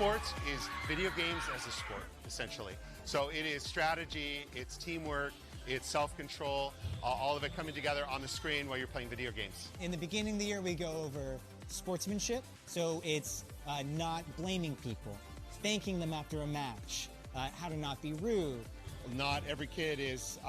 Esports is video games as a sport, essentially. So it is strategy, it's teamwork, it's self-control, all of it coming together on the screen while you're playing video games. In the beginning of the year, we go over sportsmanship. So it's not blaming people, thanking them after a match, how to not be rude. Not every kid is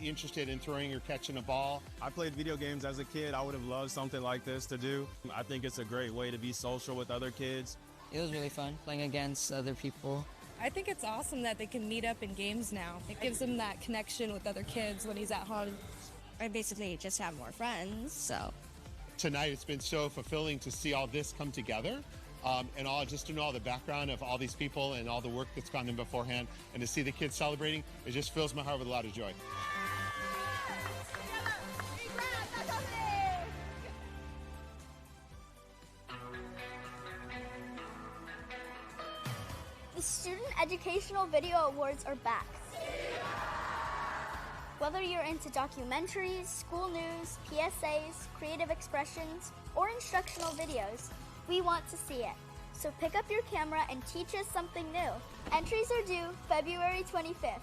interested in throwing or catching a ball. I played video games as a kid. I would have loved something like this to do. I think it's a great way to be social with other kids. It was really fun playing against other people. I think it's awesome that they can meet up in games now. It gives them that connection with other kids when he's at home. I basically just have more friends, so. Tonight it's been so fulfilling to see all this come together. And just to know all the background of all these people and all the work that's gone in beforehand, and to see the kids celebrating, it just fills my heart with a lot of joy. The Student Educational Video Awards are back. Whether you're into documentaries, school news, PSAs, creative expressions, or instructional videos, we want to see it. So pick up your camera and teach us something new. Entries are due February 25th.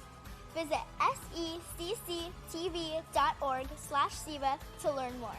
Visit secctv.org/SIVA to learn more.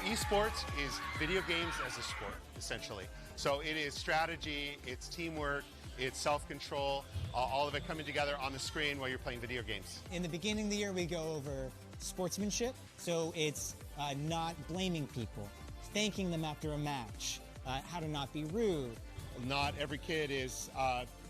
Esports is video games as a sport, essentially. So it is strategy, it's teamwork, it's self-control, all of it coming together on the screen while you're playing video games. In the beginning of the year, we go over sportsmanship. So it's not blaming people, thanking them after a match, how to not be rude. Not every kid is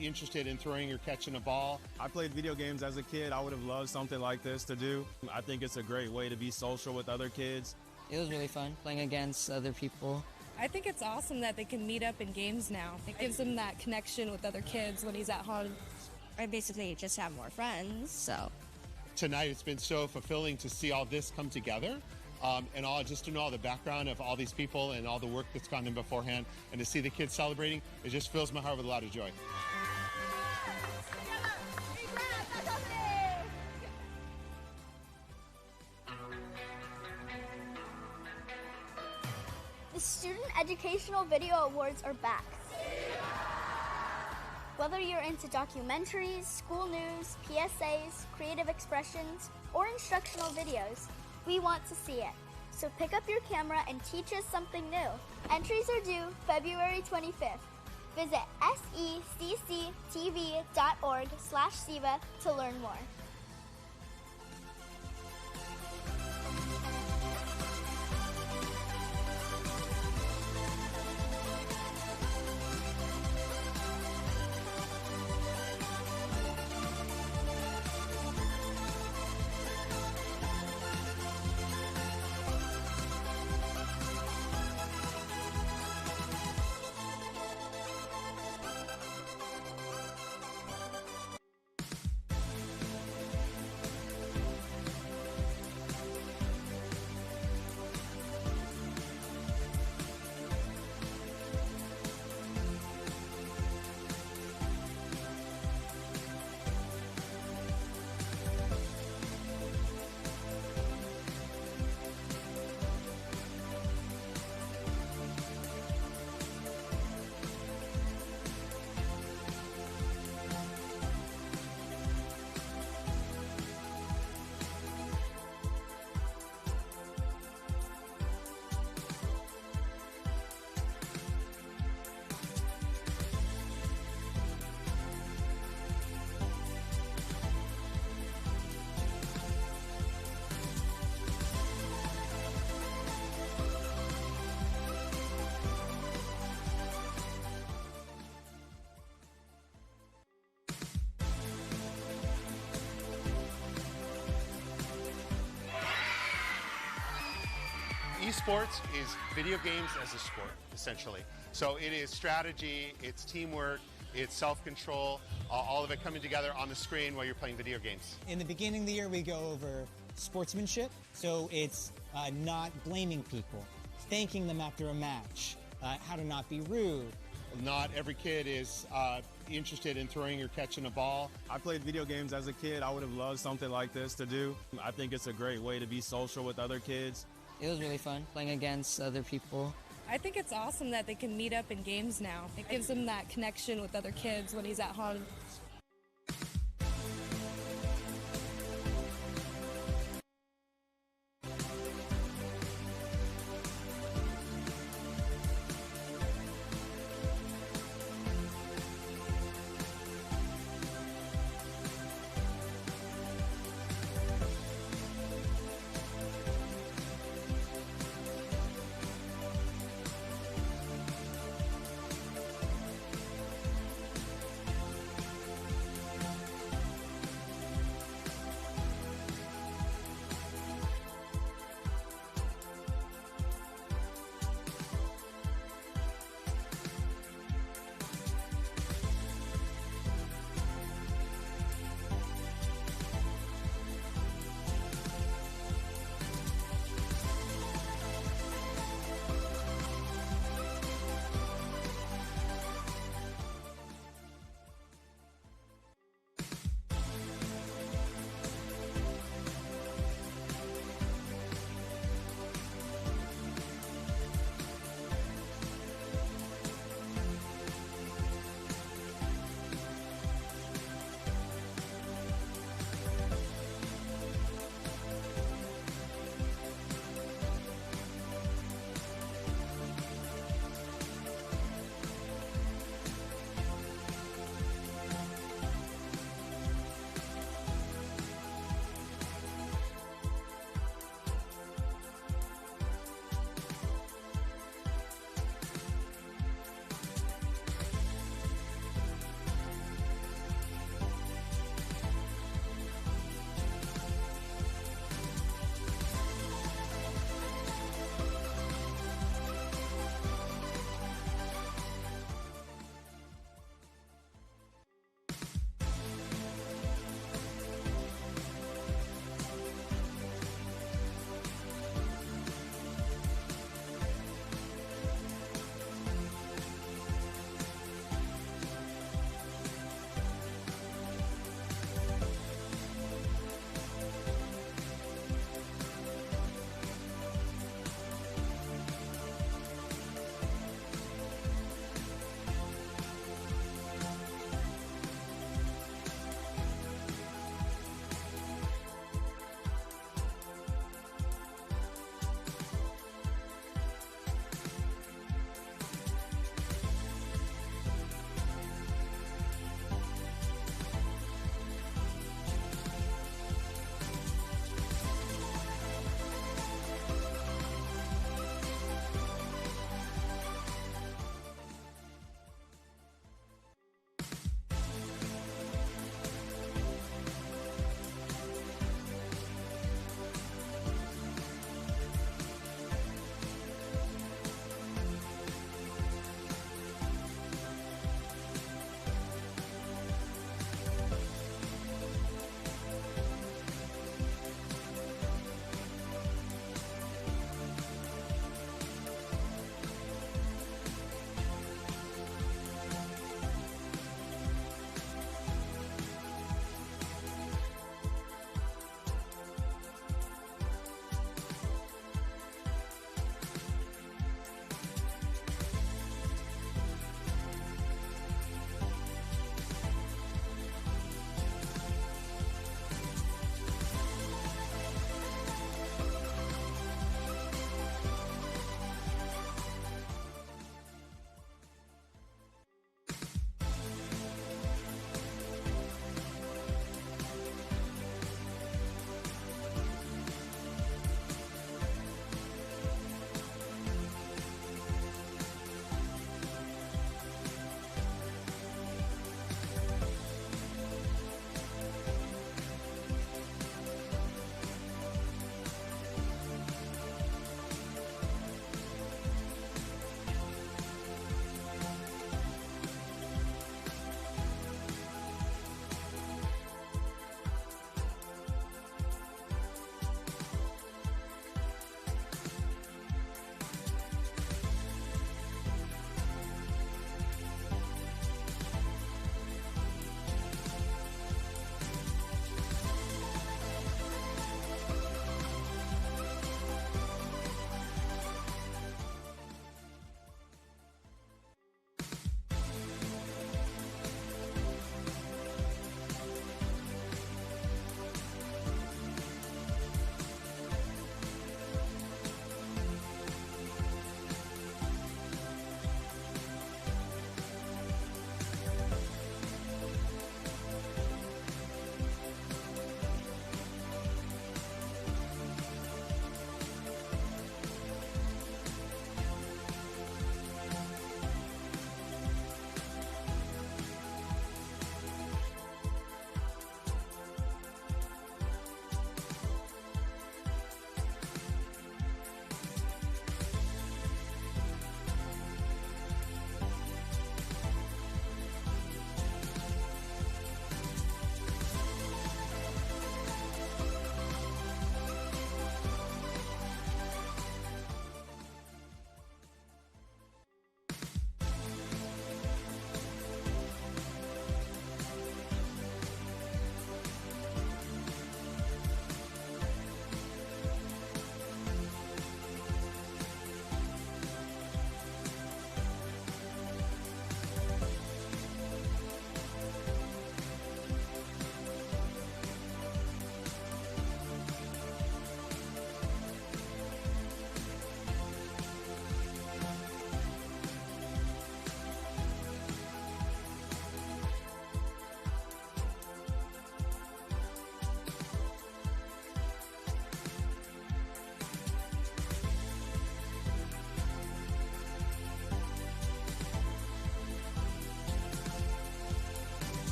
interested in throwing or catching a ball. I played video games as a kid. I would have loved something like this to do. I think it's a great way to be social with other kids. It was really fun playing against other people. I think it's awesome that they can meet up in games now. It gives them that connection with other kids when he's at home. I basically just have more friends, so. Tonight it's been so fulfilling to see all this come together. And just to know all the background of all these people and all the work that's gone in beforehand, and to see the kids celebrating, it just fills my heart with a lot of joy. The Student Educational Video Awards are back. Whether you're into documentaries, school news, PSAs, creative expressions, or instructional videos, we want to see it. So pick up your camera and teach us something new. Entries are due February 25th. Visit secctv.org/SIVA to learn more. Esports is video games as a sport, essentially. So it is strategy, it's teamwork, it's self-control, all of it coming together on the screen while you're playing video games. In the beginning of the year, we go over sportsmanship. So it's not blaming people, thanking them after a match, how to not be rude. Not every kid is interested in throwing or catching a ball. I played video games as a kid. I would have loved something like this to do. I think it's a great way to be social with other kids. It was really fun playing against other people. I think it's awesome that they can meet up in games now. It gives him that connection with other kids when he's at home.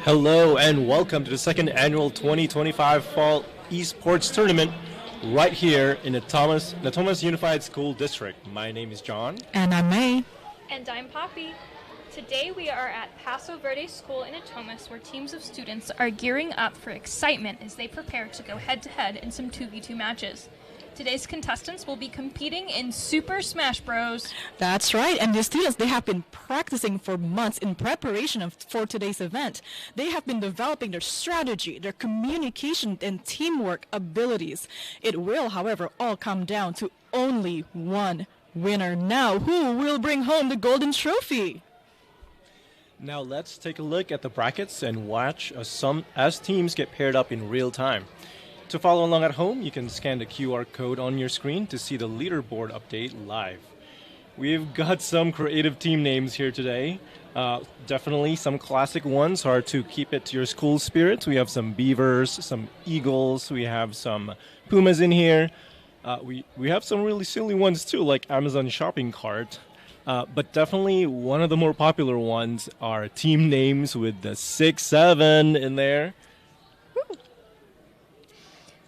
Hello and welcome to the second annual 2025 Fall Esports Tournament right here in the Natomas Unified School District. My name is John. And I'm May. And I'm Poppy. Today we are at Paso Verde School in Natomas, where teams of students are gearing up for excitement as they prepare to go head-to-head in some 2v2 matches. Today's contestants will be competing in Super Smash Bros. That's right, and the students, they have been practicing for months in preparation for today's event. They have been developing their strategy, their communication, and teamwork abilities. It will, however, all come down to only one winner. Now, who will bring home the golden trophy? Now let's take a look at the brackets and watch as teams get paired up in real time. To follow along at home, you can scan the QR code on your screen to see the leaderboard update live. We've got some creative team names here today. Definitely some classic ones are to keep it to your school spirit. We have some beavers, some eagles, we have some pumas in here. We have some really silly ones too, like Amazon shopping cart. But definitely one of the more popular ones are team names with the 6-7 in there.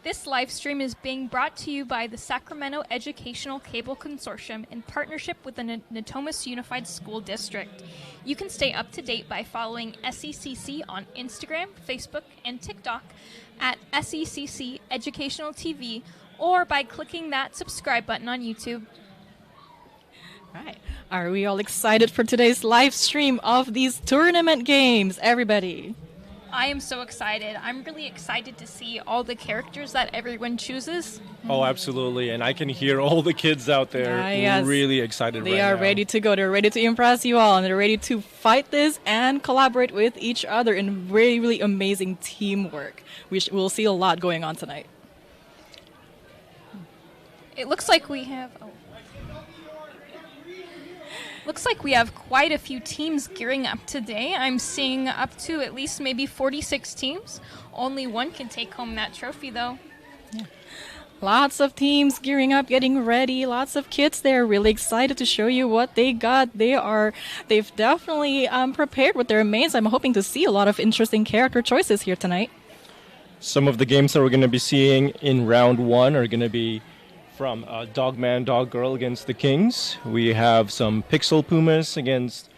This live stream is being brought to you by the Sacramento Educational Cable Consortium in partnership with the Natomas Unified School District. You can stay up to date by following SECC on Instagram, Facebook, and TikTok at SECC Educational TV, or by clicking that subscribe button on YouTube. Right. Are we all excited for today's live stream of these tournament games, everybody? I am so excited. I'm really excited to see all the characters that everyone chooses. Oh, absolutely. And I can hear all the kids out there yes. really excited right now. They are ready to go. They're ready to impress you all. And they're ready to fight this and collaborate with each other in really, really amazing teamwork. We'll see a lot going on tonight. It looks like we have... Looks like we have quite a few teams gearing up today. I'm seeing up to at least maybe 46 teams. Only one can take home that trophy, though. Yeah. Lots of teams gearing up, getting ready. Lots of kids there, really excited to show you what they got. They've definitely prepared with their mains. I'm hoping to see a lot of interesting character choices here tonight. Some of the games that we're going to be seeing in round one are going to be from Dogman, Dog Girl against the Kings. We have some Pixel Pumas against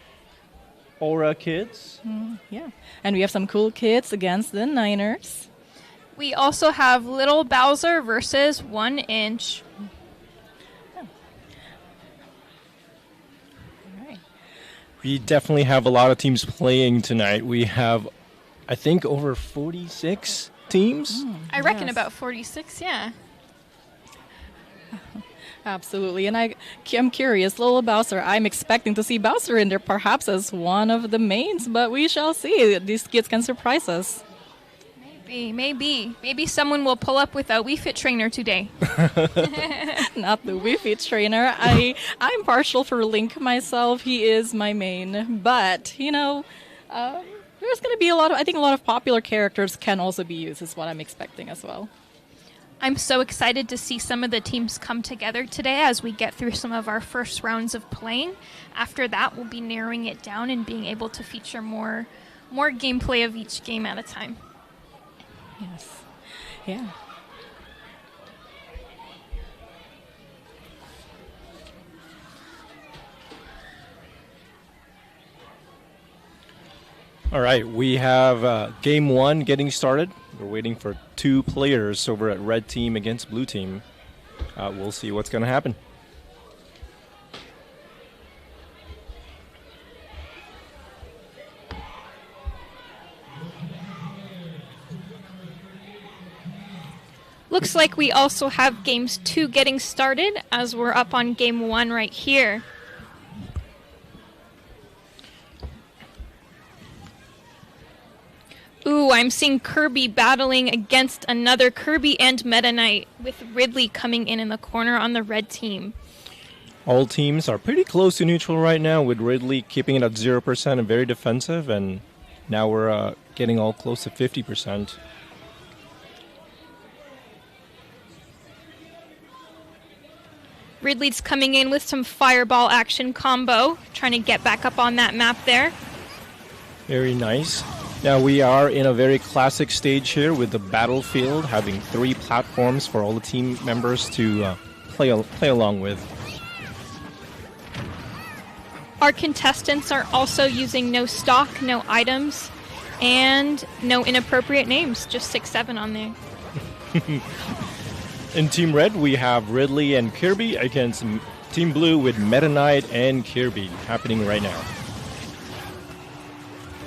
Aura Kids. Yeah, and we have some cool kids against the Niners. We also have Little Bowser versus 1 Inch. Right. We definitely have a lot of teams playing tonight. We have, I think, over 46 teams. I reckon about 46, yeah. Absolutely, and I'm curious, Little Bowser, I'm expecting to see Bowser in there perhaps as one of the mains, but we shall see. These kids can surprise us. Maybe someone will pull up with a Wii Fit trainer today. Not the Wii Fit trainer. I'm partial for Link myself. He is my main, but, there's going to be a lot of popular characters can also be used is what I'm expecting as well. I'm so excited to see some of the teams come together today as we get through some of our first rounds of playing. After that, we'll be narrowing it down and being able to feature more gameplay of each game at a time. Yes. Yeah. All right, we have game one getting started. We're waiting for 2 players over at red team against blue team. We'll see what's going to happen. Looks like we also have games 2 getting started as we're up on game 1 right here. Ooh, I'm seeing Kirby battling against another Kirby and Meta Knight, with Ridley coming in the corner on the red team. All teams are pretty close to neutral right now, with Ridley keeping it at 0% and very defensive, and now we're getting all close to 50%. Ridley's coming in with some fireball action combo, trying to get back up on that map there. Very nice. Now we are in a very classic stage here with the battlefield, having 3 platforms for all the team members to play along with. Our contestants are also using no stock, no items, and no inappropriate names, just 6-7 on there. In Team Red, we have Ridley and Kirby against Team Blue with Meta Knight and Kirby happening right now.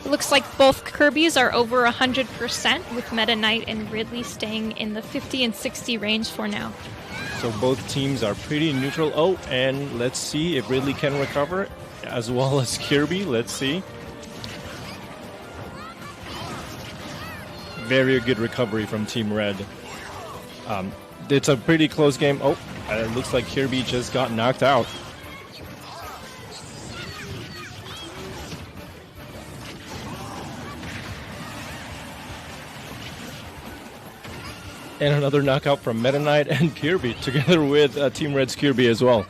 It looks like both Kirbys are over 100%, with Meta Knight and Ridley staying in the 50 and 60 range for now. So both teams are pretty neutral. Oh, and let's see if Ridley can recover, as well as Kirby. Let's see. Very good recovery from Team Red. It's a pretty close game. Oh, it looks like Kirby just got knocked out. And another knockout from Meta Knight and Kirby, together with Team Red's Kirby as well.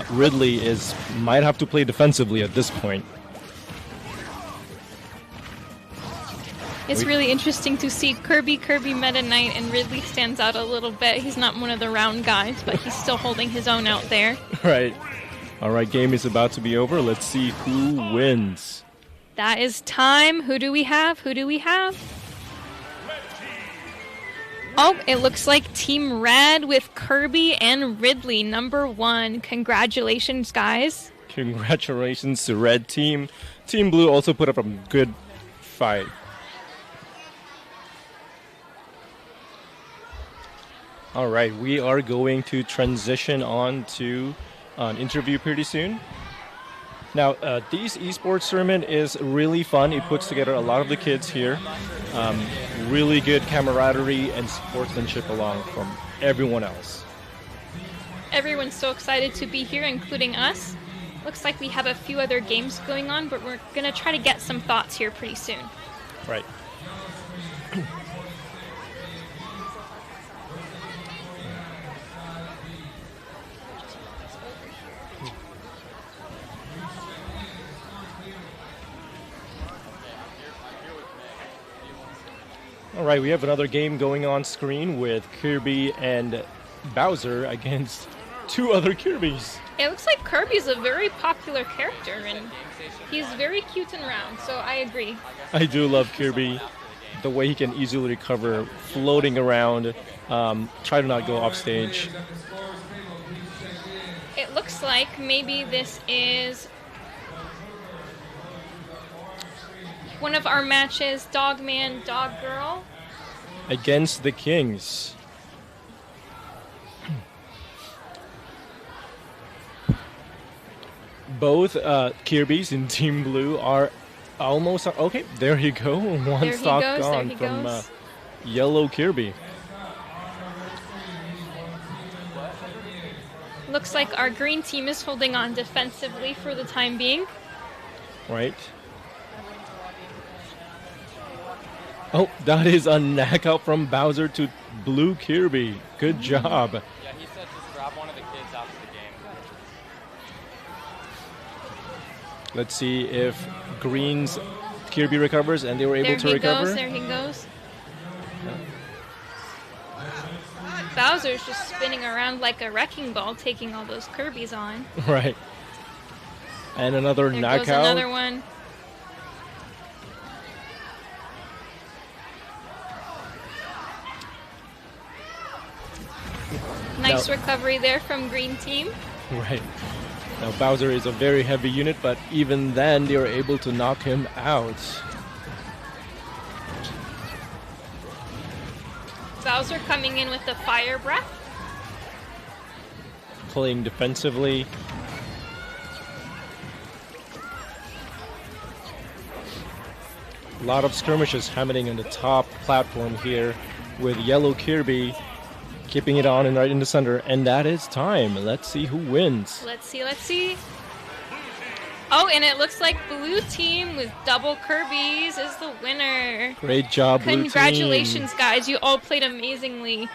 Ridley might have to play defensively at this point. It's really interesting to see Kirby, Meta Knight, and Ridley stands out a little bit. He's not one of the round guys, but he's still holding his own out there. Right. All right, game is about to be over. Let's see who wins. That is time. Who do we have? Who do we have? Oh, it looks like Team Red with Kirby and Ridley, number 1. Congratulations, guys. Congratulations to Red Team. Team Blue also put up a good fight. All right, we are going to transition on to an interview pretty soon. Now, this esports tournament is really fun. It puts together a lot of the kids here. Really good camaraderie and sportsmanship along from everyone else. Everyone's so excited to be here, including us. Looks like we have a few other games going on, but we're going to try to get some thoughts here pretty soon. Right. All right, we have another game going on screen with Kirby and Bowser against 2 other Kirbys. It looks like Kirby's a very popular character, and he's very cute and round, so I agree. I do love Kirby. The way he can easily recover, floating around, try to not go off stage. It looks like maybe this is one of our matches, Dog Man, Dog Girl. Against the Kings. Both Kirbys in Team Blue are almost... Okay, there you go. One stock gone from Yellow Kirby. Looks like our green team is holding on defensively for the time being. Right. Oh, that is a knockout from Bowser to Blue Kirby. Good job. Yeah, he said just grab one of the kids after the game. Let's see if Green's Kirby recovers, and they were able to recover. There he goes. Bowser's just spinning around like a wrecking ball, taking all those Kirbys on. Right. And another there knockout. Goes another one. Nice recovery there from green team. Right. Now Bowser is a very heavy unit, but even then they were able to knock him out. Bowser coming in with the fire breath. Playing defensively. A lot of skirmishes happening on the top platform here with Yellow Kirby keeping it on and right in the center, and that is time. Let's see who wins. Let's see. Oh, and it looks like Blue Team with double Kirbys is the winner. Great job, Blue Team. Congratulations, guys. You all played amazingly.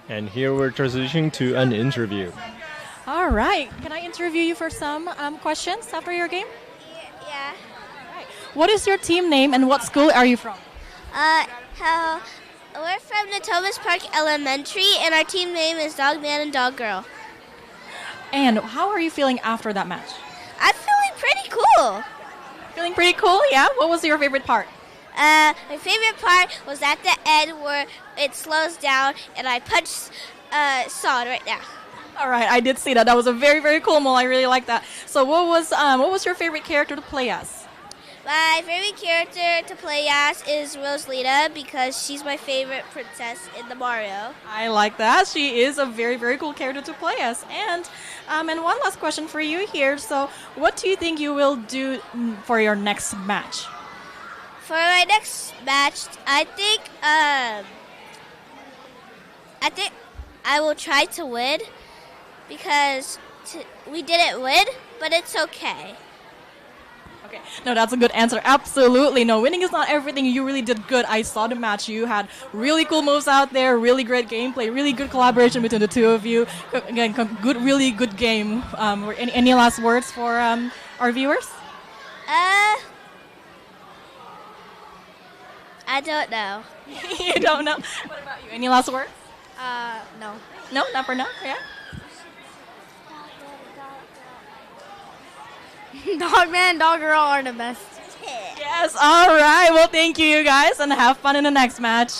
And here we're transitioning to an interview. All right. Can I interview you for some questions after your game? Yeah. What is your team name and what school are you from? We're from Natomas Park Elementary, and our team name is Dog Man and Dog Girl. And how are you feeling after that match? I'm feeling pretty cool. Feeling pretty cool, yeah? What was your favorite part? My favorite part was at the end where it slows down, and I punched Sod right now. All right, I did see that. That was a very, very cool mole. I really like that. So what was your favorite character to play as? My favorite character to play as is Rosalita because she's my favorite princess in the Mario. I like that. She is a very, very cool character to play as. And one last question for you here. So what do you think you will do for your next match? For my next match, I think I will try to win because we didn't win, but it's okay. Okay, no, that's a good answer. Absolutely. No, winning is not everything. You really did good. I saw the match. You had really cool moves out there, really great gameplay, really good collaboration between the two of you. Again, really good game. Any last words for our viewers? I don't know. You don't know? What about you? Any last words? No. No, not for now, yeah? Dog man, dog girl are the best. Yes, all right. Well, thank you guys, and have fun in the next match.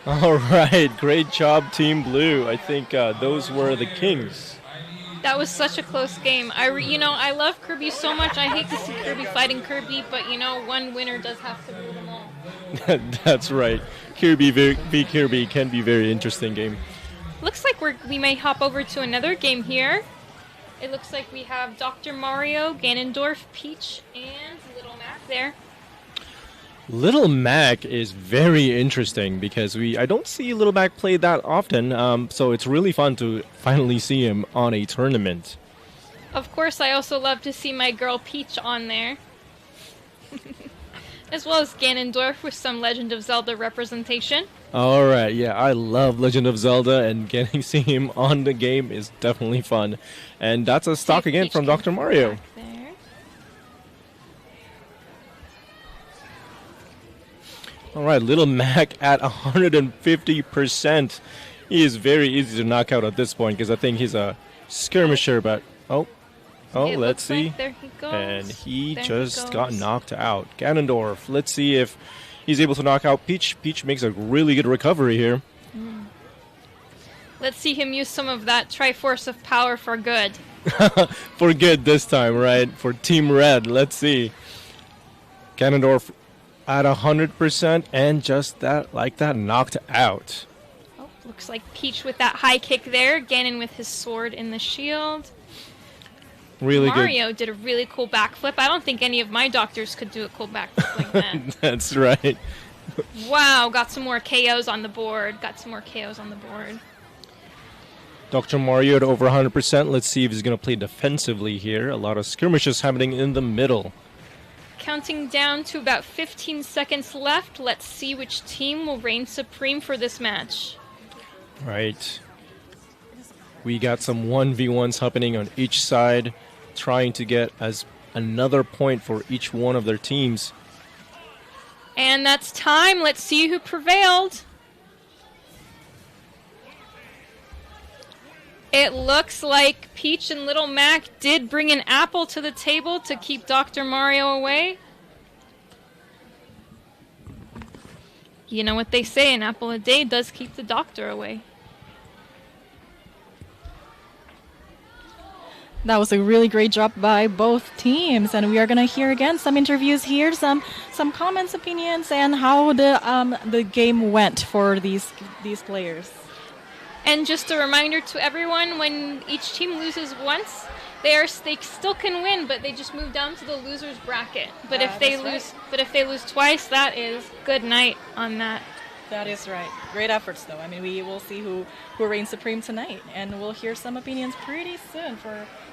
All right, great job, Team Blue. I think those were the Kings. That was such a close game. I love Kirby so much. I hate to see Kirby fighting Kirby, but one winner does have to rule them all. That's right. Kirby v Kirby can be a very interesting game. Looks like we may hop over to another game here. It looks like we have Dr. Mario, Ganondorf, Peach, and Little Mac there. Little Mac is very interesting because I don't see Little Mac play that often, so it's really fun to finally see him on a tournament. Of course, I also love to see my girl Peach on there. As well as Ganondorf with some Legend of Zelda representation. All right, yeah, I love Legend of Zelda, and getting to see him on the game is definitely fun. And that's a stock again from Dr. Mario. All right, Little Mac at 150%. He is very easy to knock out at this point because I think he's a skirmisher, but let's see. Like there he goes. And he just got knocked out. Ganondorf, let's see if he's able to knock out Peach. Peach makes a really good recovery here. Let's see him use some of that Triforce of Power for good. For good this time, right? For Team Red, let's see. Ganondorf at 100% and just like that knocked out. Oh, looks like Peach with that high kick there. Ganon with his sword in the shield. Really Mario did a really cool backflip. I don't think any of my doctors could do a cool backflip like that. That's right. Wow, got some more KOs on the board. Dr. Mario at over 100%. Let's see if he's going to play defensively here. A lot of skirmishes happening in the middle. Counting down to about 15 seconds left. Let's see which team will reign supreme for this match. Right. We got some 1v1s happening on each side, trying to get another point for each one of their teams. And that's time. Let's see who prevailed. It looks like Peach and Little Mac did bring an apple to the table to keep Dr. Mario away. You know what they say, an apple a day does keep the doctor away. That was a really great job by both teams, and we are going to hear again some interviews here, some comments, opinions, and how the game went for these players. And just a reminder to everyone, when each team loses once, they still can win, but they just move down to the losers bracket. But if they lose twice, that is good night on that. That is right. Great efforts, though. I mean, we will see who reigns supreme tonight, and we'll hear some opinions pretty soon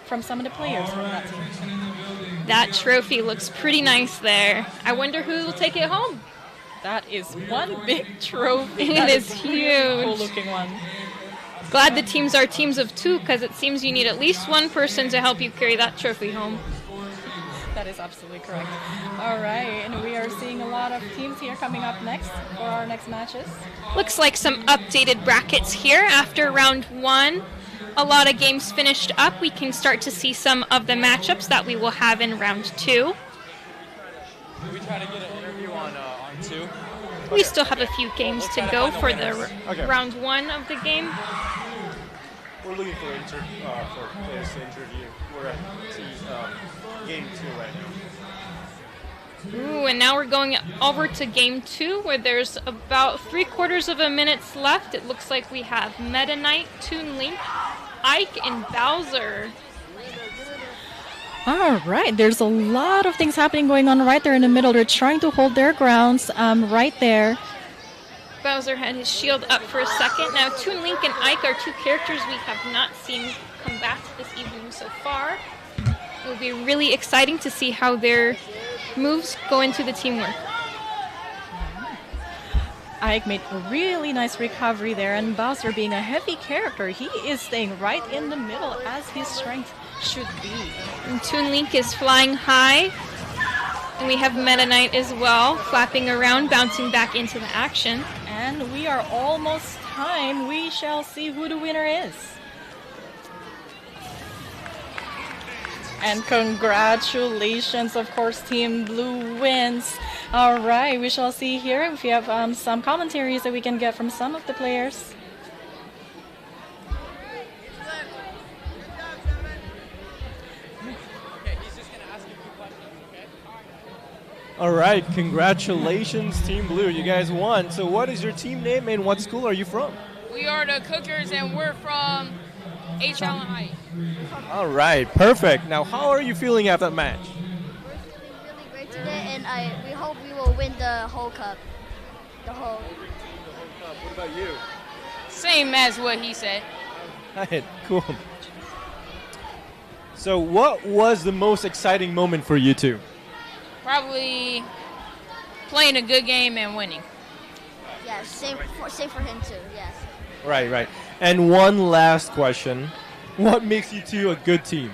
from some of the players from that team. That trophy looks pretty nice there. I wonder who will take it home. That is one big trophy. It is huge. Cool looking one. Glad the teams are teams of two, because it seems you need at least one person to help you carry that trophy home. That is absolutely correct. All right, and we are seeing a lot of teams here coming up next for our next matches. Looks like some updated brackets here after round 1. A lot of games finished up. We can start to see some of the matchups that we will have in round 2. We try to get an interview on 2. We still have a few games to go for the Okay. round 1 of the game. We're looking for players to interview. We're at game 2 right now. Ooh, and now we're going over to game 2, where there's about 3/4 of a minute left. It looks like we have Meta Knight, Toon Link, Ike, and Bowser. All right, there's a lot of things happening going on right there in the middle. They're trying to hold their grounds right there. Bowser had his shield up for a second. Now, Toon Link and Ike are 2 characters we have not seen come back this evening so far. It will be really exciting to see how their moves go into the teamwork. Ike made a really nice recovery there, and Bowser, being a heavy character, he is staying right in the middle as his strength should be. And Toon Link is flying high. And we have Meta Knight as well, flapping around, bouncing back into the action. And we are almost time. We shall see who the winner is. And congratulations, of course, Team Blue wins. All right, we shall see here if we have some commentaries that we can get from some of the players. All right, congratulations, Team Blue. You guys won. So what is your team name and what school are you from? We are the Cookers, and we're from H. Allen High. All right, perfect. Now, how are you feeling after that match? We're feeling really great today, and we hope we will win the whole cup. The whole. What about you? Same as what he said. All right, cool. So what was the most exciting moment for you two? Probably playing a good game and winning. Yes, same for him too. Yes. Right. And one last question. What makes you two a good team?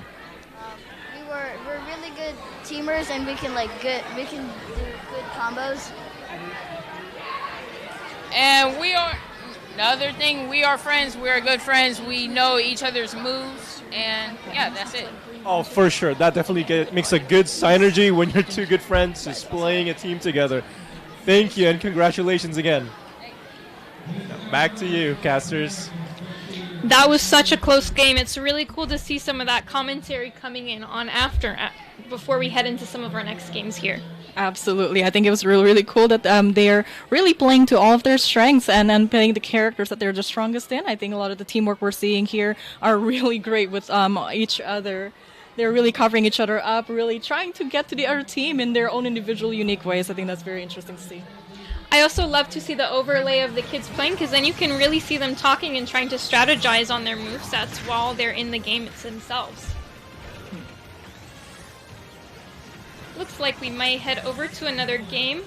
We're really good teamers, and we can do good combos. And the other thing, we are friends. We are good friends. We know each other's moves, and yeah, that's it. Oh, for sure. That definitely makes a good synergy when you're two good friends just playing a team together. Thank you, and congratulations again. Back to you, casters. That was such a close game. It's really cool to see some of that commentary coming in on before we head into some of our next games here. Absolutely. I think it was really, really cool that they're really playing to all of their strengths and playing the characters that they're the strongest in. I think a lot of the teamwork we're seeing here are really great with each other. They're really covering each other up, really trying to get to the other team in their own individual, unique ways. I think that's very interesting to see. I also love to see the overlay of the kids playing, because then you can really see them talking and trying to strategize on their movesets while they're in the game themselves. Looks like we might head over to another game.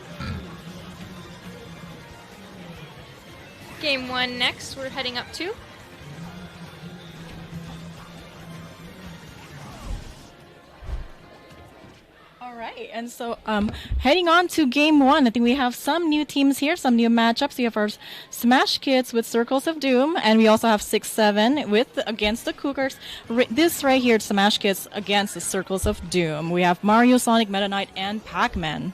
Game 1 next, we're heading up to. All right, and so heading on to game 1, I think we have some new teams here, some new matchups. We have our Smash Kids with Circles of Doom, and we also have 6-7 against the Cougars. This right here, Smash Kids against the Circles of Doom. We have Mario, Sonic, Meta Knight, and Pac-Man.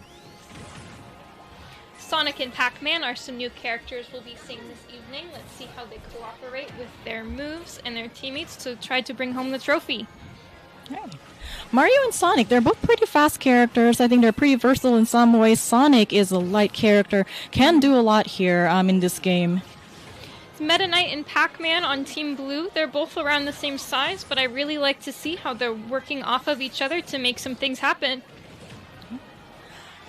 Sonic and Pac-Man are some new characters we'll be seeing this evening. Let's see how they cooperate with their moves and their teammates to try to bring home the trophy. Okay. Mario and Sonic, they're both pretty fast characters. I think they're pretty versatile in some ways. Sonic is a light character, can do a lot here in this game. Meta Knight and Pac-Man on Team Blue, they're both around the same size, but I really like to see how they're working off of each other to make some things happen.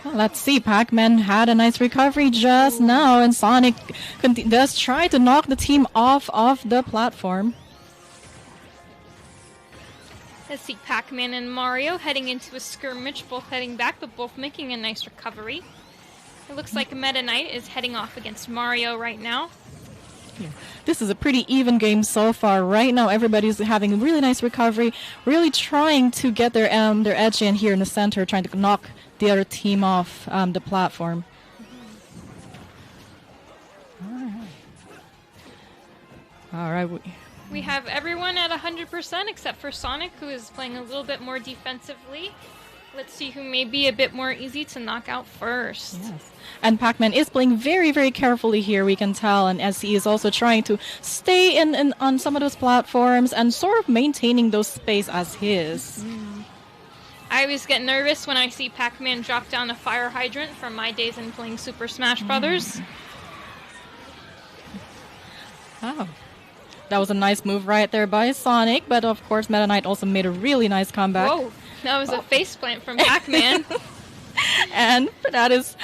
Well, let's see, Pac-Man had a nice recovery just now, and Sonic does try to knock the team off of the platform. Let's see, Pac-Man and Mario heading into a skirmish, both heading back, but both making a nice recovery. It looks like Meta Knight is heading off against Mario right now. This is a pretty even game so far. Right now, everybody's having a really nice recovery, really trying to get their edge in here in the center, trying to knock the other team off the platform. All right. We have everyone at 100% except for Sonic, who is playing a little bit more defensively. Let's see who may be a bit more easy to knock out first. Yes. And Pac-Man is playing very, very carefully here, we can tell, and as he is also trying to stay in on some of those platforms and sort of maintaining those space as his. I always get nervous when I see Pac-Man drop down a fire hydrant from my days in playing Super Smash Brothers. Oh. That was a nice move right there by Sonic, but of course Meta Knight also made a really nice comeback. Whoa, that was a faceplant from Pac-Man. And that is,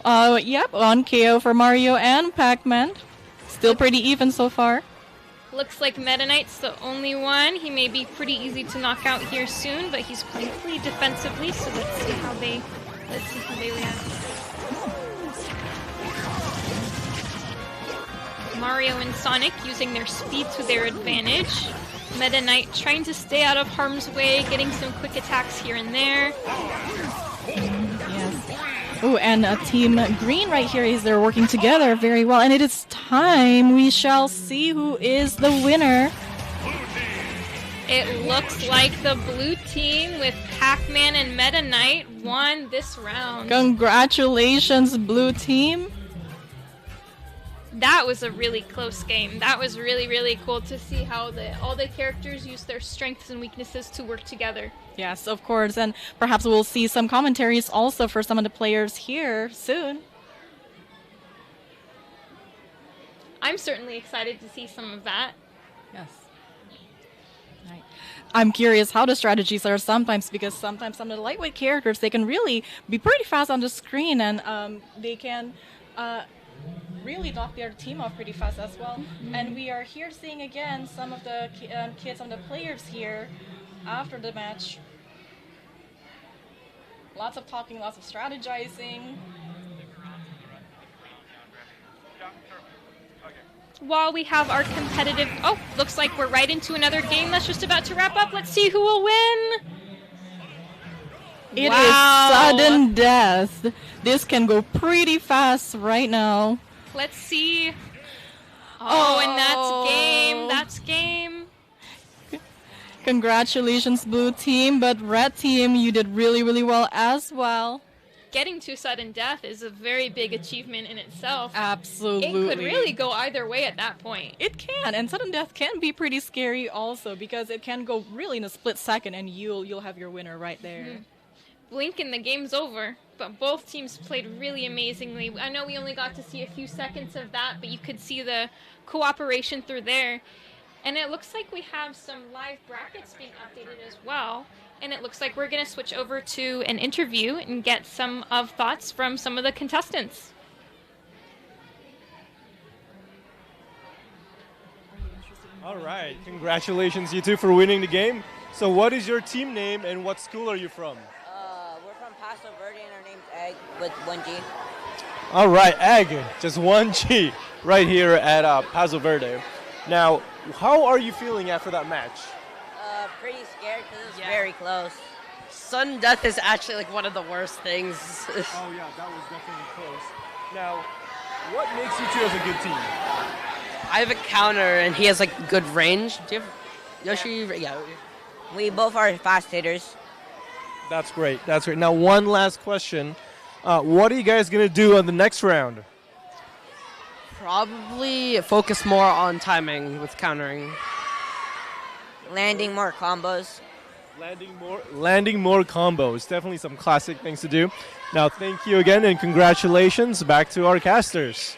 on KO for Mario and Pac-Man. Still pretty even so far. Looks like Meta Knight's the only one. He may be pretty easy to knock out here soon, but he's playing pretty defensively, so let's see how they react. Mario and Sonic using their speed to their advantage. Meta Knight trying to stay out of harm's way, getting some quick attacks here and there. Yes. Oh, and Team Green right here is they're working together very well. And it is time. We shall see who is the winner. It looks like the blue team with Pac-Man and Meta Knight won this round. Congratulations, blue team. That was a really close game. That was really, really cool to see how all the characters use their strengths and weaknesses to work together. Yes, of course, and perhaps we'll see some commentaries also for some of the players here soon. I'm certainly excited to see some of that. Yes. Right. I'm curious how the strategies are sometimes, because sometimes some of the lightweight characters, they can really be pretty fast on the screen, and they can really knock their team off pretty fast as well. And we are here seeing again some of the kids, some of the players here after the match. Lots of talking, lots of strategizing. While we have our competitive... Oh, looks like we're right into another game that's just about to wrap up. Let's see who will win. It is sudden death. This can go pretty fast right now. Let's see. Oh, and that's game. That's game. Congratulations, blue team, but red team, you did really, really well as well. Getting to sudden death is a very big achievement in itself. Absolutely. It could really go either way at that point. It can, and sudden death can be pretty scary also, because it can go really in a split second, and you'll have your winner right there. Mm-hmm. Blink and the game's over, but both teams played really amazingly. I know we only got to see a few seconds of that, but you could see the cooperation through there. And it looks like we have some live brackets being updated as well. And it looks like we're going to switch over to an interview and get some of thoughts from some of the contestants. All right, congratulations you two for winning the game. So what is your team name and what school are you from? We're from Paso Verde and our name's Egg with 1G. All right, Egg, just 1G right here at Paso Verde. Now, how are you feeling after that match? Pretty scared because it's very close. Sudden death is actually like one of the worst things. Oh yeah, that was definitely close. Now, what makes you two as a good team? I have a counter and he has like good range. Do you have Yoshi? Yeah. We both are fast hitters. That's great. That's great. Now, one last question. What are you guys going to do on the next round? Probably focus more on timing with countering. Landing more combos. Landing more combos. Definitely some classic things to do. Now, thank you again and congratulations back to our casters.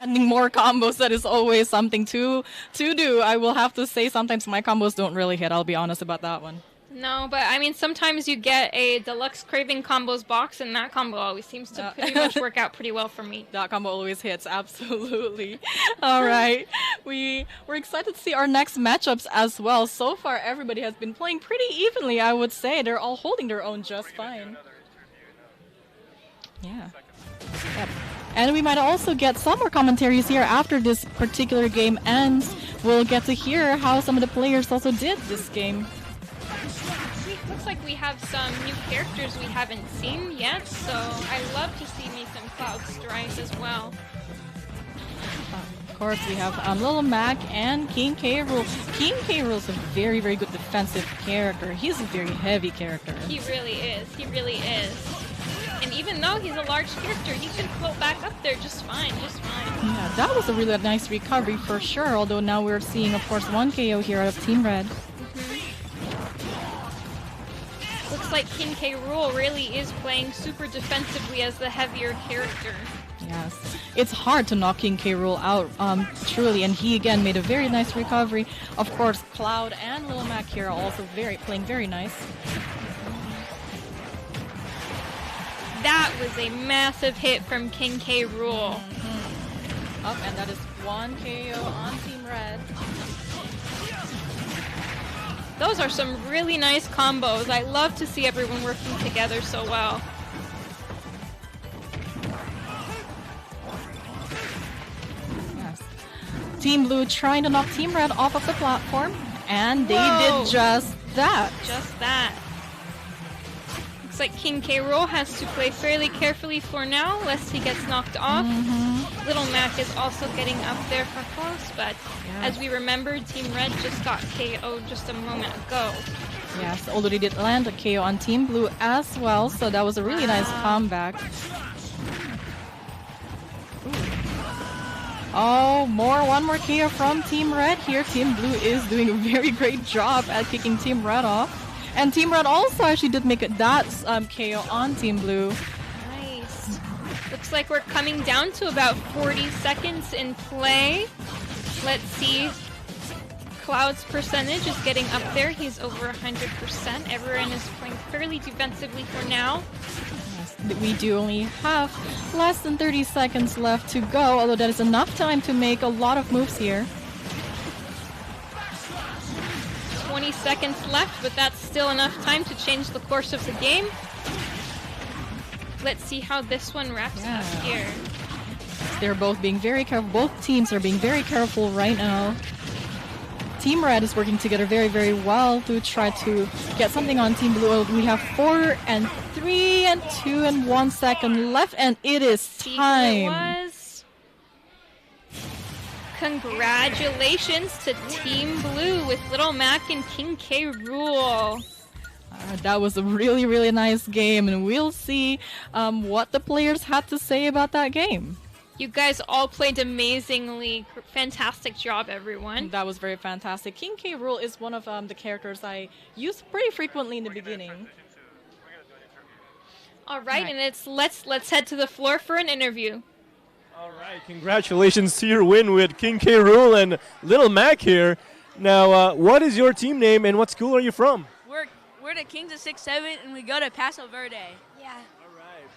Landing more combos, that is always something to do. I will have to say sometimes my combos don't really hit. I'll be honest about that one. No, but I mean, sometimes you get a deluxe Craving Combos box, and that combo always seems to pretty much work out pretty well for me. That combo always hits, absolutely. All right, we're excited to see our next matchups as well. So far, everybody has been playing pretty evenly, I would say. They're all holding their own just fine. Yeah. Yep. And we might also get some more commentaries here after this particular game ends. We'll get to hear how some of the players also did this game. Looks like we have some new characters we haven't seen yet, so I love to see me some Cloud Strife as well. Of course, we have Little Mac and King K. Rool. King K. Rool is a very, very good defensive character. He's a very heavy character. He really is. He really is. And even though he's a large character, he can float back up there just fine, just fine. Yeah, that was a really nice recovery for sure, although now we're seeing, of course, 1 KO here out of Team Red. Looks like King K. Rool really is playing super defensively as the heavier character. Yes, it's hard to knock King K. Rool out, truly, and he again made a very nice recovery. Of course, Cloud and Little Mac here are also playing very nice. That was a massive hit from King K. Rool. Up, and that is 1 KO on Team Red. Those are some really nice combos. I love to see everyone working together so well. Yes. Team Blue trying to knock Team Red off of the platform, and they Whoa. did just that. Just that. Looks like King K. Rool has to play fairly carefully for now, lest he gets knocked off. Little Mac is also getting up there for close, but as we remember, Team Red just got KO'd just a moment ago. Yes, although they did land a KO on Team Blue as well, so that was a really nice comeback. Oh, one more KO from Team Red here. Team Blue is doing a very great job at kicking Team Red off. And Team Red also actually did make that KO on Team Blue. Nice. Looks like we're coming down to about 40 seconds in play. Let's see. Cloud's percentage is getting up there. He's over 100%. Everyone is playing fairly defensively for now. Yes, we do only have less than 30 seconds left to go, although that is enough time to make a lot of moves here. 20 seconds left, but that's still enough time to change the course of the game. Let's see how this one wraps up here. They're both being very careful. Both teams are being very careful right now. Team Red is working together very, very well to try to get something on Team Blue. We have 4 and 3 and 2 and 1 second left, and it is time. Congratulations to Team Blue with Little Mac and King K. Rool. That was a really, really nice game, and we'll see what the players had to say about that game. You guys all played amazingly. Fantastic job, everyone. That was very fantastic. King K. Rool is one of the characters I use pretty frequently in the beginning. All right, and let's head to the floor for an interview. All right, congratulations to your win with King K. Rool and Little Mac here. Now, what is your team name and what school are you from? We're the Kings of 6-7 and we go to Paso Verde. Yeah.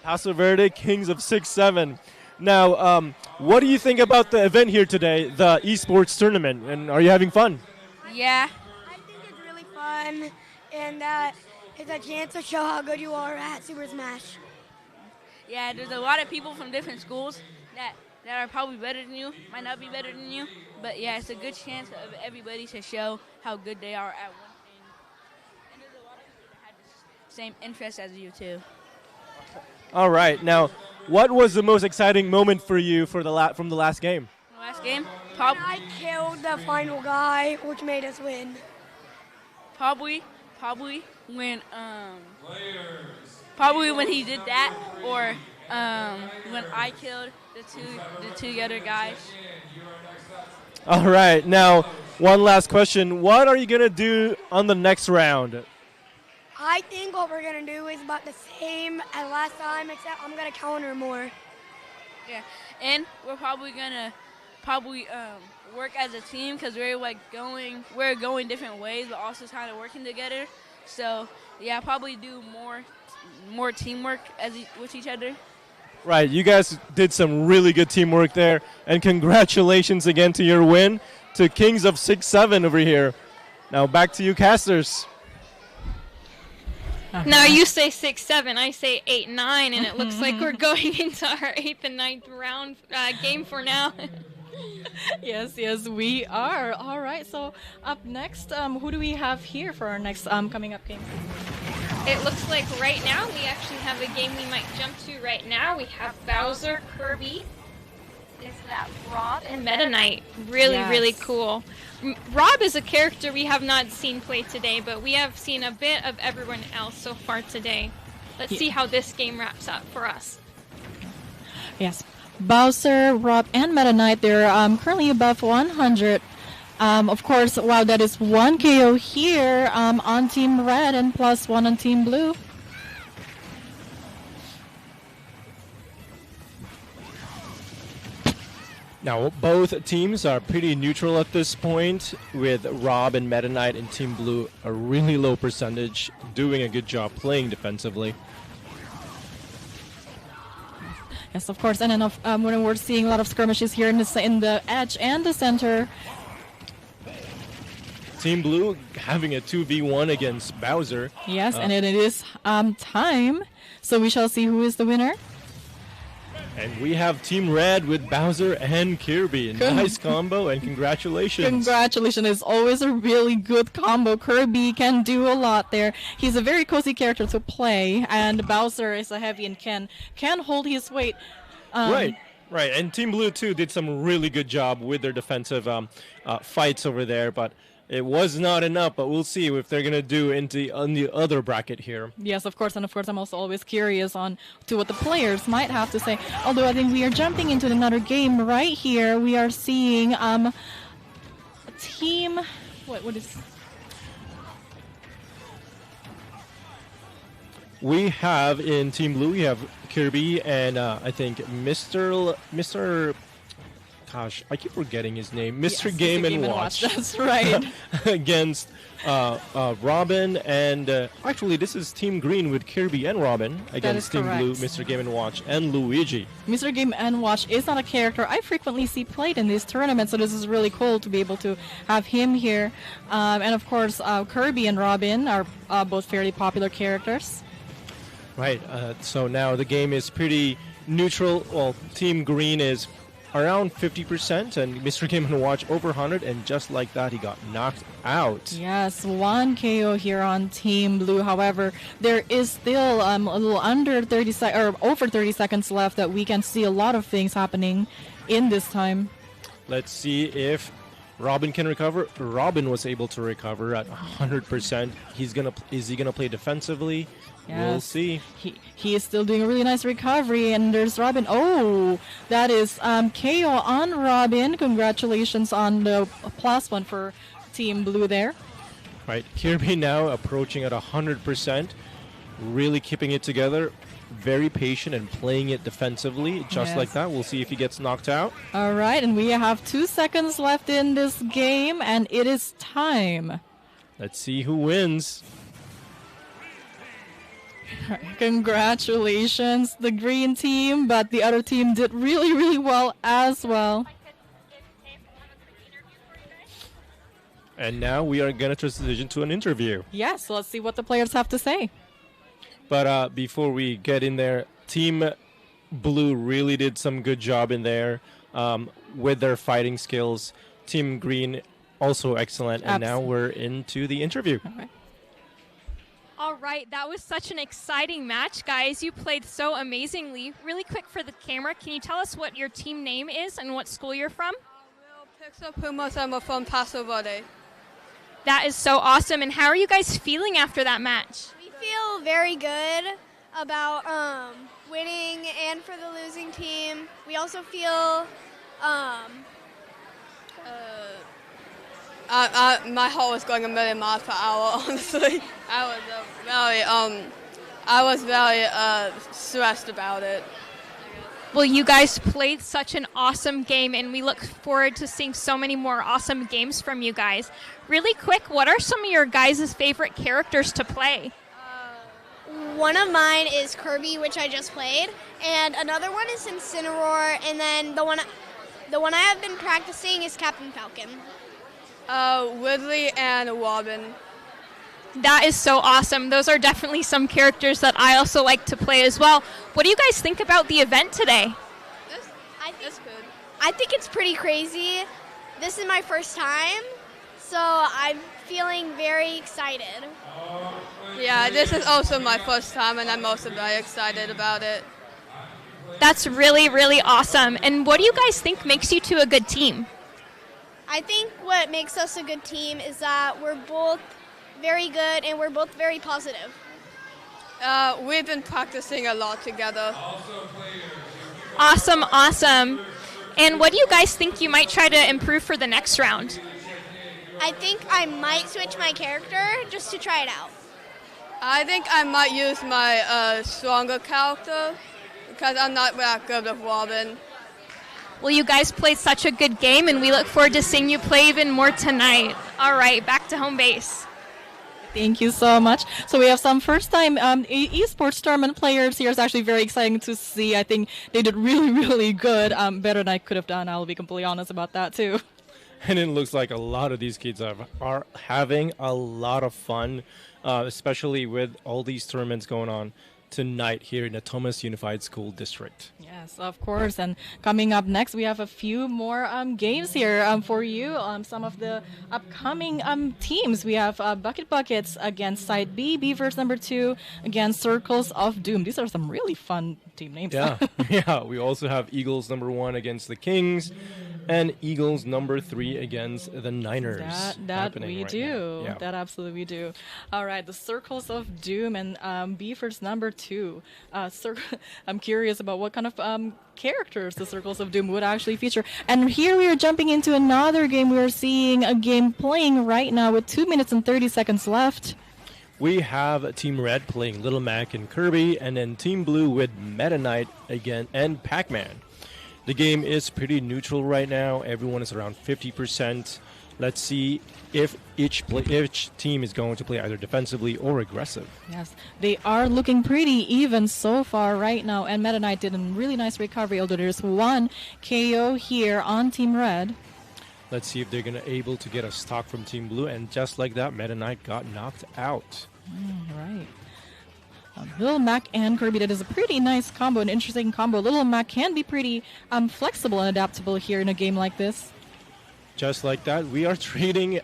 Paso Verde, Kings of 6-7. Now, what do you think about the event here today, the esports tournament, and are you having fun? Yeah. I think it's really fun, and it's a chance to show how good you are at Super Smash. Yeah, there's a lot of people from different schools that are probably better than you, might not be better than you, but yeah, it's a good chance of everybody to show how good they are at one thing. And there's a lot of people that have the same interests as you too. All right, now, what was the most exciting moment for you for from the last game? The last game? I killed the final guy, which made us win. Probably when he did that, or when I killed the two other guys. All right, now one last question. What are you going to do on the next round? I think what we're going to do is about the same as last time, except I'm going to counter more. Yeah, and we're probably going to work as a team because we're going different ways, but also kind of working together. So, yeah, probably do more teamwork with each other. Right, you guys did some really good teamwork there, and congratulations again to your win to Kings of 6-7 over here. Now back to you, casters. Now you say 6-7, I say 8-9, and it looks like we're going into our 8th and 9th round game for now. Yes, we are. All right, so up next, who do we have here for our next coming up game? It looks like right now we actually have a game we might jump to right now. We have Bowser, Kirby. Is that Rob and Meta Knight? Really cool. Rob is a character we have not seen play today, but we have seen a bit of everyone else so far today. Let's see how this game wraps up for us. Yes, Bowser, Rob, and Meta Knight, they're currently above 100. Of course, wow, that is 1 KO here on Team Red and +1 on Team Blue. Now, both teams are pretty neutral at this point, with Rob and Meta Knight and Team Blue a really low percentage, doing a good job playing defensively. Yes, of course, and then when we're seeing a lot of skirmishes here in the edge and the center. Team Blue having a 2v1 against Bowser. Yes, and it is time, so we shall see who is the winner. And we have Team Red with Bowser and Kirby. Nice combo, and congratulations. Congratulations. It's always a really good combo. Kirby can do a lot there. He's a very cozy character to play, and Bowser is a heavy and can hold his weight. Right. And Team Blue, too, did some really good job with their defensive fights over there, but it was not enough, but we'll see if they're going to do on the other bracket here. Yes, of course, and of course I'm also always curious to what the players might have to say. Although I think we are jumping into another game right here. We are seeing a team... What is... We have in Team Blue, we have Kirby and I think Mr. Gosh, I keep forgetting his name. Mr. Game & Watch. That's right. Against Robin and... actually, this is Team Green with Kirby and Robin against Team Blue, Mr. Game & Watch, and Luigi. Mr. Game & Watch is not a character I frequently see played in these tournaments, so this is really cool to be able to have him here. And of course, Kirby and Robin are both fairly popular characters. Right, so now the game is pretty neutral. Well, Team Green is around 50%, and Mr. Game & Watch over 100, and just like that, he got knocked out. Yes, 1 KO here on Team Blue. However, there is still a little under 30 or over 30 seconds left that we can see a lot of things happening in this time. Let's see if Robin can recover. Robin was able to recover at 100%. Is he gonna play defensively? Yes. We'll see. He is still doing a really nice recovery, and there's Robin. Oh, that is KO on Robin. Congratulations on the +1 for Team Blue there. Right, Kirby now approaching at 100%, really keeping it together, very patient and playing it defensively, just like that. We'll see if he gets knocked out. All right, and we have 2 seconds left in this game, and it is time. Let's see who wins. Congratulations, the green team, but the other team did really, really well as well. And now we are going to transition to an interview. Yes, let's see what the players have to say. But before we get in there, Team Blue really did some good job in there with their fighting skills. Team Green also excellent. And now we're into the interview. Okay. All right, that was such an exciting match, guys. You played so amazingly. Really quick for the camera, can you tell us what your team name is and what school you're from? Pixel Pumas, I'm from Paso Verde. That is so awesome. And how are you guys feeling after that match? We feel very good about winning and for the losing team. We also feel my heart was going a million miles per hour, honestly. I was very stressed about it. Well, you guys played such an awesome game, and we look forward to seeing so many more awesome games from you guys. Really quick, what are some of your guys' favorite characters to play? One of mine is Kirby, which I just played, and another one is Incineroar, and then the one I have been practicing is Captain Falcon. Ridley and Robin. That is so awesome. Those are definitely some characters that I also like to play as well. What do you guys think about the event today? I think it's pretty crazy. This is my first time, so I'm feeling very excited. Yeah, this is also my first time, and I'm also very excited about it. That's really, really awesome. And what do you guys think makes you two a good team? I think what makes us a good team is that we're both very good and we're both very positive. We've been practicing a lot together. Awesome, awesome. And what do you guys think you might try to improve for the next round? I think I might switch my character just to try it out. I think I might use my stronger character because I'm not that good with Robin. Well, you guys played such a good game, and we look forward to seeing you play even more tonight. All right, back to home base. Thank you so much. So we have some first-time esports tournament players here. It's actually very exciting to see. I think they did really, really good. Better than I could have done. I'll be completely honest about that, too. And it looks like a lot of these kids are having a lot of fun, especially with all these tournaments going on tonight here in Natomas Unified School District. Yes, of course. And coming up next, we have a few more games here for you. Some of the upcoming teams. We have Bucket Buckets against Side B, Beavers number 2 against Circles of Doom. These are some really fun team names. Yeah, yeah. We also have Eagles number 1 against the Kings, and Eagles number 3 against the Niners. That we right do. Yeah. That absolutely we do. All right, the Circles of Doom and Beavers number 2. I'm curious about what kind of characters the Circles of Doom would actually feature. And here we are jumping into another game. We are seeing a game playing right now with 2 minutes and 30 seconds left. We have Team Red playing Little Mac and Kirby, and then Team Blue with Meta Knight again and Pac-Man. The game is pretty neutral right now. Everyone is around 50%. Let's see if each team is going to play either defensively or aggressive. Yes, they are looking pretty even so far right now. And Meta Knight did a really nice recovery, although there's one KO here on Team Red. Let's see if they're going to able to get a stock from Team Blue. And just like that, Meta Knight got knocked out. Right. Little Mac and Kirby, that is a pretty nice combo, an interesting combo. Little Mac can be pretty flexible and adaptable here in a game like this. Just like that, we are trading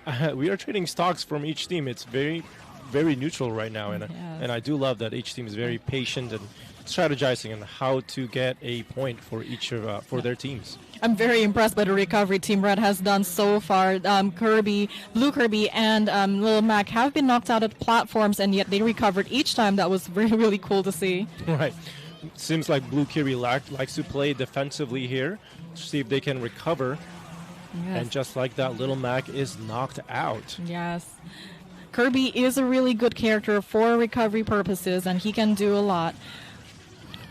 stocks from each team. It's very, very neutral right now, and I do love that each team is very patient and strategizing on how to get a point for each of for their teams. I'm very impressed by the recovery Team Red has done so far. Kirby, Blue Kirby, and Little Mac have been knocked out at platforms, and yet they recovered each time. That was really, really cool to see. Right. Seems like Blue Kirby likes to play defensively here, to see if they can recover. Yes. And just like that, Little Mac is knocked out. Yes. Kirby is a really good character for recovery purposes, and he can do a lot.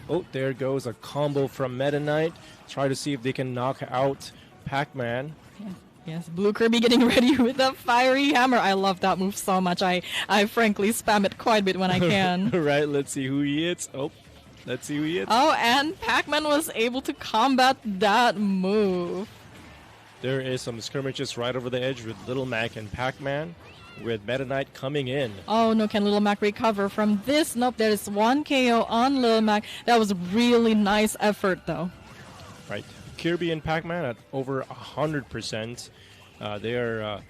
Oh, there goes a combo from Meta Knight. Try to see if they can knock out Pac-Man. Yes, Blue Kirby getting ready with a fiery hammer. I love that move so much. I frankly spam it quite a bit when I can. Right, let's see who he hits. Oh, let's see who he hits. Oh, and Pac-Man was able to combat that move. There is some skirmishes right over the edge with Little Mac and Pac-Man, with Meta Knight coming in. Oh, no, can Little Mac recover from this? Nope, there is one KO on Little Mac. That was a really nice effort, though. Right. Kirby and Pac-Man at over 100%. They are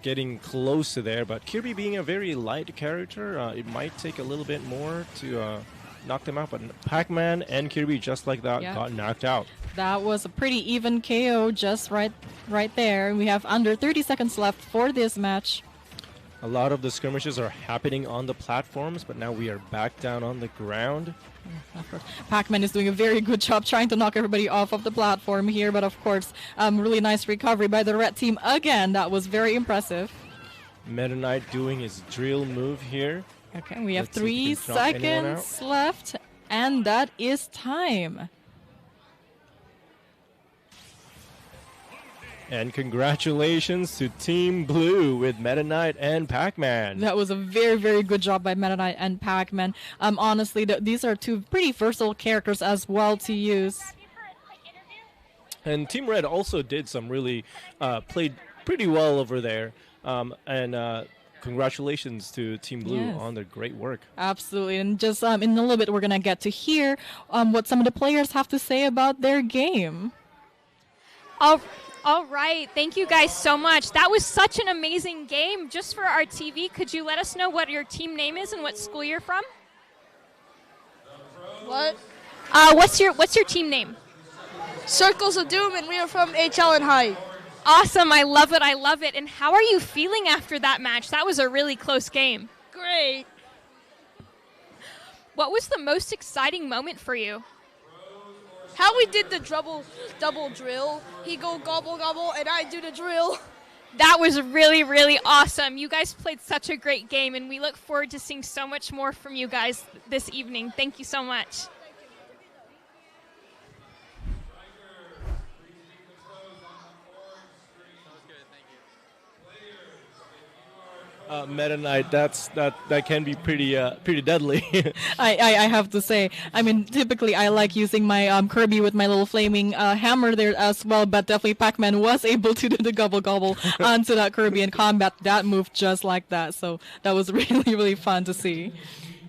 getting close to there, but Kirby being a very light character, it might take a little bit more to knock them out, but Pac-Man and Kirby, just like that, got knocked out. That was a pretty even KO just right there. We have under 30 seconds left for this match. A lot of the skirmishes are happening on the platforms, but now we are back down on the ground. Pac-Man is doing a very good job trying to knock everybody off of the platform here, but of course, really nice recovery by the red team again. That was very impressive. Meta Knight doing his drill move here. Okay, we have 3 seconds left, and that is time. And congratulations to Team Blue with Meta Knight and Pac-Man. That was a very, very good job by Meta Knight and Pac-Man. Honestly, these are two pretty versatile characters as well to use. And Team Red also did some really, played pretty well over there. And congratulations to Team Blue Yes. on their great work. Absolutely. And just in a little bit, we're going to get to hear what some of the players have to say about their game. All right. Thank you guys so much. That was such an amazing game. Just for our TV, could you let us know what your team name is and what school you're from? What? What's your team name? Circles of Doom, and we are from HL and High. Awesome. I love it. I love it. And how are you feeling after that match? That was a really close game. Great. What was the most exciting moment for you? How we did the double drill. He go gobble gobble, and I do the drill. That was really, really awesome. You guys played such a great game, and we look forward to seeing so much more from you guys this evening. Thank you so much. Meta Knight, that can be pretty deadly. I have to say, I mean, typically I like using my Kirby with my little flaming hammer there as well, but definitely Pac-Man was able to do the gobble gobble onto that Kirby and combat that move just like that. So that was really, really fun to see.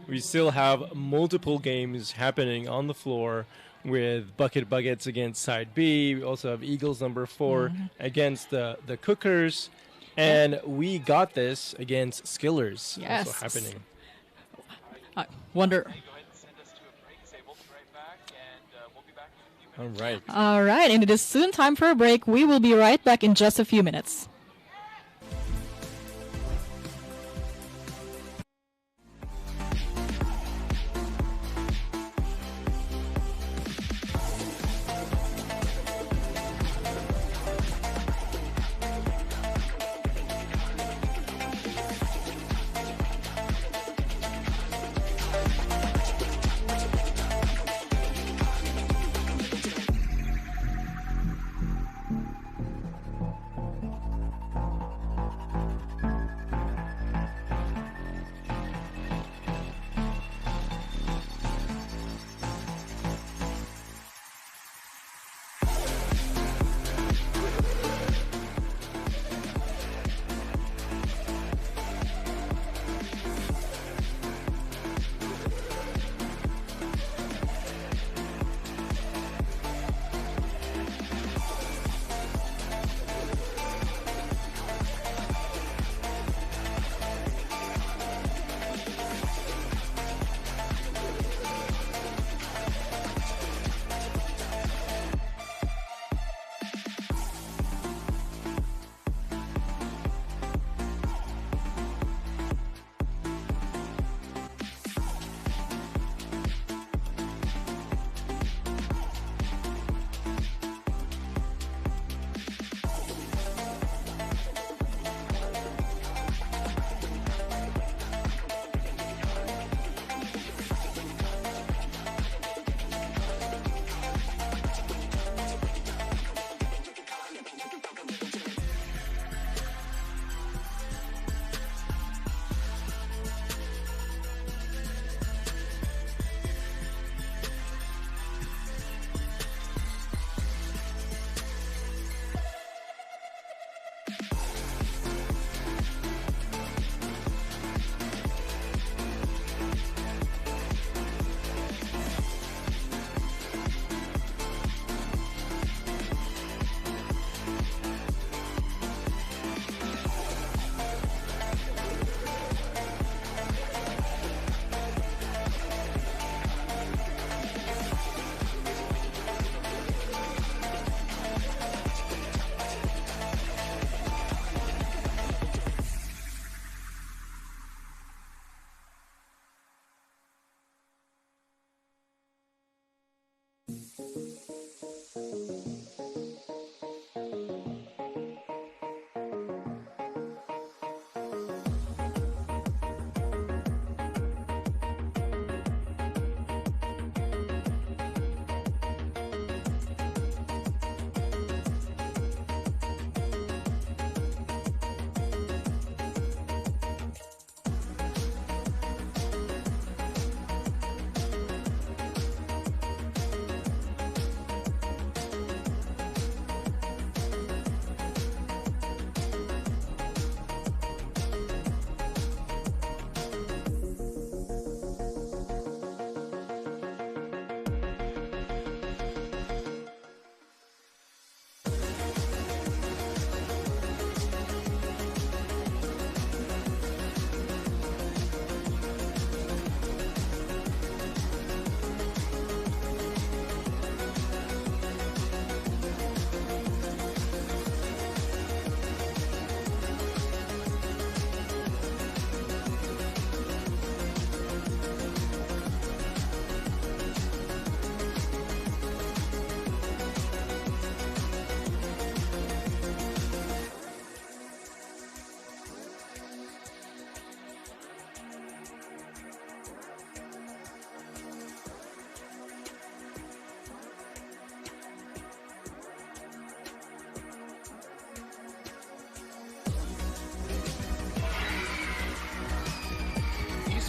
We still have multiple games happening on the floor with Buckets against Side B. We also have Eagles number 4 against the Cookers. And we got this against Skillers. Yes. Also happening. Wonder. All right. All right, and it is soon time for a break. We will be right back in just a few minutes.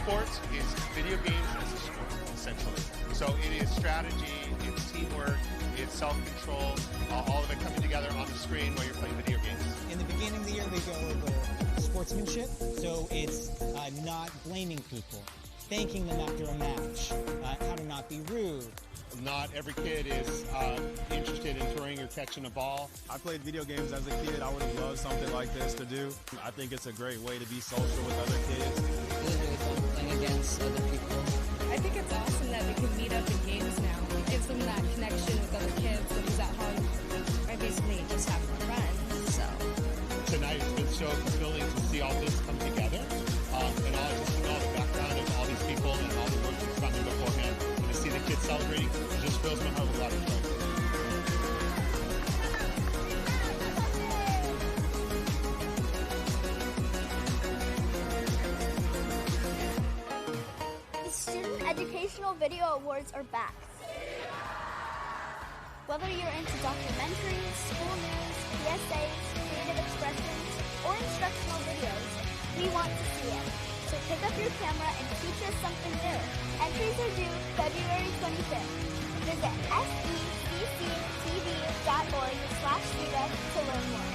Esports is video games as a sport, essentially. So it is strategy, it's teamwork, it's self-control, all of it coming together on the screen while you're playing video games. In the beginning of the year, we go over sportsmanship, so it's not blaming people, thanking them after a match, how to not be rude. Not every kid is interested in throwing or catching a ball. I played video games as a kid. I would have loved something like this to do. I think it's a great way to be social with other kids. It was really fun playing against other people. I think it's awesome that we can meet up in games now. It gives them that connection with other kids when he's at home. I basically just have more friends, so. Tonight it's been so fulfilling to see all this come together, and just to know the background of all these people and all the work that's gone in beforehand, and to see the kids celebrating, it just fills my heart with a lot of joy. The Student Educational Video Awards are back. Whether you're into documentaries, school news, PSAs, creative expressions, or instructional videos, we want to see it. So pick up your camera and teach us something new. Entries are due February 25th. Visit secctv.org/student to learn more.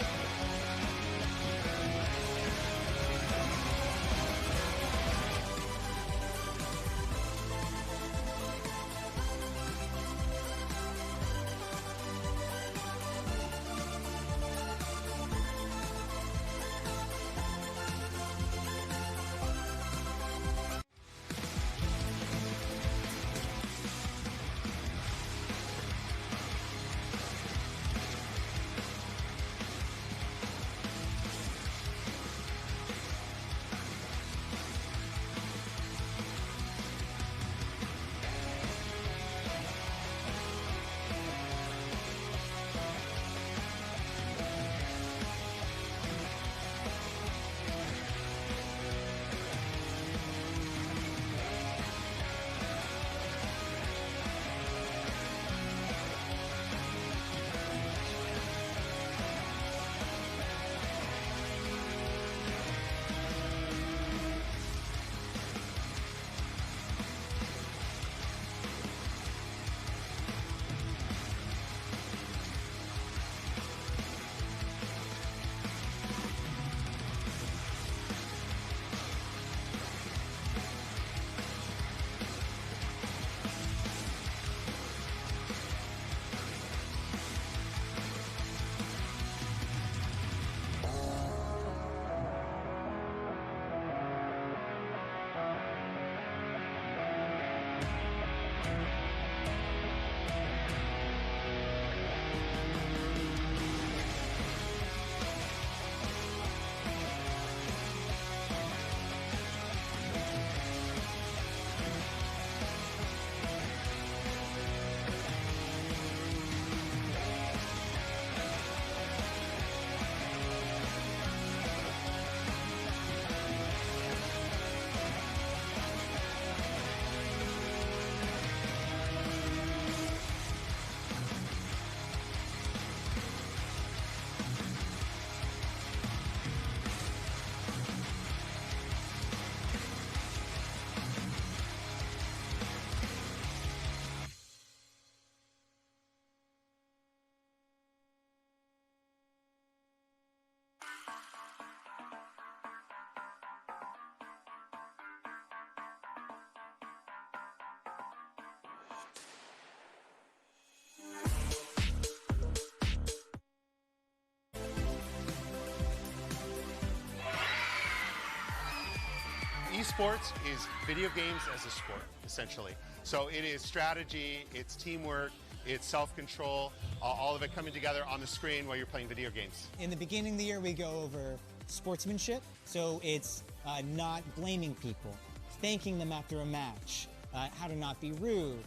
Esports is video games as a sport, essentially. So it is strategy, it's teamwork, it's self-control, all of it coming together on the screen while you're playing video games. In the beginning of the year, we go over sportsmanship, so it's not blaming people, thanking them after a match, how to not be rude.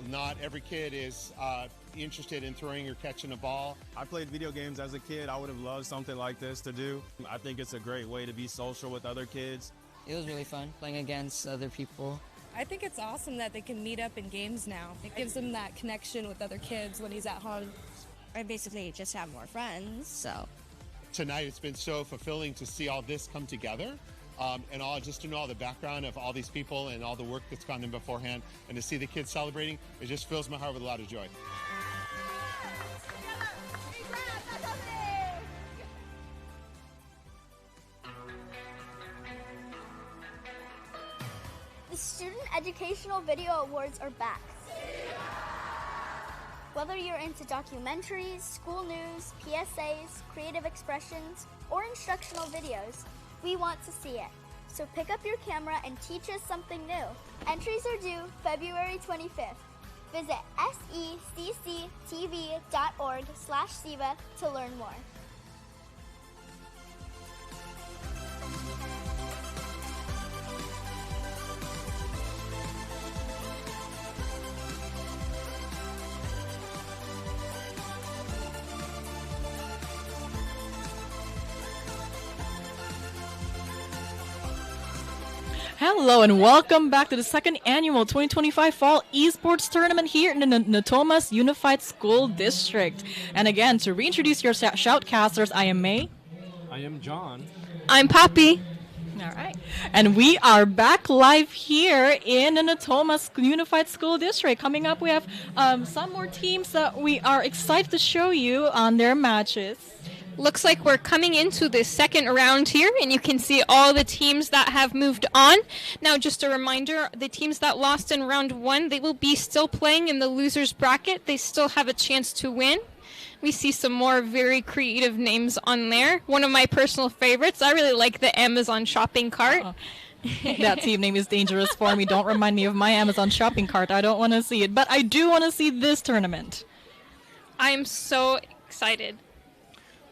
Not every kid is interested in throwing or catching a ball. I played video games as a kid. I would have loved something like this to do. I think it's a great way to be social with other kids. It was really fun playing against other people. I think it's awesome that they can meet up in games now. It gives them that connection with other kids when he's at home. I basically just have more friends, so. Tonight it's been so fulfilling to see all this come together, and just to know all the background of all these people and all the work that's gone in beforehand, and to see the kids celebrating, it just fills my heart with a lot of joy. The Student Educational Video Awards are back. Whether you're into documentaries, school news, PSAs, creative expressions, or instructional videos, we want to see it. So pick up your camera and teach us something new. Entries are due February 25th. Visit secctv.org/SIVA to learn more. Hello and welcome back to the second annual 2025 Fall Esports Tournament here in the Natomas Unified School District. And again, to reintroduce your shoutcasters, I am May. I am John. I'm Poppy. All right. And we are back live here in the Natomas Unified School District. Coming up, we have some more teams that we are excited to show you on their matches. Looks like we're coming into the second round here, and you can see all the teams that have moved on. Now, just a reminder, the teams that lost in round one, they will be still playing in the losers bracket. They still have a chance to win. We see some more very creative names on there. One of my personal favorites, I really like the Amazon shopping cart. Oh. That team name is dangerous for me. Don't remind me of my Amazon shopping cart. I don't want to see it, but I do want to see this tournament. I am so excited.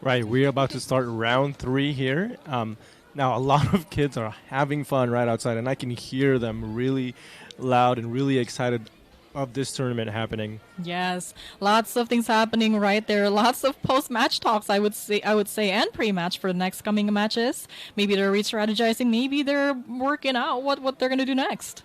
Right, we're about to start round 3 here. Now, a lot of kids are having fun right outside, and I can hear them really loud and really excited of this tournament happening. Yes, lots of things happening right there. Lots of post-match talks, I would say, and pre-match for the next coming matches. Maybe they're re-strategizing. Maybe they're working out what they're going to do next.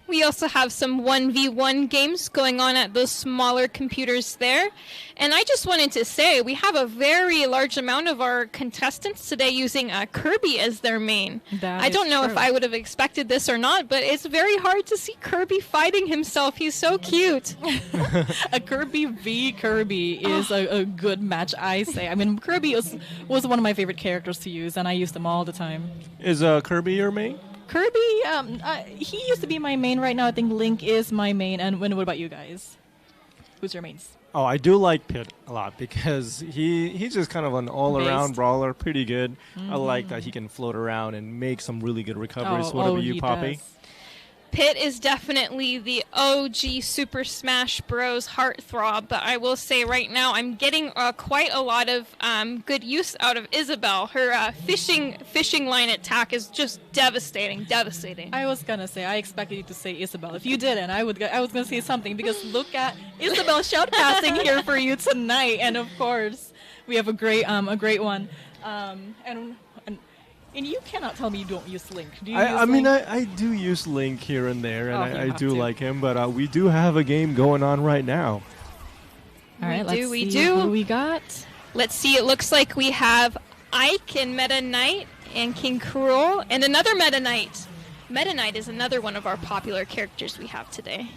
We also have some 1v1 games going on at those smaller computers there. And I just wanted to say, we have a very large amount of our contestants today using Kirby as their main. I don't know if I would have expected this or not, but it's very hard to see Kirby fighting himself. He's so cute. A Kirby v Kirby is a good match, I say. I mean, Kirby was one of my favorite characters to use, and I use them all the time. Is Kirby your main? Kirby, he used to be my main. Right now, I think Link is my main. And what about you guys? Who's your mains? Oh, I do like Pit a lot because he's just kind of an all-around brawler, pretty good. Mm-hmm. I like that he can float around and make some really good recoveries. What about you, Poppy? Does. Pit is definitely the OG Super Smash Bros. Heartthrob, but I will say right now I'm getting quite a lot of good use out of Isabelle. Her fishing line attack is just devastating. I was gonna say, I expected you to say Isabelle. If you didn't, I was gonna say something, because look at Isabelle shoutcasting here for you tonight, and of course we have a great one, and you cannot tell me you don't use Link. Do you use Link? mean, I do use Link here and there, and I do like him, but we do have a game going on right now. All right, let's see who we got. Let's see, it looks like we have Ike and Meta Knight and King Cruel and another Meta Knight. Meta Knight is another one of our popular characters we have today.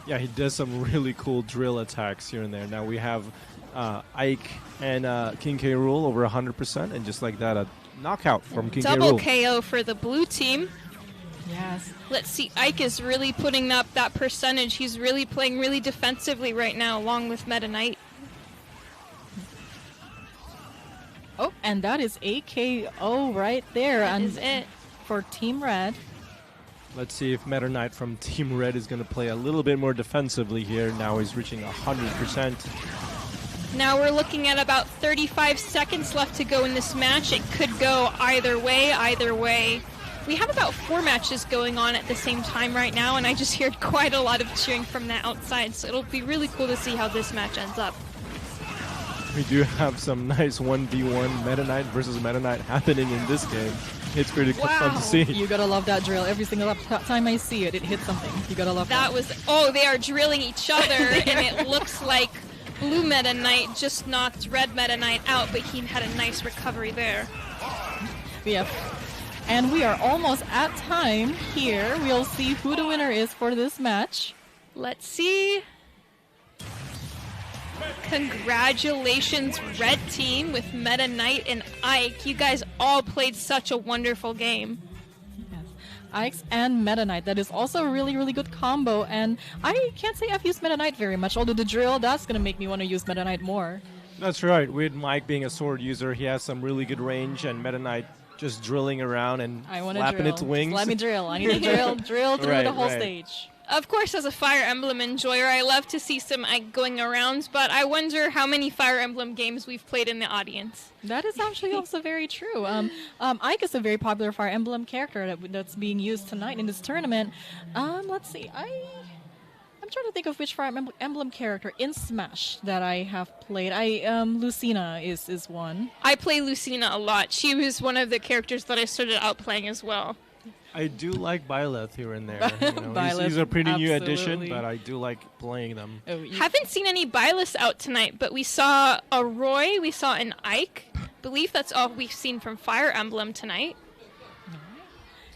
Yeah, he does some really cool drill attacks here and there. Now we have Ike and King K. Rool over 100%, and just like that, a knockout from King K. Rool. Double KO for the blue team. Yes. Let's see, Ike is really putting up that percentage. He's really playing really defensively right now, along with Meta Knight. Oh, and that is a KO right there. That is it. For Team Red. Let's see if Meta Knight from Team Red is going to play a little bit more defensively here. Now he's reaching 100%. Now we're looking at about 35 seconds left to go in this match. It could go either way. We have about 4 matches going on at the same time right now, and I just heard quite a lot of cheering from the outside, so it'll be really cool to see how this match ends up. We do have some nice 1v1 Meta Knight versus Meta Knight happening in this game. It's pretty fun to see. You gotta love that drill. Every single time I see it, it hits something. You gotta love that. They are drilling each other, and it looks like Blue Meta Knight just knocked Red Meta Knight out, but he had a nice recovery there. We have And we are almost at time here. We'll see who the winner is for this match. Let's see. Congratulations, Red Team, with Meta Knight and Ike. You guys all played such a wonderful game. Yes. Ike's and Meta Knight. That is also a really, really good combo. And I can't say I've used Meta Knight very much, although the drill, that's going to make me want to use Meta Knight more. That's right. With Mike being a sword user, he has some really good range, and Meta Knight just drilling around and flapping its wings. Just let me drill. I need to drill through the whole stage. Of course, as a Fire Emblem enjoyer, I love to see some Ike going around, but I wonder how many Fire Emblem games we've played in the audience. That is actually also very true. Ike is a very popular Fire Emblem character that's being used tonight in this tournament. Let's see. I'm trying to think of which Fire Emblem character in Smash that I have played. Lucina is one. I play Lucina a lot. She was one of the characters that I started out playing as well. I do like Byleth here and there. He's a pretty new addition, but I do like playing them. Haven't seen any Byleth out tonight, but we saw a Roy, we saw an Ike. I believe that's all we've seen from Fire Emblem tonight.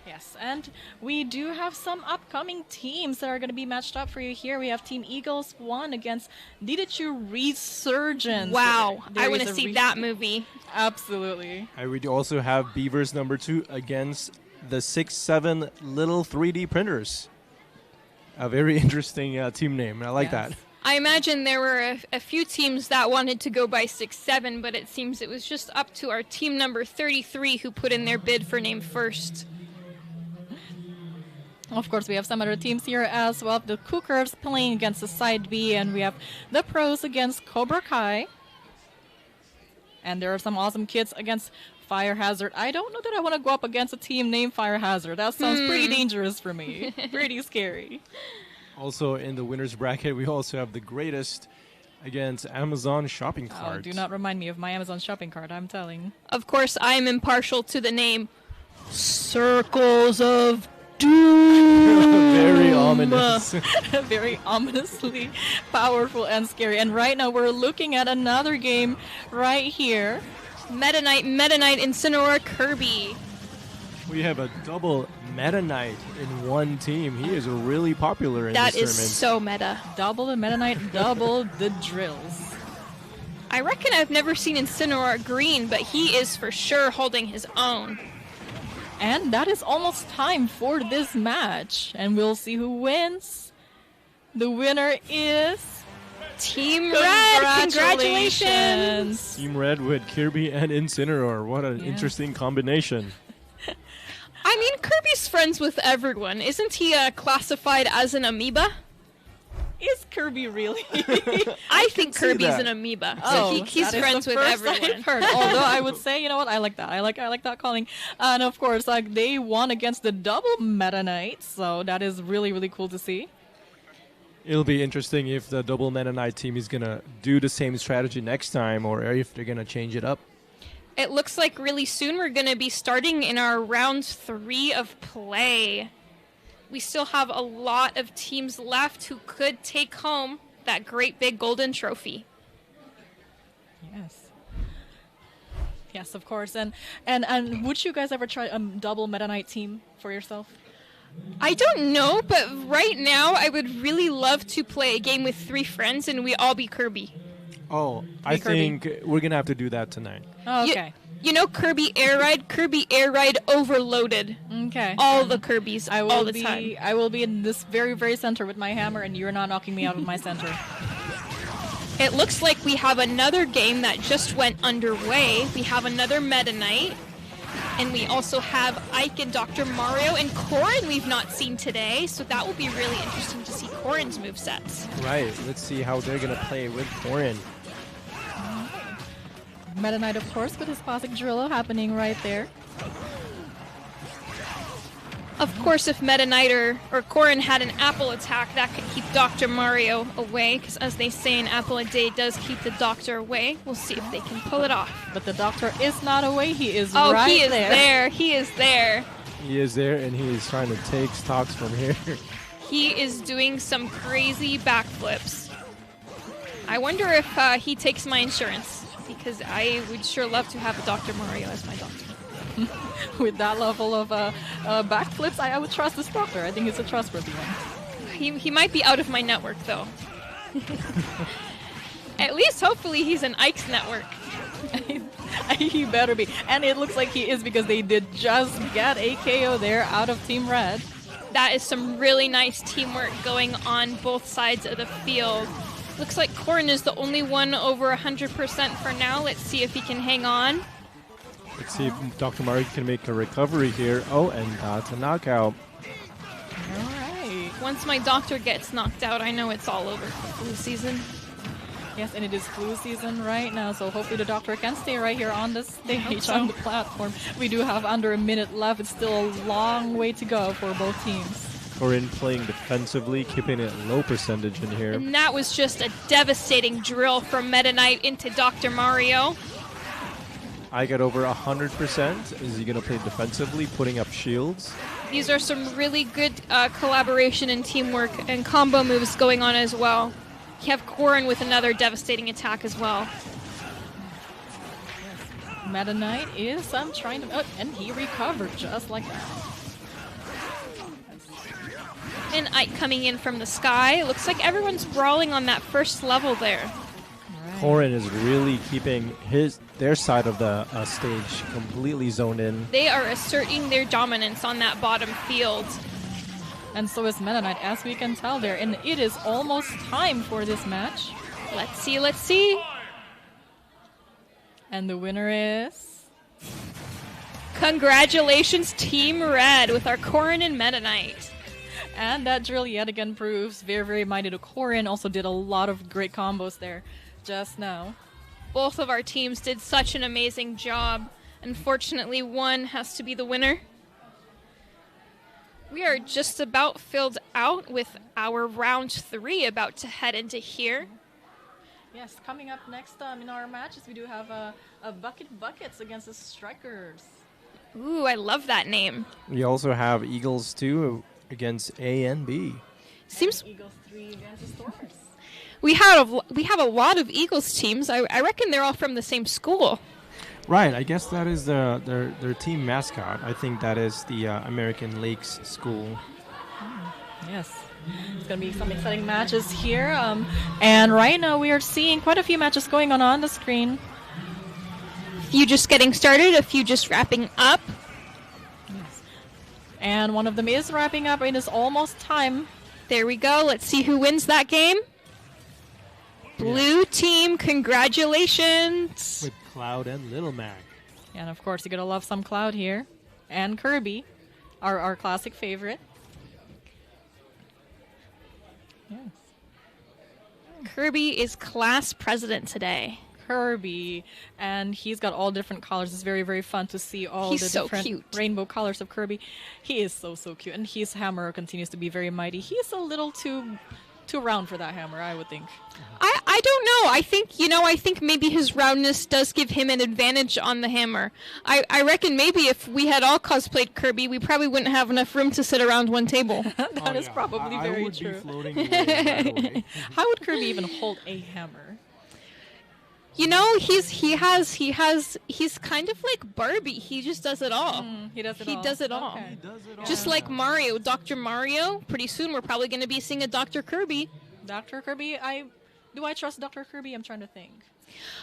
Yes, and we do have some upcoming teams that are going to be matched up for you here. We have Team Eagles 1 against Didachu Resurgence. Wow, I want to see that movie. Absolutely. I would also have Beavers number 2 against the 6-7 Little 3D Printers. A very interesting team name. I like that. I imagine there were a few teams that wanted to go by 6-7, but it seems it was just up to our team number 33 who put in their bid for name first. Of course, we have some other teams here as well. The Cookers playing against the Side B, and we have the Pros against Cobra Kai. And there are some awesome kids against Fire Hazard. I don't know that I want to go up against a team named Fire Hazard. That sounds pretty dangerous for me. Pretty scary. Also, in the winner's bracket, we also have the Greatest against Amazon Shopping Cart. Oh, do not remind me of my Amazon Shopping Cart, I'm telling. Of course, I am impartial to the name Circles of Doom. Very ominous. Very ominously powerful and scary. And right now we're looking at another game right here. Meta Knight, Incineroar, Kirby. We have a double Meta Knight in one team. He is really popular in this tournament. That is so meta. Double the Meta Knight, double the drills. I reckon I've never seen Incineroar green, but he is for sure holding his own. And that is almost time for this match. And we'll see who wins. The winner is Team Red. Congratulations. Team Red with Kirby and Incineroar. What an interesting combination. I mean, Kirby's friends with everyone. Isn't he classified as an amoeba? Is Kirby really? I think Kirby's an amoeba. So he's friends with everyone. Although I would say, you know what? I like that. I like that calling. And of course, like they won against the double Meta Knight, so that is really, really cool to see. It'll be interesting if the double Meta Knight team is gonna do the same strategy next time, or if they're gonna change it up. It looks like really soon we're gonna be starting in our round 3 of play. We still have a lot of teams left who could take home that great big golden trophy. Yes. Yes, of course. And would you guys ever try a double Meta Knight team for yourself? I don't know, but right now I would really love to play a game with 3 friends and we all be Kirby. Oh, I think we're going to have to do that tonight. Oh, okay. You know Kirby Air Ride overloaded. Okay. All the Kirbys all the time. I will be in this very, very center with my hammer, and you're not knocking me out of my center. It looks like we have another game that just went underway. We have another Meta Knight. And we also have Ike and Dr. Mario and Corrin we've not seen today. So that will be really interesting to see Corrin's movesets. Right. Let's see how they're going to play with Corrin. Meta Knight, of course, with his classic Drillo happening right there. Of course, if Meta Knight or Corrin had an apple attack, that could keep Dr. Mario away, because as they say, an apple a day does keep the doctor away. We'll see if they can pull it off. But the doctor is not away. He is right there. Oh, he is there. He is there. He is there, and he is trying to take stocks from here. He is doing some crazy backflips. I wonder if he takes my insurance, because I would sure love to have a Dr. Mario as my doctor. With that level of backflips, I would trust this doctor. I think it's a trustworthy one. He might be out of my network, though. At least, hopefully, he's in Ike's network. He better be. And it looks like he is because they did just get a KO there out of Team Red. That is some really nice teamwork going on both sides of the field. Looks like Corin is the only one over 100% for now. Let's see if he can hang on. Let's see if Dr. Mario can make a recovery here. Oh, and that's a knockout. All right. Once my doctor gets knocked out, I know it's all over for flu season. Yes, and it is flu season right now, so hopefully the doctor can stay right here on the stage, on the platform. We do have under a minute left. It's still a long way to go for both teams. Corin playing defensively, keeping it low percentage in here. And that was just a devastating drill from Meta Knight into Dr. Mario. I got over 100%. Is he going to play defensively, putting up shields? These are some really good collaboration and teamwork and combo moves going on as well. You have Corin with another devastating attack as well. Meta Knight is trying to... Oh, and he recovered just like that. And Ike coming in from the sky. Looks like everyone's brawling on that first level there. Right. Corin is really keeping their side of the stage completely zoned in. They are asserting their dominance on that bottom field. And so is Meta Knight, as we can tell there. And it is almost time for this match. Let's see, let's see. And the winner is... Congratulations, Team Red, with our Corin and Meta Knight. And that drill yet again proves very, very mighty to Corin. Also did a lot of great combos there just now. Both of our teams did such an amazing job. Unfortunately, one has to be the winner. We are just about filled out with our round 3 about to head into here. Yes, coming up next in our matches, we do have a Buckets against the Strikers. Ooh, I love that name. We also have Eagles 2 against A and B. Seems Eagles 3 against the Stormers. We have a lot of Eagles teams. I reckon they're all from the same school. Right, I guess that is their team mascot. I think that is the American Lakes School. Yes. It's going to be some exciting matches here. And right now we are seeing quite a few matches going on the screen. A few just getting started, a few just wrapping up. Yes. And one of them is wrapping up. It is almost time. There we go. Let's see who wins that game. Blue team, congratulations. With Cloud and Little Mac. And of course, you're going to love some Cloud here. And Kirby, our classic favorite. Yes. Kirby is class president today. Kirby, and he's got all different colors. It's very, very fun to see all the different rainbow colors of Kirby. He is so, so cute. And his hammer continues to be very mighty. He's a little too round for that hammer, I would think. I don't know. I think maybe his roundness does give him an advantage on the hammer. I reckon maybe if we had all cosplayed Kirby, we probably wouldn't have enough room to sit around one table. That is probably very true. I would be floating away right away. How would Kirby even hold a hammer? You know, he's kind of like Barbie. He just does it all. He does it all. Okay. Just like Mario, Dr. Mario. Pretty soon we're probably going to be seeing a Dr. Kirby. Dr. Kirby? Do I trust Dr. Kirby? I'm trying to think.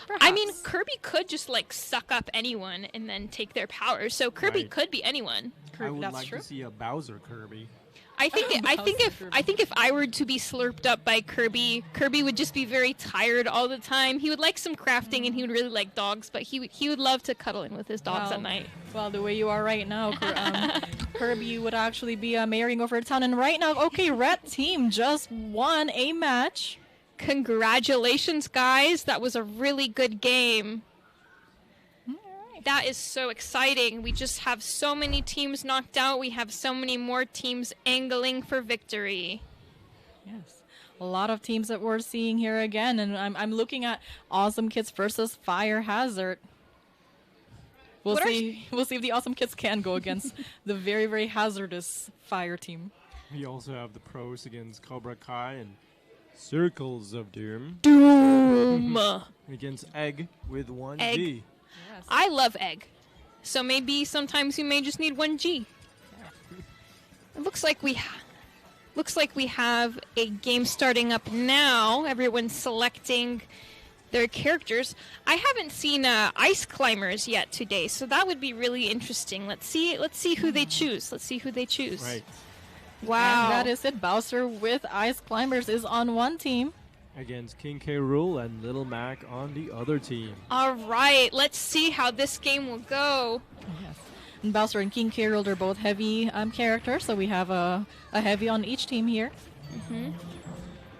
Perhaps. I mean, Kirby could just like suck up anyone and then take their powers. So Kirby could be anyone. I would like to see a Bowser Kirby. I think if I were to be slurped up by Kirby, Kirby would just be very tired all the time. He would like some crafting and he would really like dogs, but he would love to cuddle in with his dogs at night. Well, the way you are right now, Kirby would actually be marrying over town. And right now, okay, Red Team just won a match. Congratulations, guys. That was a really good game. That is so exciting. We just have so many teams knocked out. We have so many more teams angling for victory. Yes. A lot of teams that we're seeing here again. And I'm looking at Awesome Kids versus Fire Hazard. We'll see if the Awesome Kids can go against the very, very hazardous Fire team. We also have the pros against Cobra Kai and Circles of Doom. Doom! Against Egg with 1G. Egg. Yes. I love Egg. So maybe sometimes you may just need one G. It looks like we have a game starting up now. Everyone's selecting their characters. I haven't seen ice climbers yet today, so that would be really interesting. Let's see who they choose. Right. Wow. And that is it. Bowser with ice climbers is on one team. Against King K. Rool and Little Mac on the other team. All right, let's see how this game will go. Yes. And Bowser and King K. Rool are both heavy characters, so we have a heavy on each team here. Mm-hmm.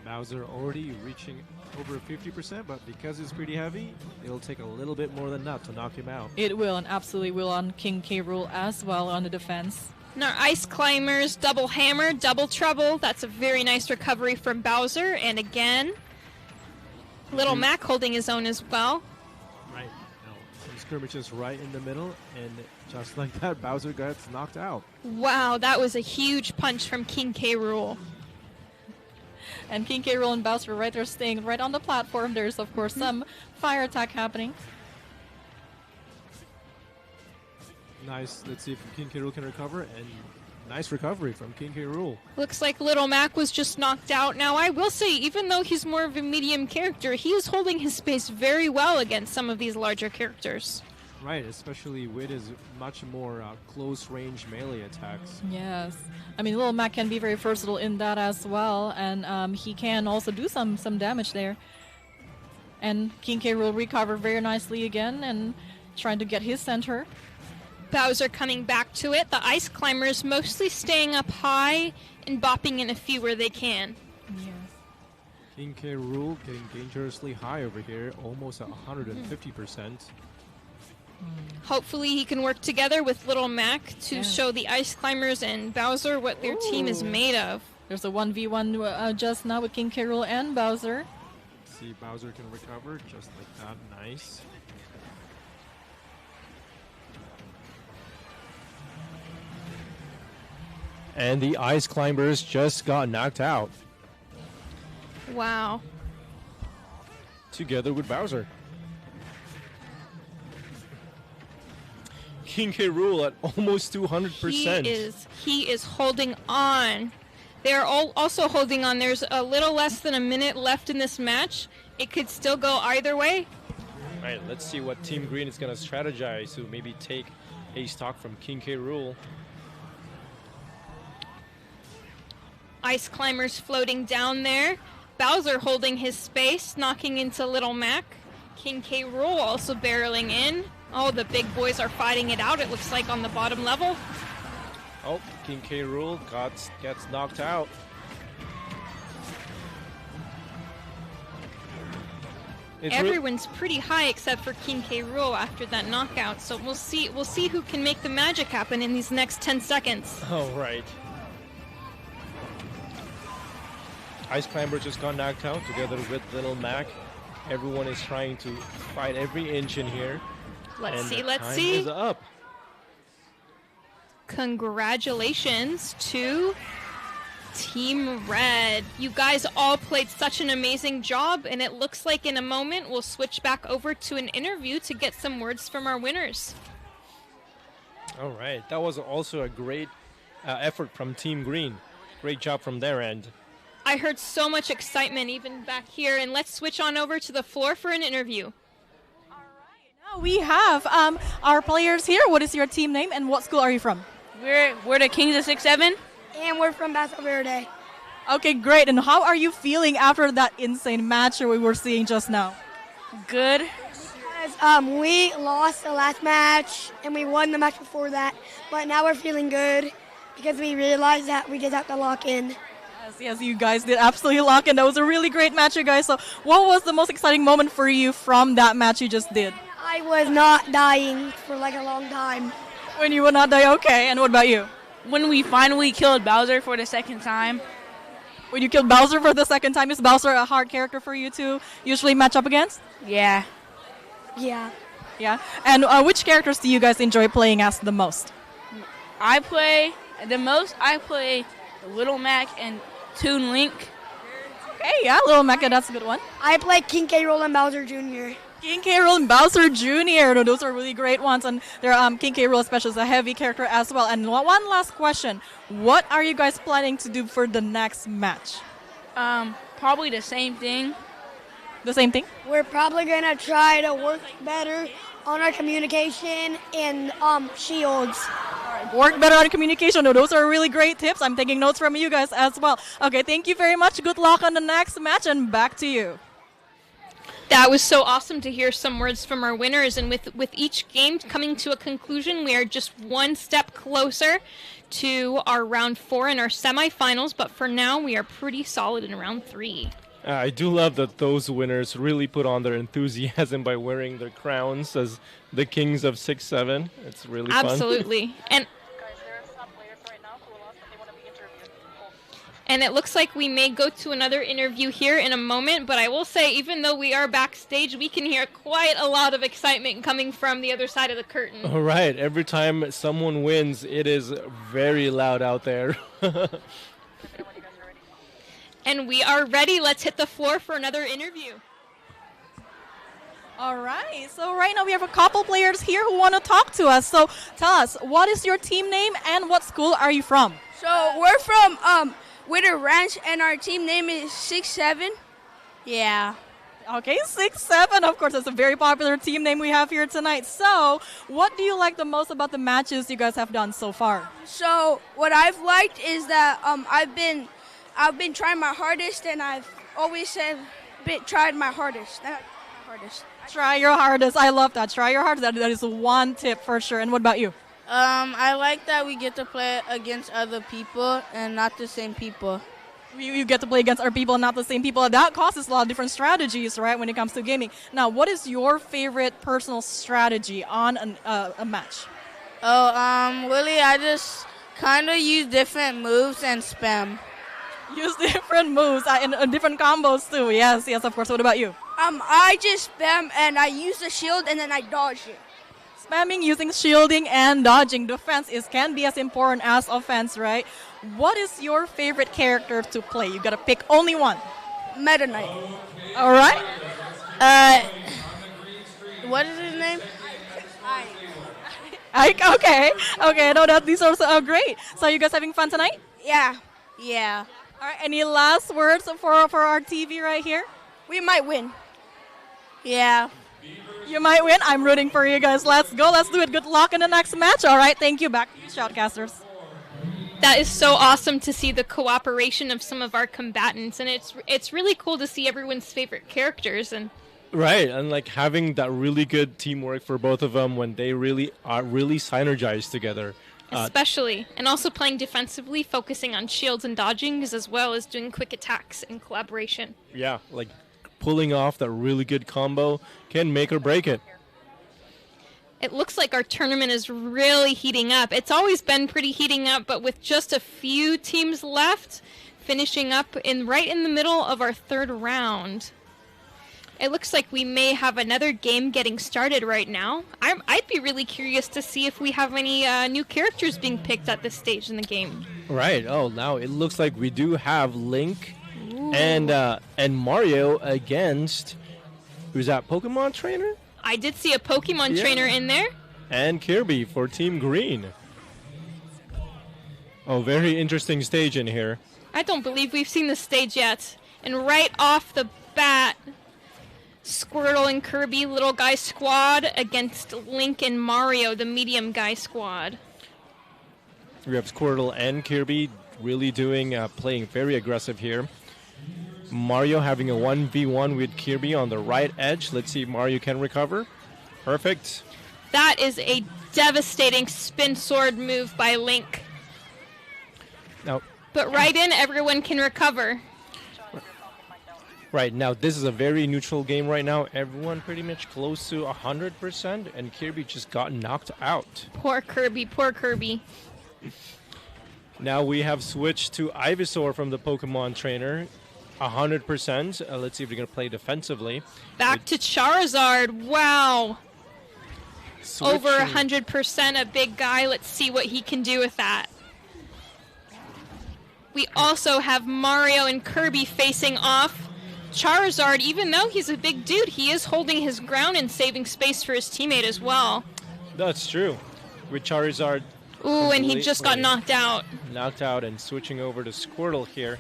Bowser already reaching over 50%, but because he's pretty heavy, it'll take a little bit more than that to knock him out. It will, and absolutely will on King K. Rool as well on the defense. Now, ice climbers, double hammer, double trouble. That's a very nice recovery from Bowser. And again, Little Mac holding his own as well. Right. Now, some skirmishes right in the middle, and just like that, Bowser gets knocked out. Wow, that was a huge punch from King K. Rool. And King K. Rool and Bowser right there staying right on the platform. There's, of course, some fire attack happening. Nice. Let's see if King K. Rool can recover, and nice recovery from King K. Rool. Looks like Little Mac was just knocked out. Now, I will say, even though he's more of a medium character, he is holding his space very well against some of these larger characters. Right, especially with his much more close-range melee attacks. Yes. I mean, Little Mac can be very versatile in that as well, and he can also do some damage there. And King K. Rool recover very nicely again and trying to get his center. Bowser coming back to it. The ice climbers mostly staying up high and bopping in a few where they can. Yes. King K. Rool getting dangerously high over here, almost at 150%. Hopefully he can work together with Little Mac to show the ice climbers and Bowser what their team is made of. There's a 1v1 just now with King K. Rool and Bowser. See, Bowser can recover just like that. Nice. And the ice climbers just got knocked out. Wow. Together with Bowser. King K. Rool at almost 200%. He is holding on. They're also holding on. There's a little less than a minute left in this match. It could still go either way. Right, let's see what Team Green is going to strategize to maybe take a stock from King K. Rool. Ice climbers floating down there. Bowser holding his space, knocking into Little Mac. King K. Rool also barreling in. Oh, the big boys are fighting it out, it looks like, on the bottom level. Oh, King K. Rool gets knocked out. Everyone's pretty high except for King K. Rool after that knockout, so we'll see who can make the magic happen in these next 10 seconds. Oh, right. Ice Climber just got knocked out together with Little Mac. Everyone is trying to fight every inch in here. Let's see. Time is up. Congratulations to Team Red. You guys all played such an amazing job, and it looks like in a moment we'll switch back over to an interview to get some words from our winners. All right. That was also a great effort from Team Green. Great job from their end. I heard so much excitement even back here, and let's switch on over to the floor for an interview. Now we have our players here. What is your team name and what school are you from? We're the Kings of 6-7. And we're from Paso Verde. Okay, great. And how are you feeling after that insane match we were seeing just now? Good. Because we lost the last match and we won the match before that. But now we're feeling good because we realized that we just have to lock in. Yes, you guys did absolutely lock in. That was a really great match, you guys. So what was the most exciting moment for you from that match you just did? I was not dying for like a long time. When you were not dying? Okay, and what about you? When we finally killed Bowser for the second time. When you killed Bowser for the second time, is Bowser a hard character for you to usually match up against? Yeah. Yeah. Yeah? And which characters do you guys enjoy playing as the most? I play Little Mac and Toon Link. Okay, yeah, Little Mac, that's a good one. I play King K. Rool and Bowser Jr. King K. Rool and Bowser Jr. No, those are really great ones. And King K. Rool especially is a heavy character as well. And one last question. What are you guys planning to do for the next match? Probably the same thing. The same thing? We're probably going to try to work better on our communication and shields. Work better on communication. No, those are really great tips. I'm taking notes from you guys as well. Okay, thank you very much. Good luck on the next match, and back to you. That was so awesome to hear some words from our winners. And with each game coming to a conclusion, we are just one step closer to our round 4 and our semifinals. But for now, we are pretty solid in round 3. I do love that those winners really put on their enthusiasm by wearing their crowns as the kings of 6-7. It's really fun. Absolutely. And it looks like we may go to another interview here in a moment, but I will say, even though we are backstage, we can hear quite a lot of excitement coming from the other side of the curtain. All right. Every time someone wins, it is very loud out there. And we are ready. Let's hit the floor for another interview. All right. So right now we have a couple players here who want to talk to us. So tell us, what is your team name and what school are you from? So we're from Witter Ranch, and our team name is 6-7. Yeah. Okay, 6-7. Of course, that's a very popular team name we have here tonight. So what do you like the most about the matches you guys have done so far? So what I've liked is that I've been trying my hardest, and I've always tried my hardest. Try your hardest. I love that. Try your hardest. That is one tip for sure. And what about you? I like that we get to play against other people and not the same people. You get to play against other people and not the same people. That causes a lot of different strategies, right, when it comes to gaming. Now, what is your favorite personal strategy on a match? Willie, I just kind of use different moves and spam. Use different moves and different combos too. Yes, of course. What about you? I just spam and I use the shield and then I dodge it. Spamming, using shielding, and dodging. Defense can be as important as offense, right? What is your favorite character to play? You gotta pick only one. Meta Knight. All right. What is his name? Ike. Okay. No, these are so great. So, are you guys having fun tonight? Yeah. All right. Any last words for our TV right here? We might win. Yeah. You might win. I'm rooting for you guys. Let's go. Let's do it. Good luck in the next match. All right. Thank you. Back to you, Shoutcasters. That is so awesome to see the cooperation of some of our combatants, and it's really cool to see everyone's favorite characters. And right, and like having that really good teamwork for both of them when they really synergize together. Especially, and also playing defensively, focusing on shields and dodging, as well as doing quick attacks in collaboration. Yeah, like pulling off that really good combo can make or break it. It looks like our tournament is really heating up. It's always been pretty heating up, but with just a few teams left, finishing up right in the middle of our 3rd round. It looks like we may have another game getting started right now. I'd be really curious to see if we have any new characters being picked at this stage in the game. Right. Oh, now it looks like we do have Link and Mario against, who's that, Pokemon Trainer? I did see a Pokemon Trainer in there. And Kirby for Team Green. Oh, very interesting stage in here. I don't believe we've seen this stage yet. And right off the bat, Squirtle and Kirby, little guy squad, against Link and Mario, the medium guy squad. We have Squirtle and Kirby really playing very aggressive here. Mario having a 1v1 with Kirby on the right edge. Let's see if Mario can recover. Perfect. That is a devastating spin sword move by Link. Now, but right in, everyone can recover. Right, now this is a very neutral game right now. Everyone pretty much close to 100%, and Kirby just got knocked out. Poor Kirby, poor Kirby. Now we have switched to Ivysaur from the Pokemon Trainer. 100%. Let's see if they're going to play defensively. Back to Charizard. Wow. Switching. Over 100%, a big guy. Let's see what he can do with that. We also have Mario and Kirby facing off. Charizard, even though he's a big dude, he is holding his ground and saving space for his teammate as well. That's true. With Charizard... Ooh, and he just got knocked out. Knocked out and switching over to Squirtle here.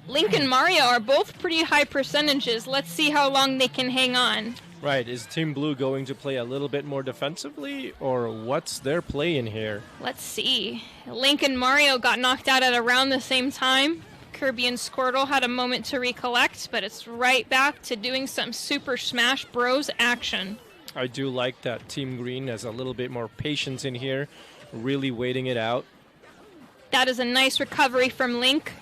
Link and Mario are both pretty high percentages. Let's see how long they can hang on. Right, is Team Blue going to play a little bit more defensively, or what's their play in here? Let's see. Link and Mario got knocked out at around the same time. Kirby and Squirtle had a moment to recollect, but it's right back to doing some Super Smash Bros. Action. I do like that Team Green has a little bit more patience in here, really waiting it out. That is a nice recovery from Link.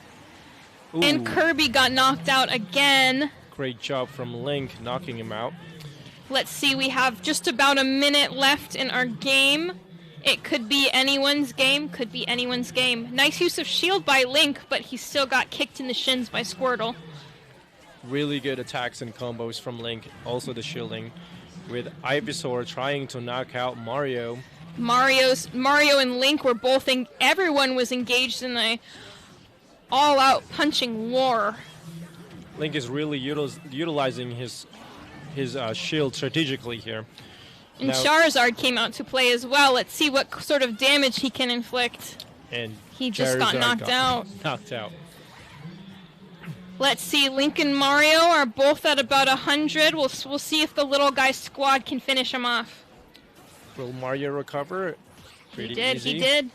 Ooh. And Kirby got knocked out again. Great job from Link, knocking him out. Let's see, we have just about a minute left in our game. It could be anyone's game, could be anyone's game. Nice use of shield by Link, but he still got kicked in the shins by Squirtle. Really good attacks and combos from Link, also the shielding. With Ivysaur trying to knock out Mario. Mario and Link were both everyone was engaged in a all-out punching war. Link is really utilizing his shield strategically here. And Charizard came out to play as well. Let's see what sort of damage he can inflict. And he just got knocked out. Knocked out. Let's see, Link and Mario are both at about 100. We'll see if the little guy squad can finish him off. Will Mario recover? Pretty easy. He did.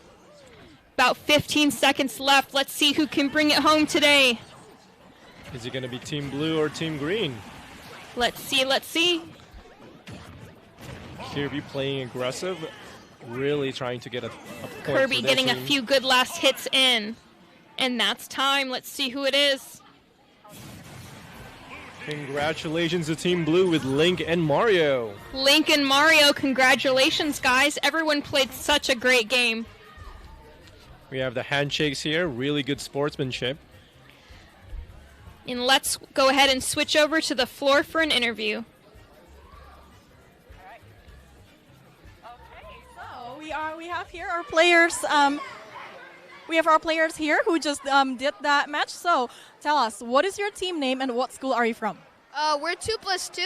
About 15 seconds left. Let's see who can bring it home today. Is it going to be Team Blue or Team Green? Let's see. Kirby playing aggressive, really trying to get a point. Kirby getting a few good last hits in. And that's time. Let's see who it is. Congratulations to Team Blue with Link and Mario. Link and Mario, congratulations, guys. Everyone played such a great game. We have the handshakes here, really good sportsmanship. And let's go ahead and switch over to the floor for an interview. So we have here our players. We have our players here who just did that match. So tell us, what is your team name and what school are you from? We're 2+2.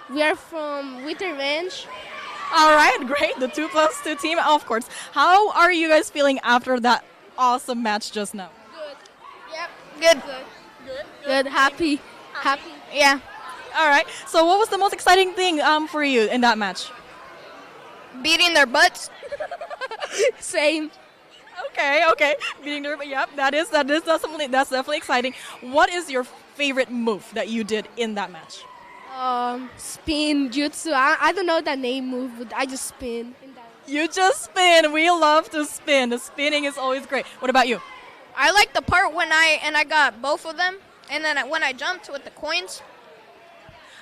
We are from Winter Range. All right, great. The 2+2 team, of course. How are you guys feeling after that awesome match just now? Good. Good. Happy. Yeah. All right. So what was the most exciting thing for you in that match? Beating their butts. Same. Okay. Beating their butts. Yep. That's definitely exciting. What is your favorite move that you did in that match? Spin jutsu. I don't know that name move, but I just spin. You just spin. We love to spin. The spinning is always great. What about you? I like the part when I got both of them, and then when I jumped with the coins.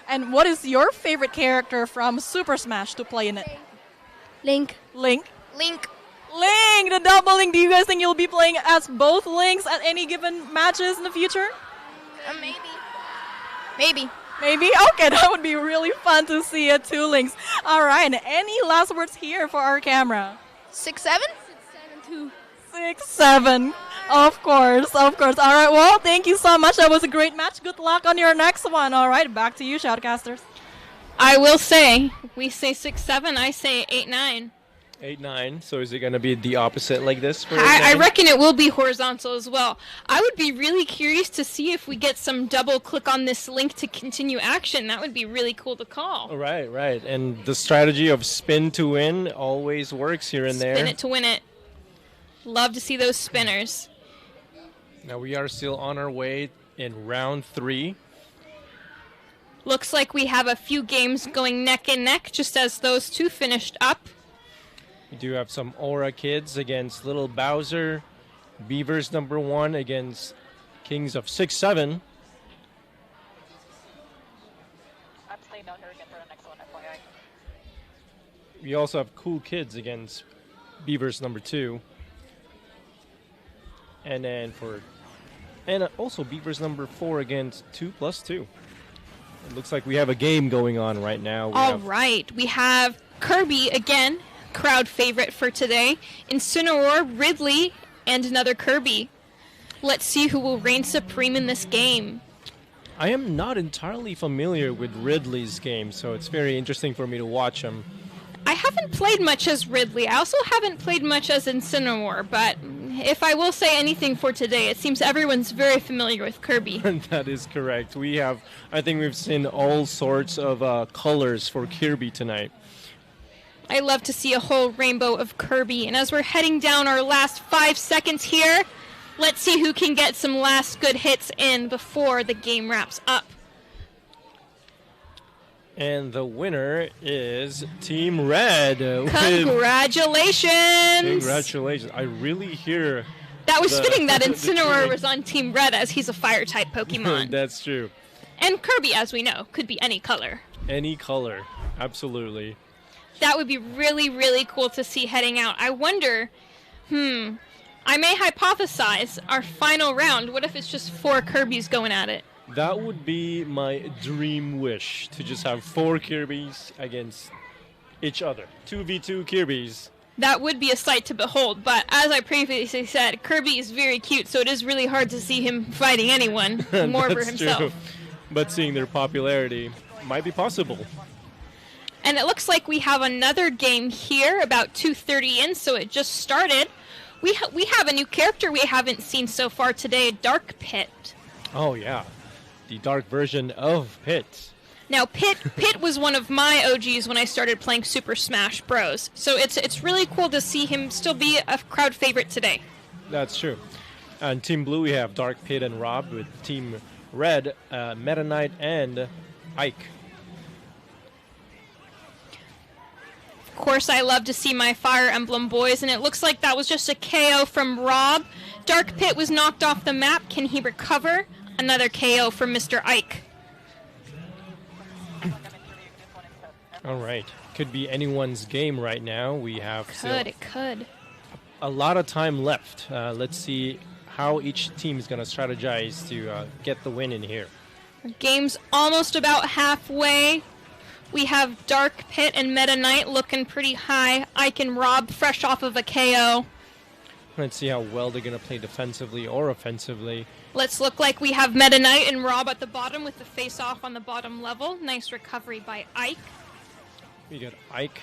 And what is your favorite character from Super Smash to play in it? Link. The double Link. Do you guys think you'll be playing as both Links at any given matches in the future? Maybe. Okay, that would be really fun to see it. 2 Links. All right. Any last words here for our camera? 6-7? 6-7-2. 6-7. Of course. All right. Well, thank you so much. That was a great match. Good luck on your next one. All right. Back to you, Shoutcasters. I will say, we say 6-7. I say 8-9. 8-9. So is it going to be the opposite like this? For I reckon it will be horizontal as well. I would be really curious to see if we get some double click on this link to continue action. That would be really cool to call. Right. And the strategy of spin to win always works here and there. Spin it to win it. Love to see those spinners. Now we are still on our way in round 3. Looks like we have a few games going neck and neck just as those two finished up. We do have some Aura Kids against Little Bowser. Beavers number 1 against Kings of 6-7. We also have Cool Kids against Beavers number 2. And also Beavers number 4 against 2+2. It looks like we have a game going on right now. We have Kirby again, crowd favorite for today. Incineroar, Ridley, and another Kirby. Let's see who will reign supreme in this game. I am not entirely familiar with Ridley's game, so it's very interesting for me to watch him. I haven't played much as Ridley. I also haven't played much as Incineroar, but if I will say anything for today, it seems everyone's very familiar with Kirby. That is correct. I think we've seen all sorts of colors for Kirby tonight. I love to see a whole rainbow of Kirby. And as we're heading down our last 5 seconds here, let's see who can get some last good hits in before the game wraps up. And the winner is Team Red. Congratulations! Congratulations. I really hear... That was fitting that Incineroar was on Team Red as he's a fire-type Pokemon. That's true. And Kirby, as we know, could be any color. Any color. Absolutely. That would be really, really cool to see heading out. I wonder, I may hypothesize our final round. What if it's just 4 Kirbys going at it? That would be my dream wish, to just have 4 Kirbys against each other. 2v2 Kirbys. That would be a sight to behold, but as I previously said, Kirby is very cute, so it is really hard to see him fighting anyone more for himself. True. But seeing their popularity might be possible. And it looks like we have another game here, about 2:30 in, so it just started. We have a new character we haven't seen so far today, Dark Pit. Oh, yeah. The dark version of Pit. Now, Pit was one of my OGs when I started playing Super Smash Bros. So it's really cool to see him still be a crowd favorite today. That's true. On Team Blue, we have Dark Pit and Rob. With Team Red, Meta Knight and Ike. Of course, I love to see my Fire Emblem boys, and it looks like that was just a KO from Rob. Dark Pit was knocked off the map. Can he recover? Another KO from Mr. Ike. All right. Could be anyone's game right now. We have It could. A lot of time left. Let's see how each team is going to strategize to get the win in here. Our game's almost about halfway. We have Dark Pit and Meta Knight looking pretty high. Ike and Rob fresh off of a KO. Let's see how well they're going to play defensively or offensively. Let's look like we have Meta Knight and Rob at the bottom with the face-off on the bottom level. Nice recovery by Ike. We got Ike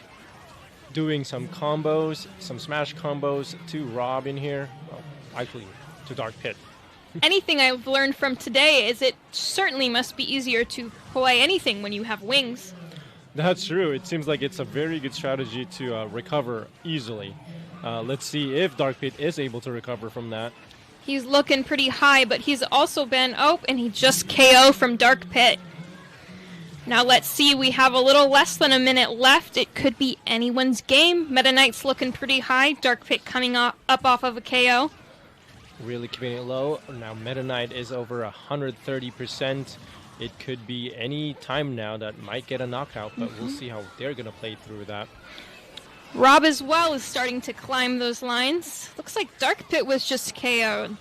doing some combos, some smash combos to Rob in here. Well, actually, to Dark Pit. Anything I've learned from today is it certainly must be easier to play anything when you have wings. That's true. It seems like it's a very good strategy to recover easily. Let's see if Dark Pit is able to recover from that. He's looking pretty high, but he's also been... Oh, and he just KO from Dark Pit. Now let's see. We have a little less than a minute left. It could be anyone's game. Meta Knight's looking pretty high. Dark Pit coming up off of a KO. Really keeping it low. Now Meta Knight is over 130%. It could be any time now that might get a knockout, but we'll see how they're going to play through that. Rob as well is starting to climb those lines. Looks like Dark Pit was just KO'd.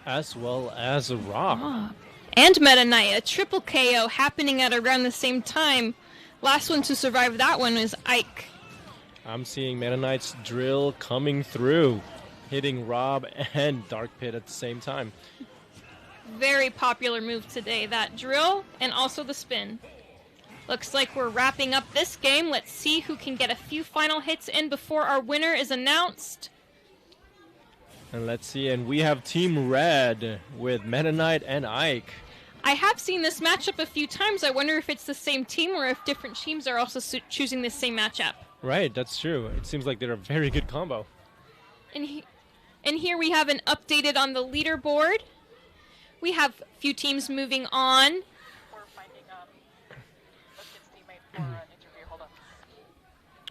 As well as Rob. And Meta Knight, a triple KO happening at around the same time. Last one to survive that one was Ike. I'm seeing Meta Knight's drill coming through, hitting Rob and Dark Pit at the same time. Very popular move today, that drill and also the spin. Looks like we're wrapping up this game. Let's see who can get a few final hits in before our winner is announced. And let's see, and we have Team Red with Meta Knight and Ike. I have seen this matchup a few times. I wonder if it's the same team or if different teams are also choosing this same matchup. Right, that's true. It seems like they're a very good combo. And here we have an updated on the leaderboard. We have a few teams moving on.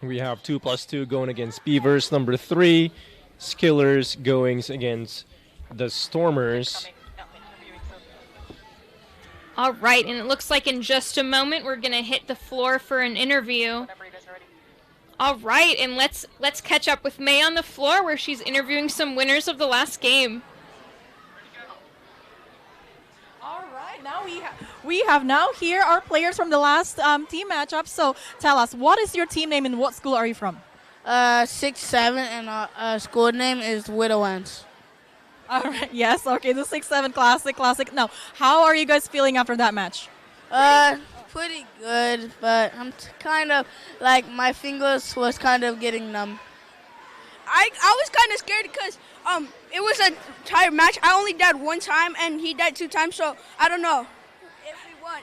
We have 2+2 going against Beavers. Number 3, Skillers going against the Stormers. All right, and it looks like in just a moment we're going to hit the floor for an interview. All right, and let's catch up with May on the floor where she's interviewing some winners of the last game. All right, now we have now here our players from the last team matchup. So tell us, what is your team name and what school are you from? 6-7, and our school name is Widowlands. All right. Yes. Okay. The 6-7 classic. Now, how are you guys feeling after that match? Pretty good, but I'm kind of like my fingers was kind of getting numb. I was kind of scared because it was a tired match. I only died one time and he died 2 times, so I don't know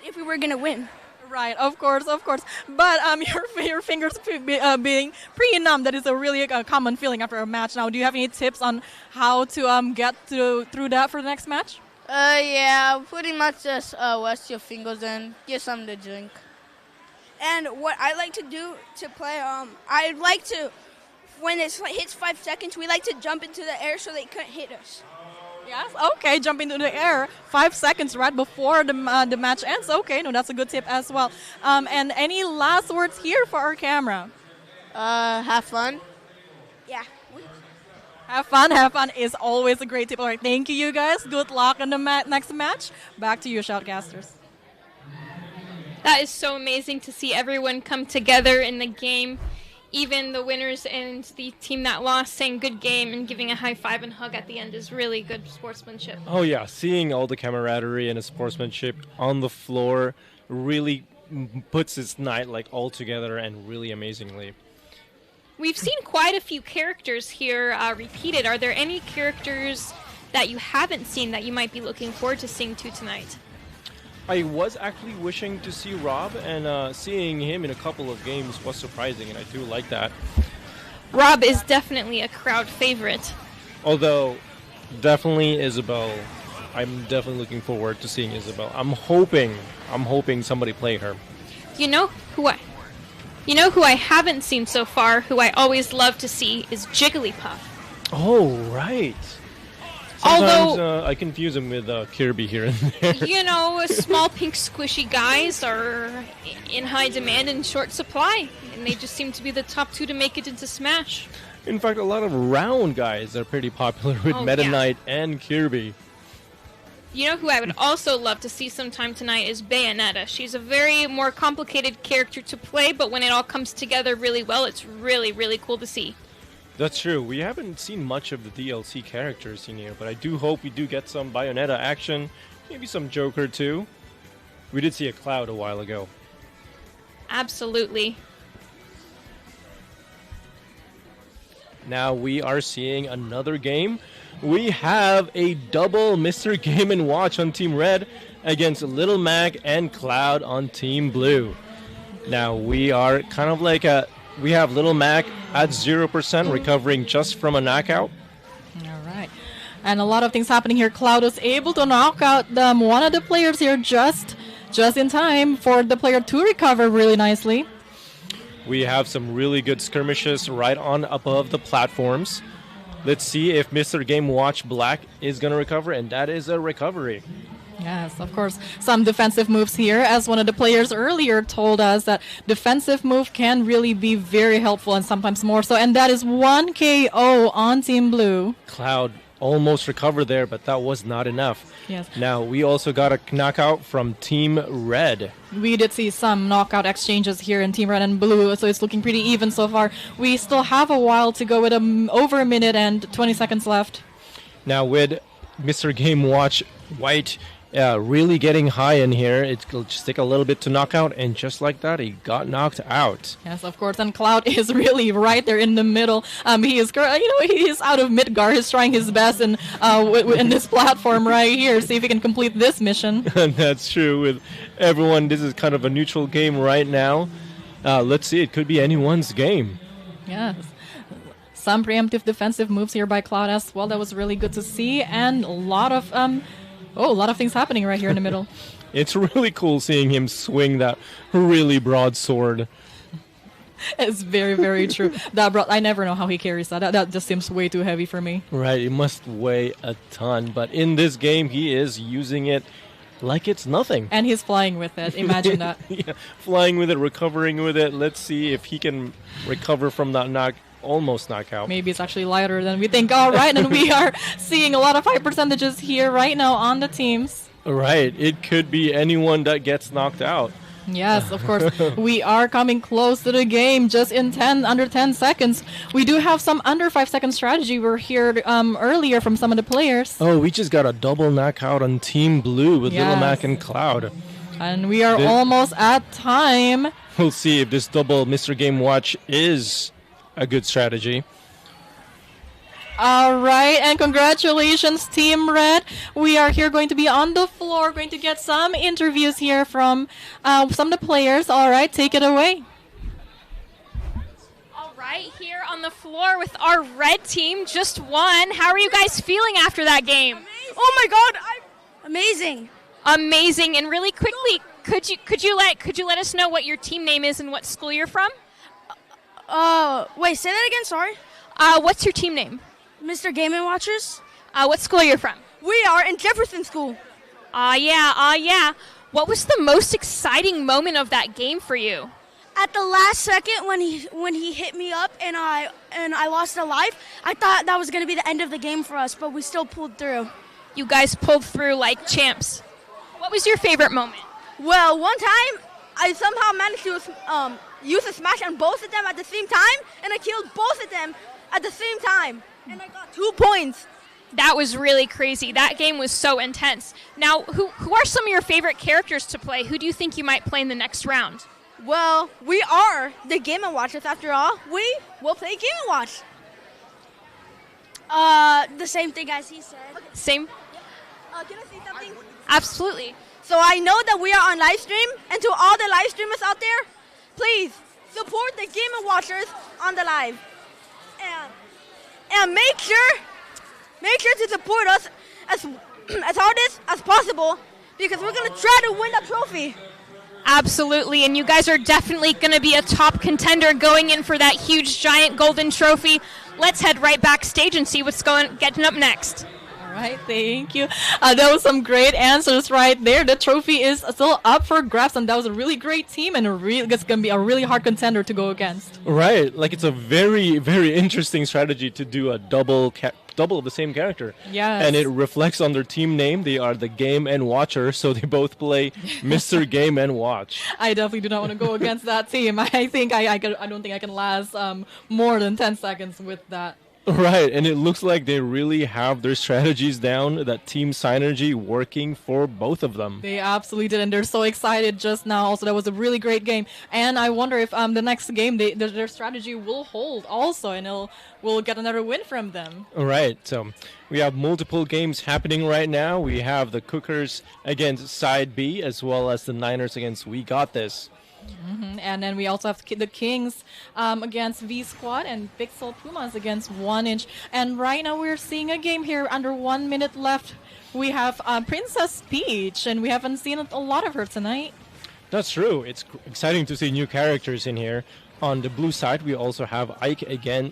if we were gonna win. Right, of course. But your fingers being pretty numb, that is a really common feeling after a match. Now, do you have any tips on how to get through that for the next match? Yeah, pretty much just wash your fingers and get something to drink. And what I like to do to play, I like to, when it hits 5 seconds, we like to jump into the air so they couldn't hit us. Yes, okay, jump into the air 5 seconds right before the match ends. Okay, no, that's a good tip as well. And any last words here for our camera? Have fun. Yeah. Have fun is always a great tip. All right, thank you guys. Good luck in the next match. Back to you, Shoutcasters. That is so amazing to see everyone come together in the game. Even the winners and the team that lost saying good game and giving a high five and hug at the end is really good sportsmanship. Oh yeah, seeing all the camaraderie and the sportsmanship on the floor really puts this night like all together and really amazingly. We've seen quite a few characters here repeated. Are there any characters that you haven't seen that you might be looking forward to seeing too tonight? I was actually wishing to see Rob, and seeing him in a couple of games was surprising, and I do like that. Rob is definitely a crowd favorite. Although, definitely Isabel. I'm definitely looking forward to seeing Isabel. I'm hoping somebody play her. You know who I haven't seen so far, who I always love to see, is Jigglypuff. Oh, right. Sometimes I confuse him with Kirby here and there. You know, small pink squishy guys are in high demand and short supply, and they just seem to be the top 2 to make it into Smash. In fact, a lot of round guys are pretty popular with Meta Knight and Kirby. You know who I would also love to see sometime tonight is Bayonetta. She's a very more complicated character to play, but when it all comes together really well, it's really, really cool to see. That's true. We haven't seen much of the DLC characters in here, but I do hope we do get some Bayonetta action, maybe some Joker too. We did see a Cloud a while ago. Absolutely. Now we are seeing another game. We have a double Mr. Game & Watch on Team Red against Little Mac and Cloud on Team Blue. Now we are kind of like we have Little Mac at 0%, recovering just from a knockout. All right. And a lot of things happening here. Cloud was able to knock out one of the players here just in time for the player to recover really nicely. We have some really good skirmishes right on above the platforms. Let's see if Mr. Game Watch Black is going to recover, and that is a recovery. Yes, of course. Some defensive moves here, as one of the players earlier told us that defensive move can really be very helpful and sometimes more so. And that is 1 KO on Team Blue. Cloud almost recovered there, but that was not enough. Yes. Now, we also got a knockout from Team Red. We did see some knockout exchanges here in Team Red and Blue, so it's looking pretty even so far. We still have a while to go with over a minute and 20 seconds left. Now, with Mr. Game Watch White really getting high in here, it'll just take a little bit to knock out, and just like that, he got knocked out. Yes, of course, and Cloud is really right there in the middle. He is out of Midgar. He's trying his best in this platform right here. See if he can complete this mission. That's true. With everyone, this is kind of a neutral game right now. Let's see, it could be anyone's game. Yes. Some preemptive defensive moves here by Cloud as well. That was really good to see, and a lot of things happening right here in the middle. It's really cool seeing him swing that really broad sword. It's very, very true. I never know how he carries that. That just seems way too heavy for me. Right, it must weigh a ton. But in this game, he is using it like it's nothing. And he's flying with it. Imagine that. Yeah, flying with it, recovering with it. Let's see if he can recover from that almost knockout. Maybe it's actually lighter than we think. All right, and we are seeing a lot of high percentages here right now on the teams. Right, it could be anyone that gets knocked out. Yes, of course. We are coming close to the game, just in under 10 seconds. We do have some under 5-second strategy we heard earlier from some of the players. Oh, we just got a double knockout on Team Blue with Little Mac and Cloud. And we are almost at time. We'll see if this double Mr. Game Watch is a good strategy. All right, and congratulations, Team Red. We are here going to be on the floor, going to get some interviews here from some of the players. All right, take it away. All right, here on the floor with our red team, just won. How are you guys feeling after that game? Amazing. Oh my God, amazing. Amazing. And really quickly, could you let us know what your team name is and what school you're from? Wait, say that again. Sorry. What's your team name? Mr. Game & Watchers. What school you're from? We are in Jefferson School. Yeah. What was the most exciting moment of that game for you? At the last second when he hit me up and I lost a life, I thought that was going to be the end of the game for us, but we still pulled through. You guys pulled through like champs. What was your favorite moment? Well, one time I somehow managed to use a smash on both of them at the same time, and I killed both of them at the same time. And I got 2 points. That was really crazy. That game was so intense. Now, who are some of your favorite characters to play? Who do you think you might play in the next round? Well, we are the Game & Watchers after all. We will play Game & Watch. The same thing as he said. Okay. Same? Can I say something? Absolutely. So I know that we are on Livestream, and to all the live streamers out there, please support the Game & Watchers on the live. And make sure to support us as hard as possible, because we're going to try to win the trophy. Absolutely, and you guys are definitely going to be a top contender going in for that huge, giant golden trophy. Let's head right backstage and see what's getting up next. All right, thank you. That was some great answers right there. The trophy is still up for grabs, and that was a really great team, and it's going to be a really hard contender to go against. Right, like it's a very, very interesting strategy to do a double of the same character. Yes. And it reflects on their team name. They are the Game & Watcher, so they both play Mr. Game & Watch. I definitely do not want to go against that team. I think I don't think I can last more than 10 seconds with that. Right, and it looks like they really have their strategies down, that team synergy working for both of them. They absolutely did, and they're so excited just now. Also, that was a really great game, and I wonder if the next game their strategy will hold also, and we'll get another win from them. Right, so we have multiple games happening right now. We have the Cookers against Side B, as well as the Niners against We Got This. Mm-hmm. And then we also have the Kings against V Squad and Pixel Pumas against 1 Inch. And right now we're seeing a game here under 1 minute left. We have Princess Peach, and we haven't seen a lot of her tonight. That's true. It's exciting to see new characters in here. On the blue side, we also have Ike again,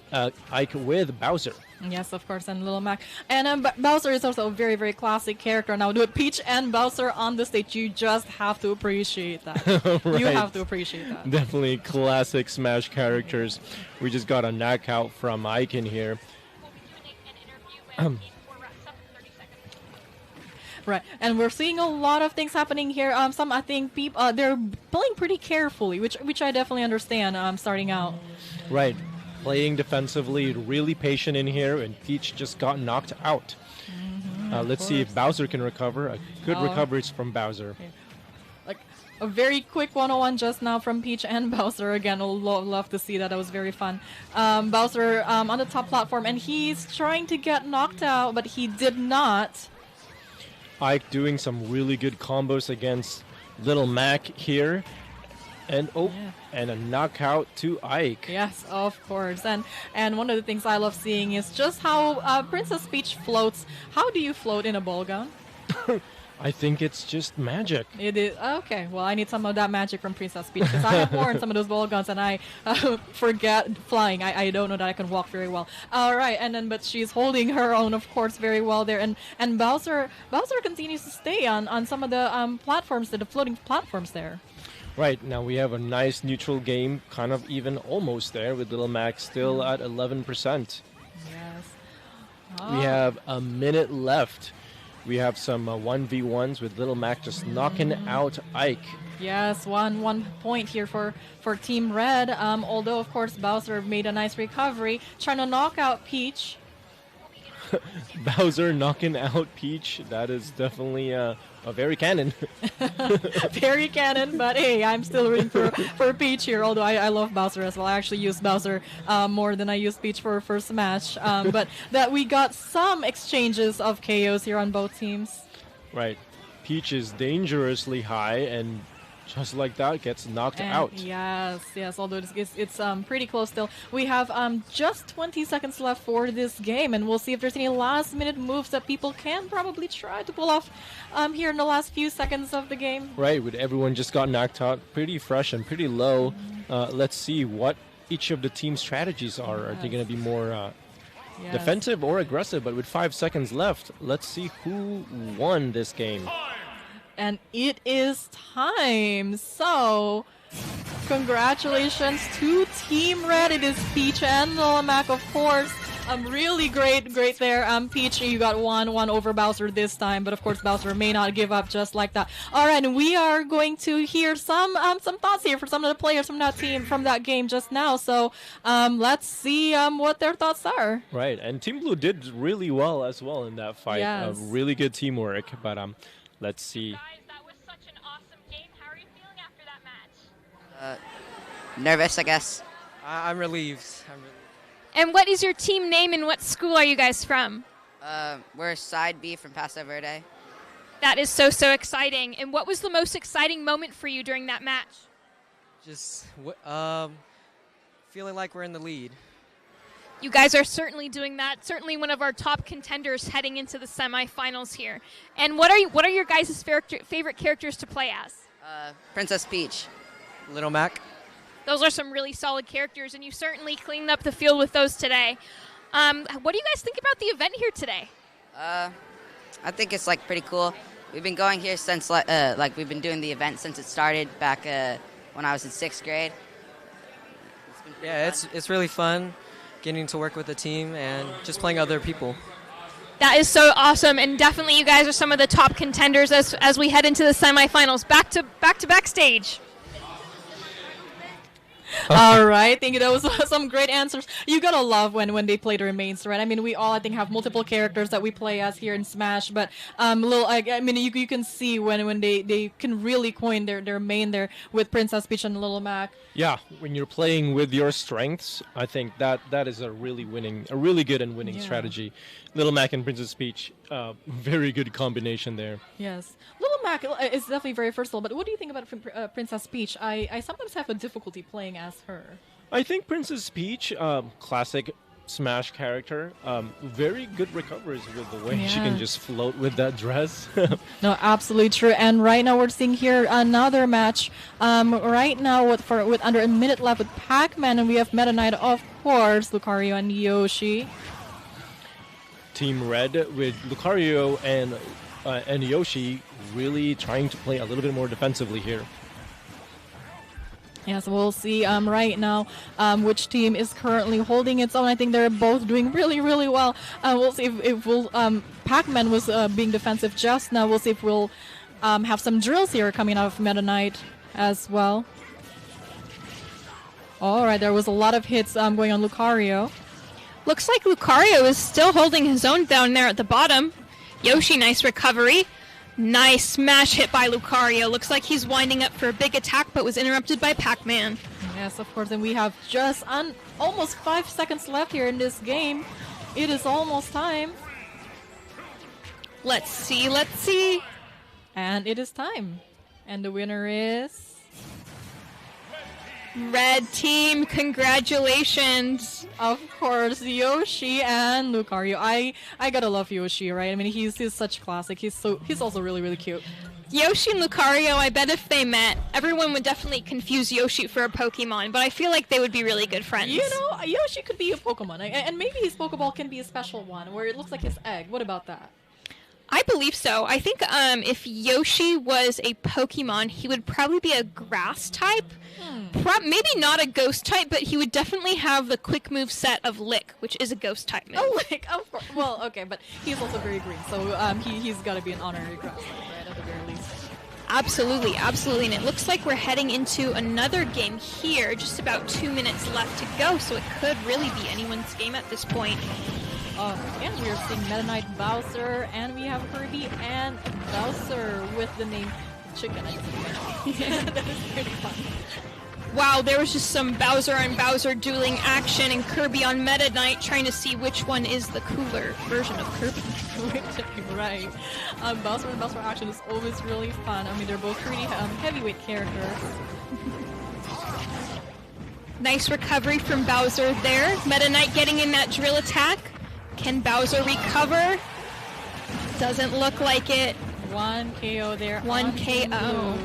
Ike with Bowser. Yes, of course, and Little Mac. And Bowser is also a very, very classic character. Now, with Peach and Bowser on the stage, you just have to appreciate that. Right. You have to appreciate that. Definitely classic Smash characters. We just got a knockout from Ike in here. Right, and we're seeing a lot of things happening here. Some, I think, people they're playing pretty carefully, which I definitely understand. Starting out. Right, playing defensively, really patient in here, and Peach just got knocked out. Mm-hmm, let's see if Bowser can recover. A good recovery from Bowser. Okay. Like a very quick 101 just now from Peach and Bowser. Again, I'll love to see that. That was very fun. Bowser on the top platform, and he's trying to get knocked out, but he did not. Ike doing some really good combos against Little Mac here. And and a knockout to Ike. Yes, of course. And one of the things I love seeing is just how Princess Peach floats. How do you float in a ball gown? I think it's just magic. It is. Okay, well, I need some of that magic from Princess Peach, because I have worn some of those ball gowns and I forget flying. I don't know that I can walk very well. All right, but she's holding her own, of course, very well there. And Bowser continues to stay on some of the platforms, the floating platforms there. Right, now we have a nice neutral game, kind of even almost there, with Little Mac still at 11%. Yes. We have a minute left. We have some 1v1s with Little Mac just knocking out Ike. Yes, one point here for Team Red. Although, of course, Bowser made a nice recovery, trying to knock out Peach. Bowser knocking out Peach. That is definitely a very canon. Very canon, but hey, I'm still rooting for Peach here, although I love Bowser as well. I actually use Bowser more than I use Peach for Smash. But that we got some exchanges of KOs here on both teams. Right. Peach is dangerously high, and just like that, gets knocked out. Yes. Although it's pretty close still. We have just 20 seconds left for this game, and we'll see if there's any last-minute moves that people can probably try to pull off here in the last few seconds of the game. Right, with everyone just got knocked out pretty fresh and pretty low. Let's see what each of the team's strategies are. Are they going to be more defensive or aggressive? But with 5 seconds left, let's see who won this game. And it is time. So, congratulations to Team Red. It is Peach and Natomas, of course. Really great there. Peach, you got one over Bowser this time, but of course Bowser may not give up just like that. All right, and we are going to hear some thoughts here for some of the players from that team, from that game just now. So let's see what their thoughts are. Right, and Team Blue did really well as well in that fight. Yes. Really good teamwork, but let's see. Guys, that was such an awesome game. How are you feeling after that match? Nervous, I guess. I'm relieved. And what is your team name and what school are you guys from? We're Side B from Paso Verde. That is so exciting. And what was the most exciting moment for you during that match? Just feeling like we're in the lead. You guys are certainly doing that. Certainly one of our top contenders heading into the semifinals here. And what are your guys' favorite characters to play as? Princess Peach. Little Mac. Those are some really solid characters, and you certainly cleaned up the field with those today. What do you guys think about the event here today? I think it's pretty cool. We've been going here since we've been doing the event since it started back when I was in 6th grade. It's really fun getting to work with the team and just playing other people. That is so awesome, and definitely you guys are some of the top contenders as we head into the semifinals. Back to backstage. All right, thank you. That was some great answers. You gotta love when they play their mains, right? I mean, we all, I think, have multiple characters that we play as here in Smash, but you can see when they can really coin their main there with Princess Peach and Little Mac. Yeah, when you're playing with your strengths, I think that is a really good and winning strategy. Little Mac and Princess Peach, very good combination there. Yes, Little Mac is definitely very versatile. But what do you think about Princess Peach? I sometimes have a difficulty playing as her. I think Princess Peach, classic Smash character, very good recoveries with the way she can just float with that dress. No, absolutely true. And right now we're seeing here another match. Right now with under a minute left with Pac-Man, and we have Meta Knight, of course, Lucario and Yoshi. Team Red with Lucario and Yoshi really trying to play a little bit more defensively here. Yes, we'll see right now which team is currently holding its own. I think they're both doing really, really well. We'll see if we'll... Pac-Man was being defensive just now. We'll see if we'll have some drills here coming out of Meta Knight as well. All right, there was a lot of hits going on Lucario. Looks like Lucario is still holding his own down there at the bottom. Yoshi, nice recovery. Nice smash hit by Lucario. Looks like he's winding up for a big attack, but was interrupted by Pac-Man. Yes, of course, and we have just almost 5 seconds left here in this game. It is almost time. Let's see. And it is time. And the winner is... Red team, congratulations. Of course, Yoshi and Lucario. I gotta love Yoshi, right? I mean, he's such a classic. He's also really, really cute. Yoshi and Lucario, I bet if they met, everyone would definitely confuse Yoshi for a Pokemon, but I feel like they would be really good friends. You know, Yoshi could be a Pokemon, and maybe his Pokeball can be a special one, where it looks like his egg. What about that? I believe so. I think if Yoshi was a Pokemon, he would probably be a grass type. Maybe not a ghost type, but he would definitely have the quick move set of Lick, which is a ghost type move. Oh, Lick, of course. Well, okay, but he's also very green, so he's got to be an honorary grass type, right, at the very least. Absolutely, absolutely. And it looks like we're heading into another game here. Just about 2 minutes left to go, so it could really be anyone's game at this point. And we are seeing Meta Knight Bowser, and we have Kirby and Bowser with the name Chicken. That is pretty fun. Wow, there was just some Bowser and Bowser dueling action, and Kirby on Meta Knight trying to see which one is the cooler version of Kirby. Right. Bowser and Bowser action is always really fun. I mean, they're both pretty heavyweight characters. Nice recovery from Bowser there. Meta Knight getting in that drill attack. Can Bowser recover? Doesn't look like it. 1 KO there. 1 KO.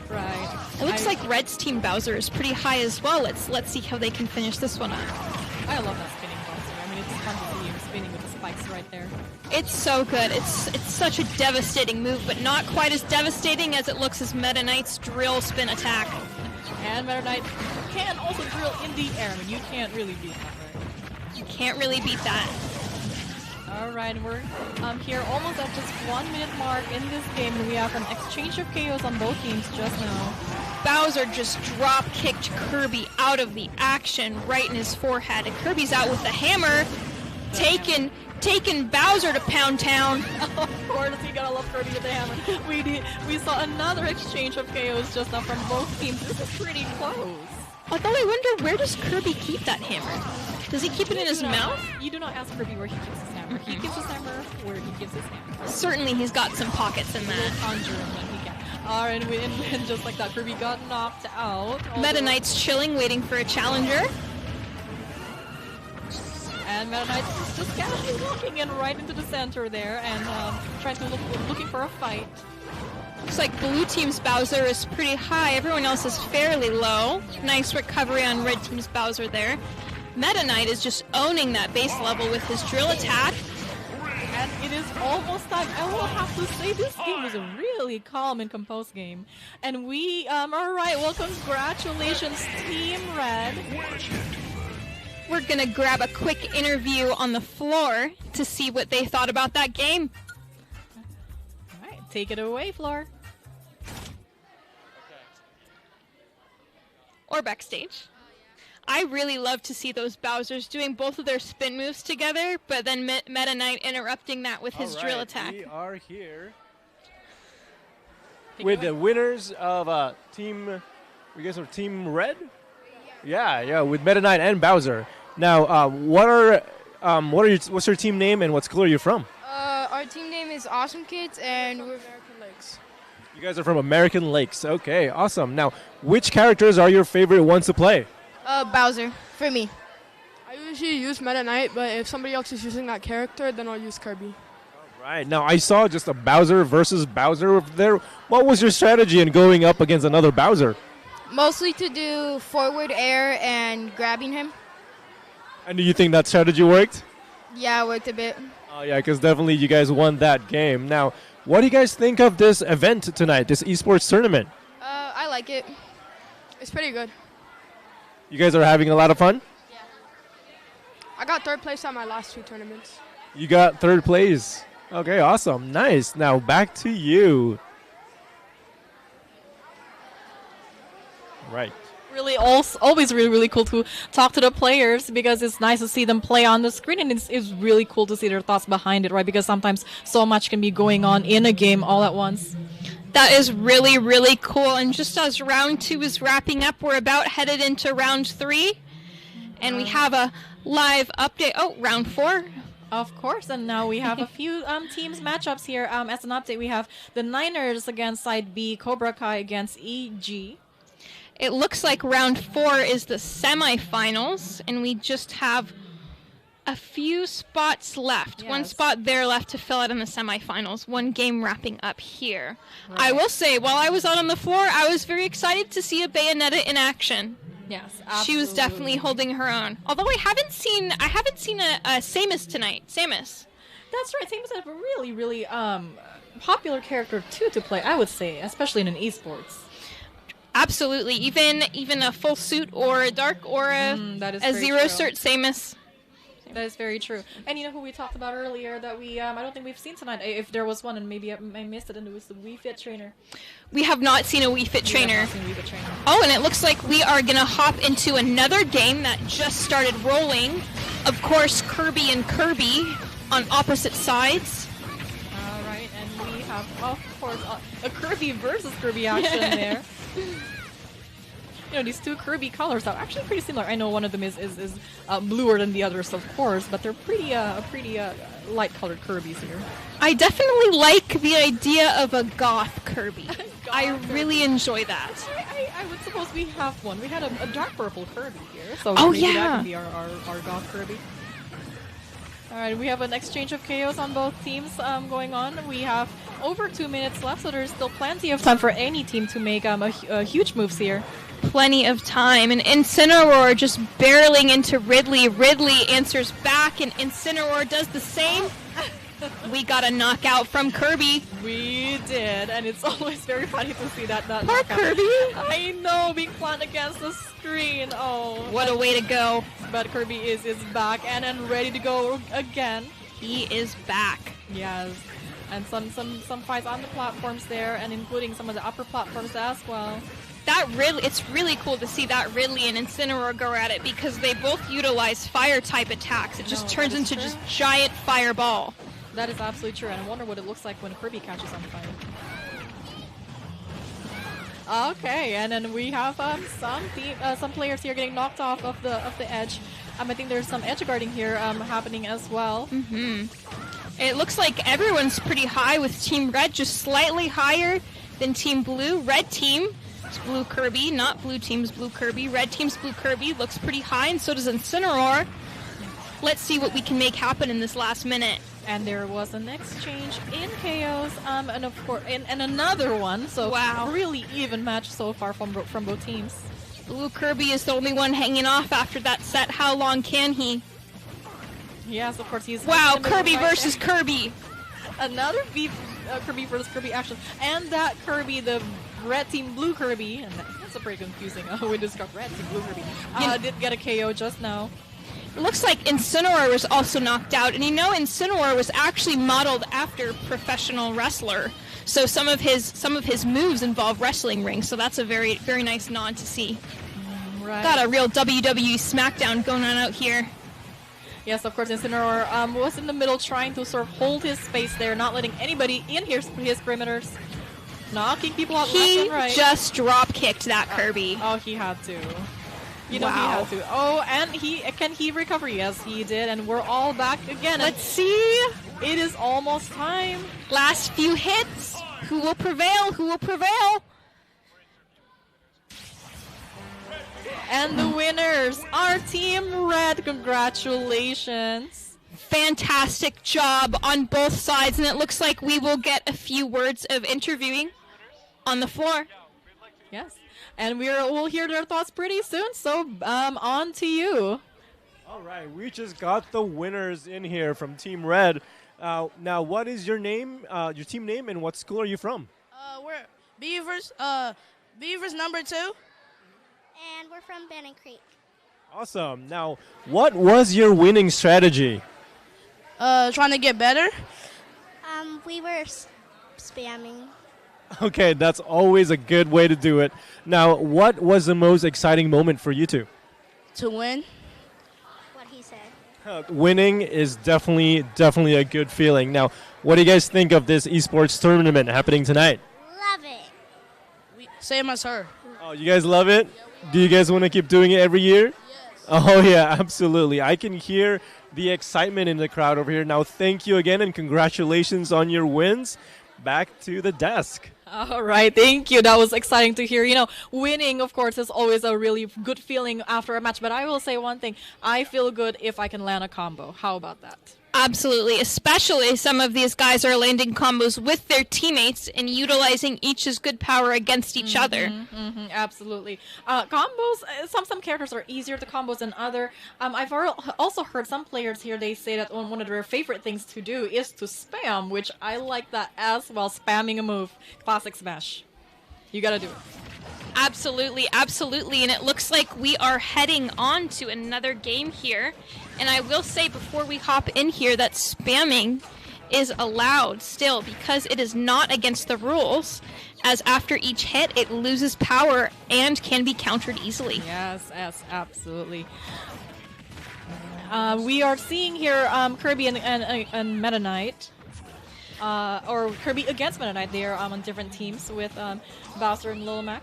Right. It looks like Red's team Bowser is pretty high as well. Let's see how they can finish this one up. I love that spinning Bowser. I mean, it's fun to see him spinning with the spikes right there. It's so good. It's such a devastating move, but not quite as devastating as it looks as Meta Knight's drill spin attack. And Meta Knight can also drill in the air. I mean, you can't really beat that, right? You can't really beat that. Alright, we're here almost at just 1 minute mark in this game, and we have an exchange of KOs on both teams just now. Bowser just drop kicked Kirby out of the action right in his forehead, and Kirby's out with the hammer, taking Bowser to Pound Town. Of course, you gotta love Kirby with the hammer. We saw another exchange of KOs just now from both teams. This is pretty close. Although I wonder, where does Kirby keep that hammer? Does he keep it in his mouth? You do not ask Kirby where he keeps his hammer. He keeps his hammer where he gives his hammer. Certainly he's got some pockets in that. Conjure him when he can. Alright, and just like that, Kirby got knocked out. Meta Knight's chilling, waiting for a challenger. And Meta Knight is just casually walking in right into the center there and trying to looking for a fight. Looks like blue team's Bowser is pretty high. Everyone else is fairly low. Nice recovery on red team's Bowser there. Meta Knight is just owning that base level with his drill attack. And it is almost time. I will have to say this game was a really calm and composed game. And we, alright, well, congratulations, Team Red. We're gonna grab a quick interview on the floor to see what they thought about that game. Alright, take it away, Floor. Or backstage. I really love to see those Bowsers doing both of their spin moves together, but then Meta Knight interrupting that with his drill attack. We are here with the winners of Team, I guess, or Team Red? Yeah, with Meta Knight and Bowser. Now, what's your team name and what school are you from? Our team name is Awesome Kids, and we're American Lakes. You guys are from American Lakes. Okay, awesome. Now, which characters are your favorite ones to play? Bowser, for me. I usually use Meta Knight, but if somebody else is using that character, then I'll use Kirby. Right. Now, I saw just a Bowser versus Bowser there. What was your strategy in going up against another Bowser? Mostly to do forward air and grabbing him. And do you think that strategy worked? Yeah, it worked a bit. Oh, yeah, because definitely you guys won that game. Now, what do you guys think of this event tonight, this esports tournament? I like it. It's pretty good. You guys are having a lot of fun? Yeah. I got 3rd place on my last 2 tournaments. You got 3rd place. Okay, awesome. Nice. Now, back to you. Right. Really, always really cool to talk to the players because it's nice to see them play on the screen, and it's really cool to see their thoughts behind it, right? Because sometimes so much can be going on in a game all at once. That is really, really cool. And just as round 2 is wrapping up, we're about headed into round 3. And we have a live update. Oh, round 4. Of course, and now we have a few teams matchups here. As an update, we have the Niners against Side B, Cobra Kai against EG. It looks like round 4 is the semifinals, and we just have a few spots left. Yes. 1 spot there left to fill out in the semifinals. 1 game wrapping up here. Right. I will say, while I was out on the floor, I was very excited to see a Bayonetta in action. Yes, absolutely. She was definitely holding her own. Although I haven't seen a Samus tonight. Samus. That's right. Samus is a really, really popular character too to play, I would say, especially in an esports. Absolutely. Even a full suit or a dark or a zero cert Samus. That is very true. And you know who we talked about earlier that we I don't think we've seen tonight. If there was one, and maybe I missed it, and it was the Wii Fit trainer. We have not seen a Wii Fit trainer. Oh, and it looks like we are going to hop into another game that just started rolling. Of course, Kirby and Kirby on opposite sides. All right, and we have, of course, a Kirby versus Kirby action there. You know, these two Kirby colors are actually pretty similar. I know one of them is bluer than the others, of course, but they're pretty light-colored Kirbys here. I definitely like the idea of a goth Kirby. I really enjoy that. I would suppose we have one. We had a dark purple Kirby here, so oh, maybe yeah. that can be our goth Kirby. All right, we have an exchange of KOs on both teams going on. We have over 2 minutes left, so there's still plenty of time for any team to make huge moves here. Plenty of time, and Incineroar just barreling into Ridley. Ridley answers back, and Incineroar does the same. We got a knockout from Kirby. We did, and it's always very funny to see that Poor knockout. Kirby. I know, being planted against the screen. Oh, what a way to go. But Kirby is back and ready to go again. He is back. Yes. And some fights on the platforms there, and including some of the upper platforms as well. It's really cool to see that Ridley and Incineroar go at it because they both utilize fire type attacks. It just turns into just giant fireball. That is absolutely true, and I wonder what it looks like when Kirby catches on fire. Okay, and then we have some players here getting knocked off of the edge. I think there's some edge guarding here happening as well. It looks like everyone's pretty high, with Team Red just slightly higher than Team Blue. Red team, it's Blue Kirby, not Blue team's Blue Kirby. Red team's Blue Kirby looks pretty high, and so does Incineroar. Let's see what we can make happen in this last minute. And there was an exchange in KOs, and of course, and another one. So wow, really even match so far from both teams. Blue Kirby is the only one hanging off after that set. How long can he? Yes, of course he's. Wow, Kirby versus Kirby. Another Kirby versus Kirby action, and that Kirby, the red team Blue Kirby, and that's a pretty confusing. We discussed red team Blue Kirby. Did get a KO just now. It looks like Incineroar was also knocked out, and you know Incineroar was actually modeled after professional wrestler. So some of his moves involve wrestling rings, so that's a very, very nice nod to see. Right. Got a real WWE SmackDown going on out here. Yes, of course, Incineroar was in the middle trying to sort of hold his space there, not letting anybody in his perimeters. Knocking people out left and right. He just drop-kicked that Kirby. Oh, he had to. You know, he had to. Oh, and can he recover? Yes, he did, and we're all back again. Let's see. It is almost time. Last few hits. Who will prevail? Who will prevail? And the winners are Team Red. Congratulations. Fantastic job on both sides, and it looks like we will get a few words of interviewing on the floor. Yes. And we'll hear their thoughts pretty soon, so on to you. All right, we just got the winners in here from Team Red. Now, what is your name, your team name, and what school are you from? We're Beavers number 2. And we're from Bannon Creek. Awesome. Now, what was your winning strategy? Trying to get better. We were spamming. Okay, that's always a good way to do it. Now, what was the most exciting moment for you two? To win. What he said. Winning is definitely a good feeling. Now, what do you guys think of this esports tournament happening tonight? Love it. Same as her. Oh, you guys love it? Do you guys want to keep doing it every year? Yes. Oh, yeah, absolutely. I can hear the excitement in the crowd over here. Now, thank you again, and congratulations on your wins. Back to the desk. All right, thank you. That was exciting to hear. You know, winning, of course, is always a really good feeling after a match. But I will say one thing. I feel good if I can land a combo. How about that? Absolutely, especially some of these guys are landing combos with their teammates and utilizing each's good power against each other. Absolutely. Combos, some characters are easier to combos than other. I've also heard some players here, they say that one of their favorite things to do is to spam, which I like that as well, spamming a move. Classic Smash. You gotta do it. Absolutely, absolutely. And it looks like we are heading on to another game here. And I will say before we hop in here that spamming is allowed still because it is not against the rules, as after each hit it loses power and can be countered easily. Yes, absolutely. We are seeing here Kirby and Meta Knight. Or Kirby against Meta Knight. They are on different teams with Bowser and Little Mac.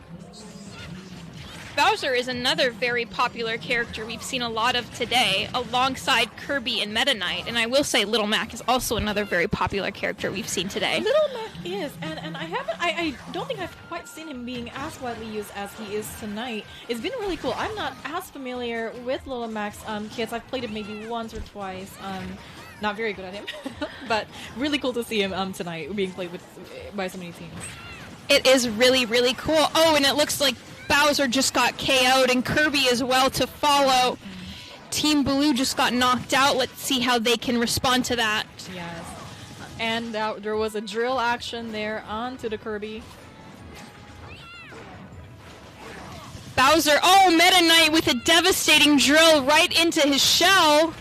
Bowser is another very popular character we've seen a lot of today, alongside Kirby and Meta Knight. And I will say Little Mac is also another very popular character we've seen today. Little Mac is, and I don't think I've quite seen him being as widely used as he is tonight. It's been really cool. I'm not as familiar with Little Mac's kits. I've played him maybe once or twice. Not very good at him, but really cool to see him tonight being played by so many teams. It is really, really cool. Oh, and it looks like Bowser just got KO'd and Kirby as well to follow. Team Blue just got knocked out. Let's see how they can respond to that. Yes. And there was a drill action there onto the Kirby. Bowser, oh, Meta Knight with a devastating drill right into his shell.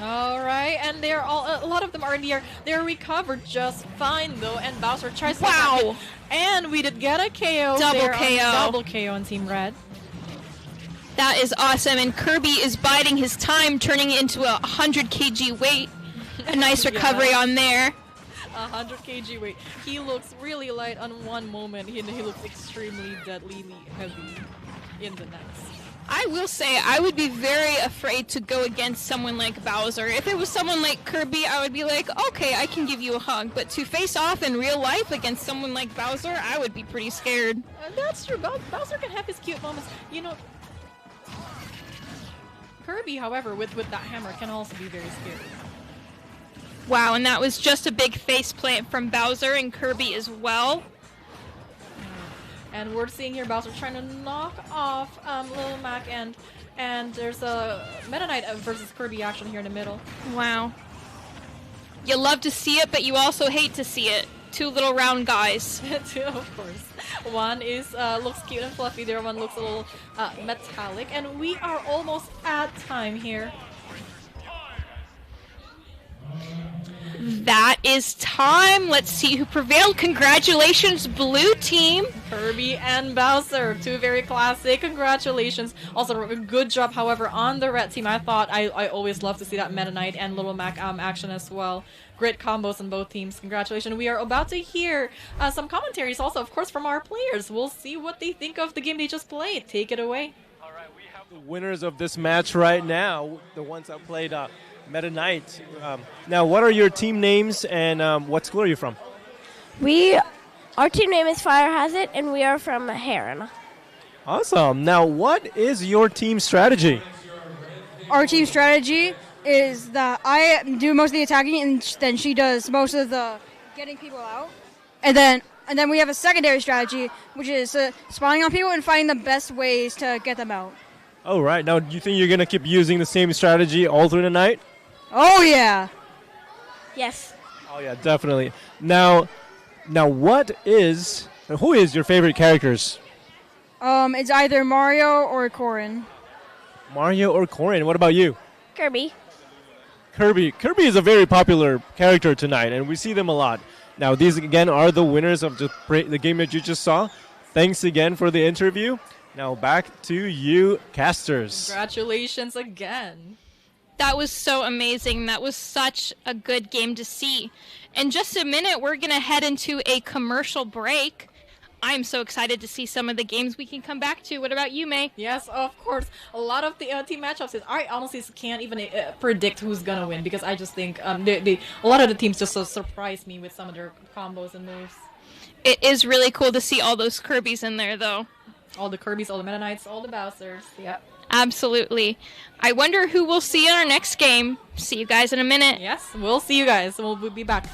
All right, and they're a lot of them are in the air. They're recovered just fine though, and Bowser tries to attack it. And we did get a KO. Double KO on Team Red. That is awesome, and Kirby is biding his time, turning it into a 100 kg weight. A nice recovery on there. 100 kg weight. He looks really light on one moment. He looks extremely deadly heavy in the next. I will say, I would be very afraid to go against someone like Bowser. If it was someone like Kirby, I would be like, okay, I can give you a hug. But to face off in real life against someone like Bowser, I would be pretty scared. That's true. Bowser can have his cute moments. You know, Kirby, however, with that hammer, can also be very scary. Wow, and that was just a big face plant from Bowser and Kirby as well. And we're seeing here Bowser trying to knock off Little Mac, and there's a Meta Knight versus Kirby action here in the middle. Wow. You love to see it, but you also hate to see it. Two little round guys. Two, of course. One is looks cute and fluffy, the other one looks a little metallic, and we are almost at time here. That is time. Let's see who prevailed. Congratulations, Blue Team. Kirby and Bowser, two very classic. Congratulations. Also, a good job, however, on the Red Team. I thought I always love to see that Meta Knight and Little Mac action as well. Great combos on both teams. Congratulations. We are about to hear some commentaries also, of course, from our players. We'll see what they think of the game they just played. Take it away. All right, we have the winners of this match right now, the ones that played Meta Knight. Now, what are your team names and what school are you from? Our team name is Fire Has It, and we are from Heron. Awesome. Now, what is your team strategy? Our team strategy is that I do most of the attacking, and then she does most of the getting people out. And then we have a secondary strategy, which is spying on people and finding the best ways to get them out. Oh, right. Now, do you think you're going to keep using the same strategy all through the night? Oh, yeah. Yes. Oh, yeah, definitely. Now, who is your favorite characters? It's either Mario or Corrin. Mario or Corrin? What about you? Kirby. Kirby is a very popular character tonight, and we see them a lot. Now, these, again, are the winners of the game that you just saw. Thanks again for the interview. Now, back to you, casters. Congratulations again. That was so amazing. That was such a good game to see. In just a minute, we're going to head into a commercial break. I'm so excited to see some of the games we can come back to. What about you, May? Yes, of course. A lot of the team matchups, I honestly can't even predict who's going to win because I just think a lot of the teams just surprise me with some of their combos and moves. It is really cool to see all those Kirbys in there, though. All the Kirbys, all the Meta Knights, all the Bowsers. Yep. Absolutely. I wonder who we'll see in our next game. See you guys in a minute. Yes, we'll see you guys. We'll be back.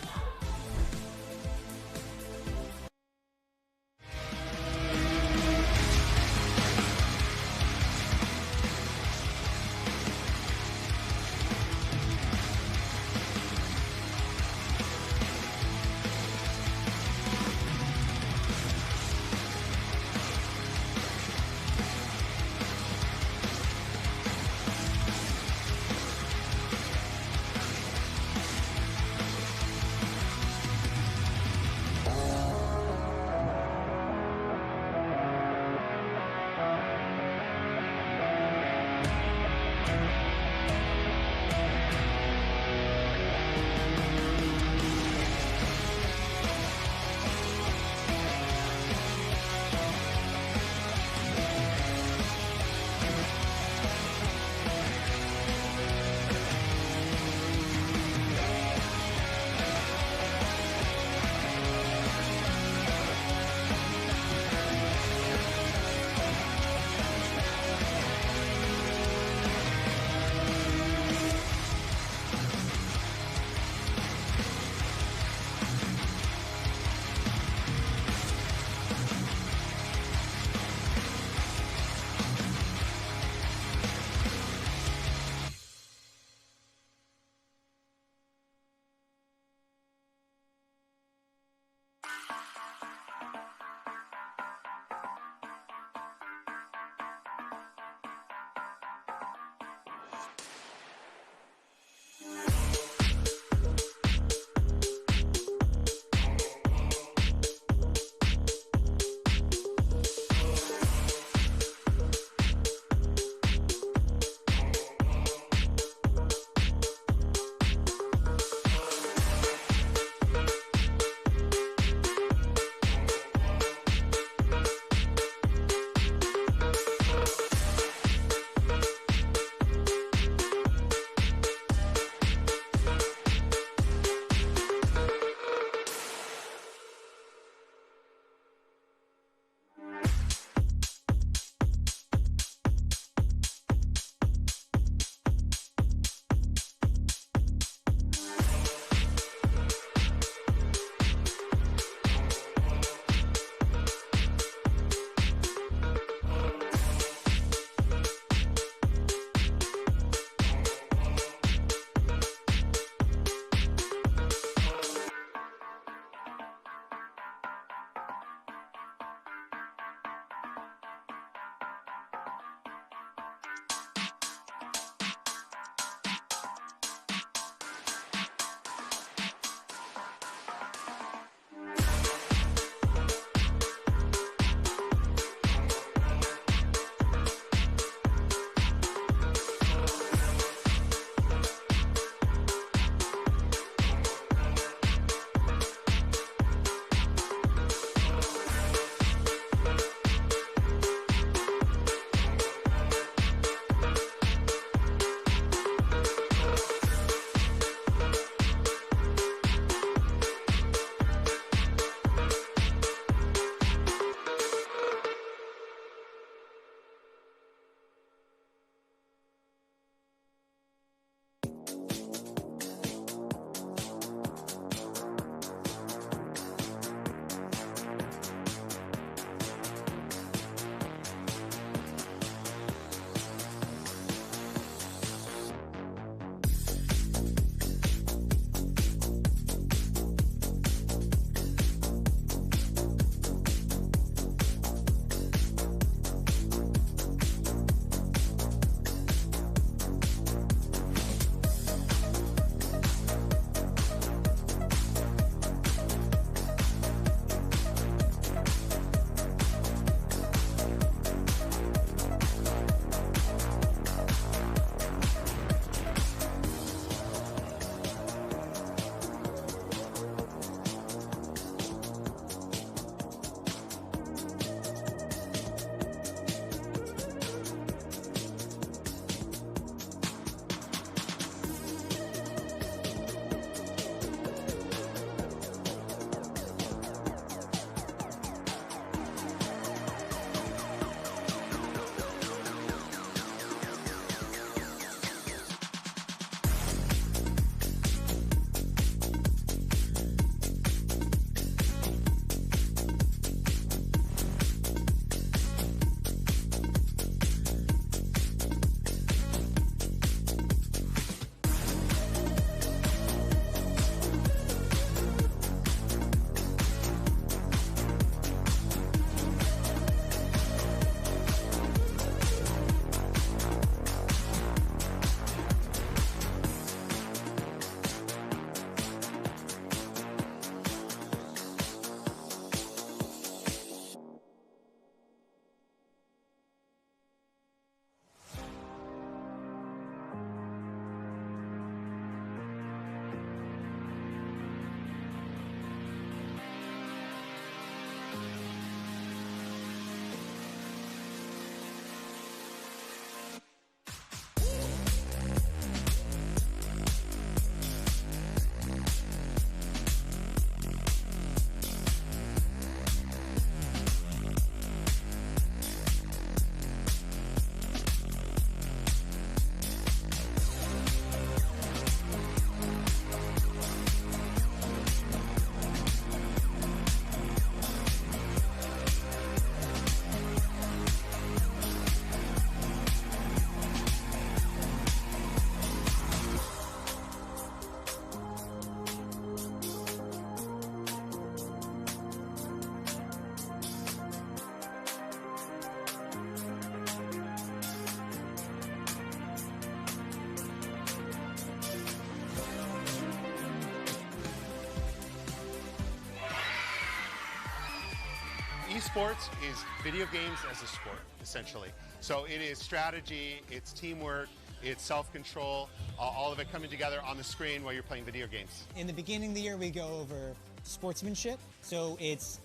esports is video games as a sport, essentially. So it is strategy, it's teamwork, it's self-control, all of it coming together on the screen while you're playing video games. In the beginning of the year, we go over sportsmanship. So it's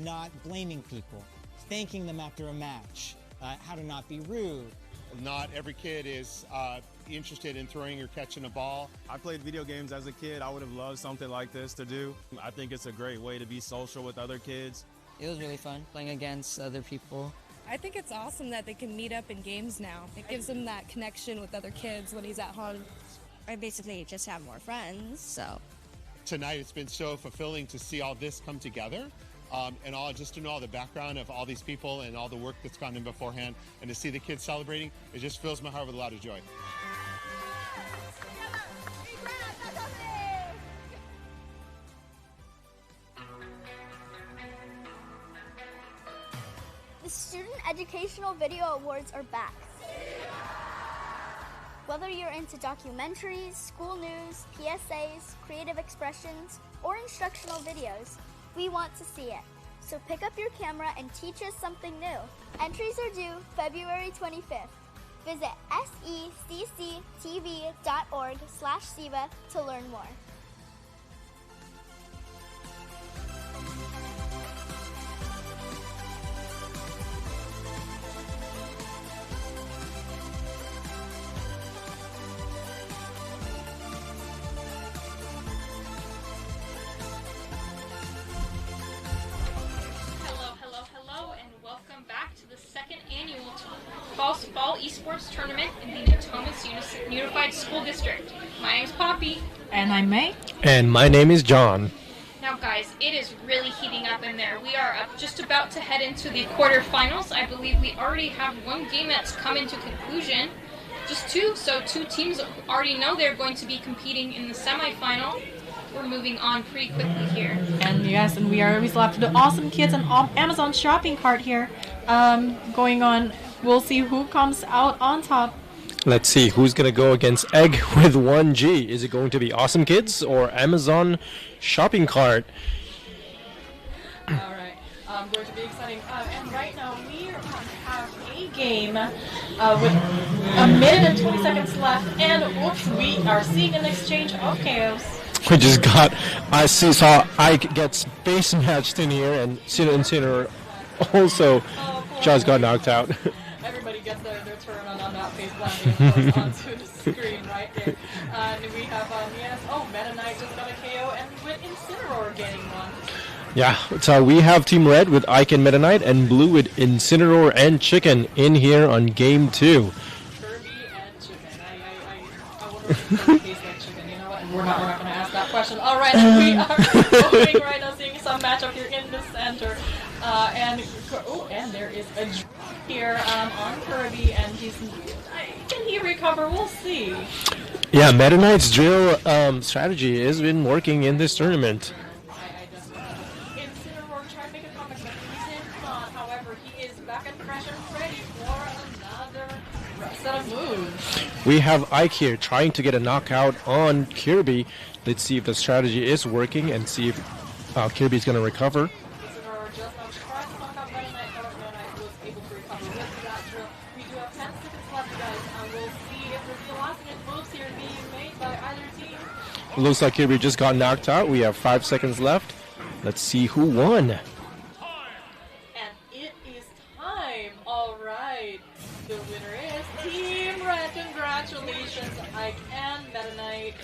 not blaming people, thanking them after a match, how to not be rude. Not every kid is interested in throwing or catching a ball. I played video games as a kid. I would have loved something like this to do. I think it's a great way to be social with other kids. It was really fun playing against other people. I think it's awesome that they can meet up in games now. It gives him that connection with other kids when he's at home. I basically just have more friends, so. Tonight it's been so fulfilling to see all this come together. And just to know all the background of all these people and all the work that's gone in beforehand, and to see the kids celebrating, it just fills my heart with a lot of joy. The Student Educational Video Awards are back. Whether you're into documentaries, school news, PSAs, creative expressions, or instructional videos, we want to see it. So pick up your camera and teach us something new. Entries are due February 25th. Visit secctv.org/SIVA to learn more. Fall Esports Tournament in the Natomas Unified School District. My name is Poppy. And I'm May. And my name is John. Now guys, it is really heating up in there. We are just about to head into the quarterfinals. I believe we already have one game that's come into conclusion. Just two, so two teams already know they're going to be competing in the semifinal. We're moving on pretty quickly here. And yes, and we still have the awesome kids and Amazon shopping cart here going on. We'll see who comes out on top. Let's see who's going to go against Egg with 1G. Is it going to be Awesome Kids or Amazon Shopping Cart? All right, going to be exciting. And right now we have a game with a minute and 20 seconds left, and oops, we are seeing an exchange of chaos. We just saw Ike get space matched in here, and Sinner also just got knocked out. Everybody gets their turn on that face landing onto the screen right there. And we have, Meta Knight just got a KO, and with Incineroar getting one. Yeah, so we have Team Red with Ike and Meta Knight, and Blue with Incineroar and Chicken in here on Game 2. Kirby and Chicken. I wonder if Kirby tastes like chicken. You know what? We're not going to ask that question. All right, and we are going right now, seeing some matchup here in the center. And there is a here on Kirby, and can he recover? We'll see. Yeah, Meta Knight's drill strategy has been working in this tournament. Incineroar tried to make a comeback, but he did not. However, he is back and fresh and ready for another set of moves. We have Ike here trying to get a knockout on Kirby. Let's see if the strategy is working and see if Kirby's going to recover. Looks like Kirby just got knocked out. We have 5 seconds left. Let's see who won. And it is time. All right. The winner is Team Red. Congratulations, Ike and Meta Knight.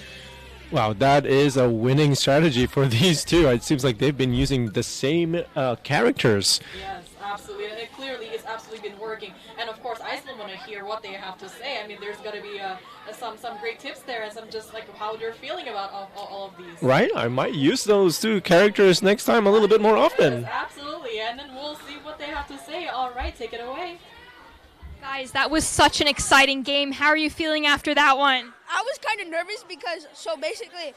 Wow, that is a winning strategy for these two. It seems like they've been using the same characters. Yes, absolutely. And it clearly has absolutely been working. And of course, I still want to hear what they have to say. I mean, there's got to be some great tips there, and some just like how they're feeling about all of these. Right? I might use those two characters next time a little bit more often. Yes, absolutely. And then we'll see what they have to say. All right, take it away. Guys, that was such an exciting game. How are you feeling after that one? I was kind of nervous because, basically,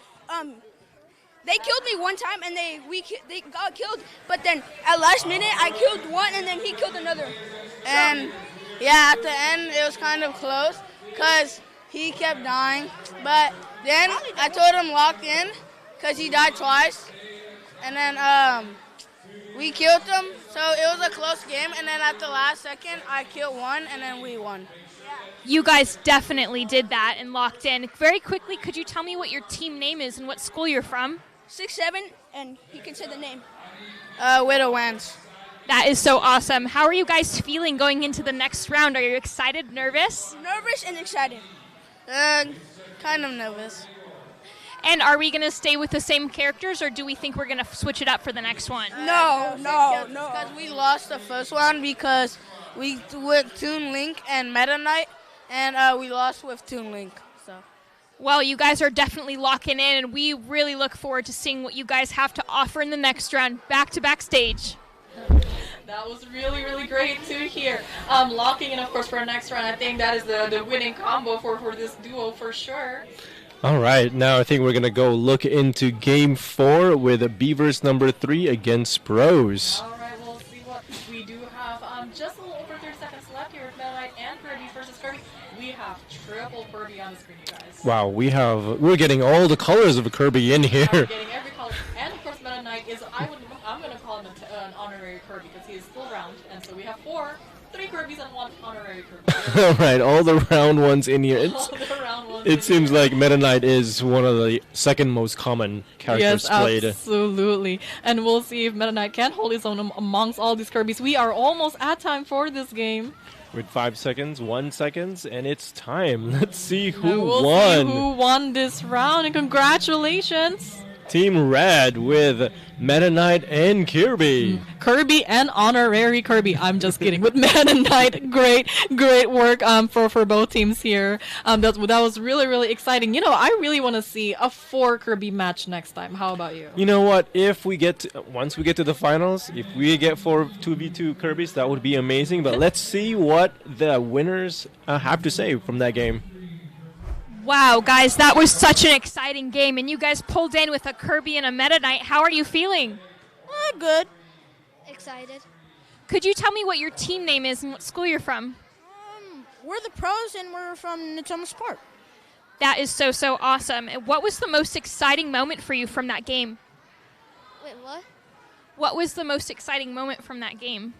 they killed me one time and they got killed, but then at last minute I killed one and then he killed another. And yeah, at the end it was kind of close because he kept dying. But then I told him locked in because he died twice. And then We killed them, so it was a close game, and then at the last second, I killed one, and then we won. You guys definitely did that and locked in. Very quickly, could you tell me what your team name is and what school you're from? 6'7", and you can say the name. Widow Wans. That is so awesome. How are you guys feeling going into the next round? Are you excited, nervous? Nervous and excited. Kind of nervous. And are we going to stay with the same characters, or do we think we're going to switch it up for the next one? No. Because we lost the first one because we went Toon Link and Meta Knight, and we lost with Toon Link. So. Well, you guys are definitely locking in, and we really look forward to seeing what you guys have to offer in the next round. Back to backstage. That was really, really great to hear. Locking in, of course, for our next round. I think that is the winning combo for this duo for sure. All right, now I think we're going to go look into Game 4 with Beavers number 3 against Pros. All right, we'll see what we do have. Just a little over 30 seconds left here with Meta Knight and Kirby versus Kirby. We have triple Kirby on the screen, you guys. Wow, we're getting all the colors of Kirby in here. We're getting every color. And of course, Meta Knight is, I'm going to call him an honorary Kirby because he is still round. And so we have 3 Kirbys and 1 honorary Kirby. All right, all the round ones in here. It seems here. like Meta Knight is one of the second most common characters played. Yes, absolutely. And we'll see if Meta Knight can hold his own amongst all these Kirbys. We are almost at time for this game. With 5 seconds, 1 second, and it's time. Let's see who we'll won. See who won this round, and congratulations. Team Red with Meta Knight and Kirby. Kirby and honorary Kirby. I'm just kidding. With Meta Knight, great work for both teams here. That was really, really exciting. You know, I really want to see a 4 Kirby match next time. How about you? You know what? If we once we get to the finals, if we get 4 2v2 Kirbys, that would be amazing. But let's see what the winners have to say from that game. Wow, guys, that was such an exciting game, and you guys pulled in with a Kirby and a Meta Knight. How are you feeling? Good. Excited. Could you tell me what your team name is and what school you're from? We're the Pros, and we're from Natomas Park. That is so awesome. And what was the most exciting moment for you from that game? Wait, what? What was the most exciting moment from that game?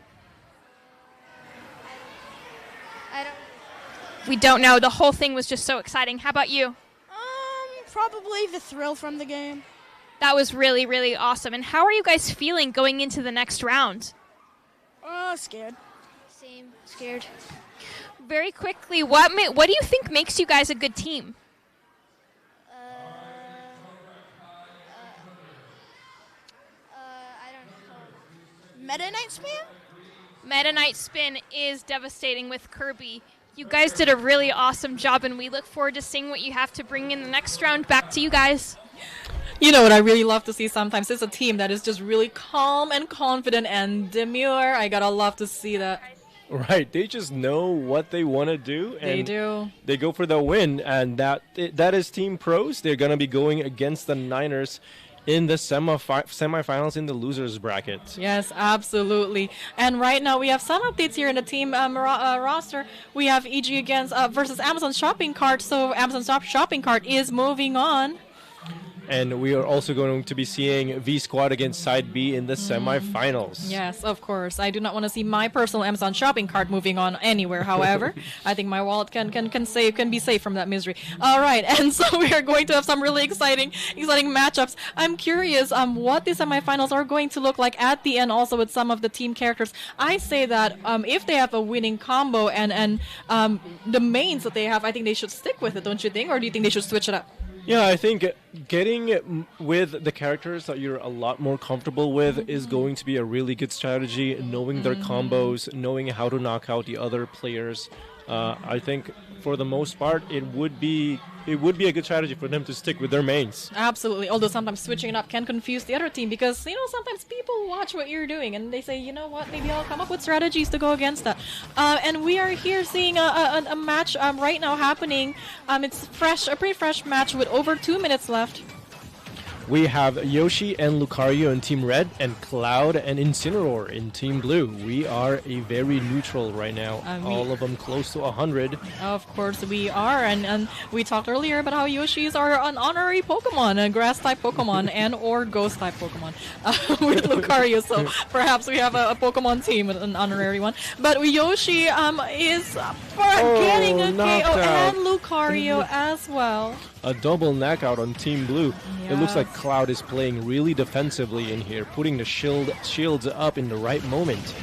We don't know. The whole thing was just so exciting. How about you? Probably the thrill from the game. That was really, really awesome. And how are you guys feeling going into the next round? Scared. Same. Scared. Very quickly, what do you think makes you guys a good team? I don't know. Meta Knight spin? Meta Knight spin is devastating with Kirby. You guys did a really awesome job, and we look forward to seeing what you have to bring in the next round. Back to you guys. You know what I really love to see sometimes? It's a team that is just really calm and confident and demure. I gotta love to see that. Right, they just know what they want to do. And they do. They go for the win, and that is Team Pros. They're going to be going against the Niners in the semifinals in the losers bracket. Yes, absolutely. And right now we have some updates here in the team roster. We have EG against versus Amazon Shopping Cart. So Amazon Shopping Cart is moving on. And we are also going to be seeing V Squad against Side B in the semifinals. Yes, of course. I do not want to see my personal Amazon Shopping Cart moving on anywhere. However, I think my wallet can be safe from that misery. All right, and so we are going to have some really exciting matchups. I'm curious what the semifinals are going to look like at the end. Also with some of the team characters, I say that if they have a winning combo and the mains that they have, I think they should stick with it. Don't you think, or do you think they should switch it up? Yeah, I think getting with the characters that you're a lot more comfortable with is going to be a really good strategy, knowing their combos, knowing how to knock out the other players. I think for the most part, it would be a good strategy for them to stick with their mains. Absolutely. Although sometimes switching it up can confuse the other team because, sometimes people watch what you're doing and they say, you know what, maybe I'll come up with strategies to go against that. And we are here seeing a match right now happening. It's a pretty fresh match with over 2 minutes left. We have Yoshi and Lucario in Team Red, and Cloud and Incineroar in Team Blue. We are a very neutral right now. All of them close to 100. Of course we are, and we talked earlier about how Yoshis are an honorary Pokemon, a grass-type Pokemon and or ghost-type Pokemon with Lucario, so perhaps we have a Pokemon team with an honorary one. But Yoshi is getting a KO, and Lucario as well. A double knockout on Team Blue. Yes. It looks like Cloud is playing really defensively in here, putting the shields up in the right moment.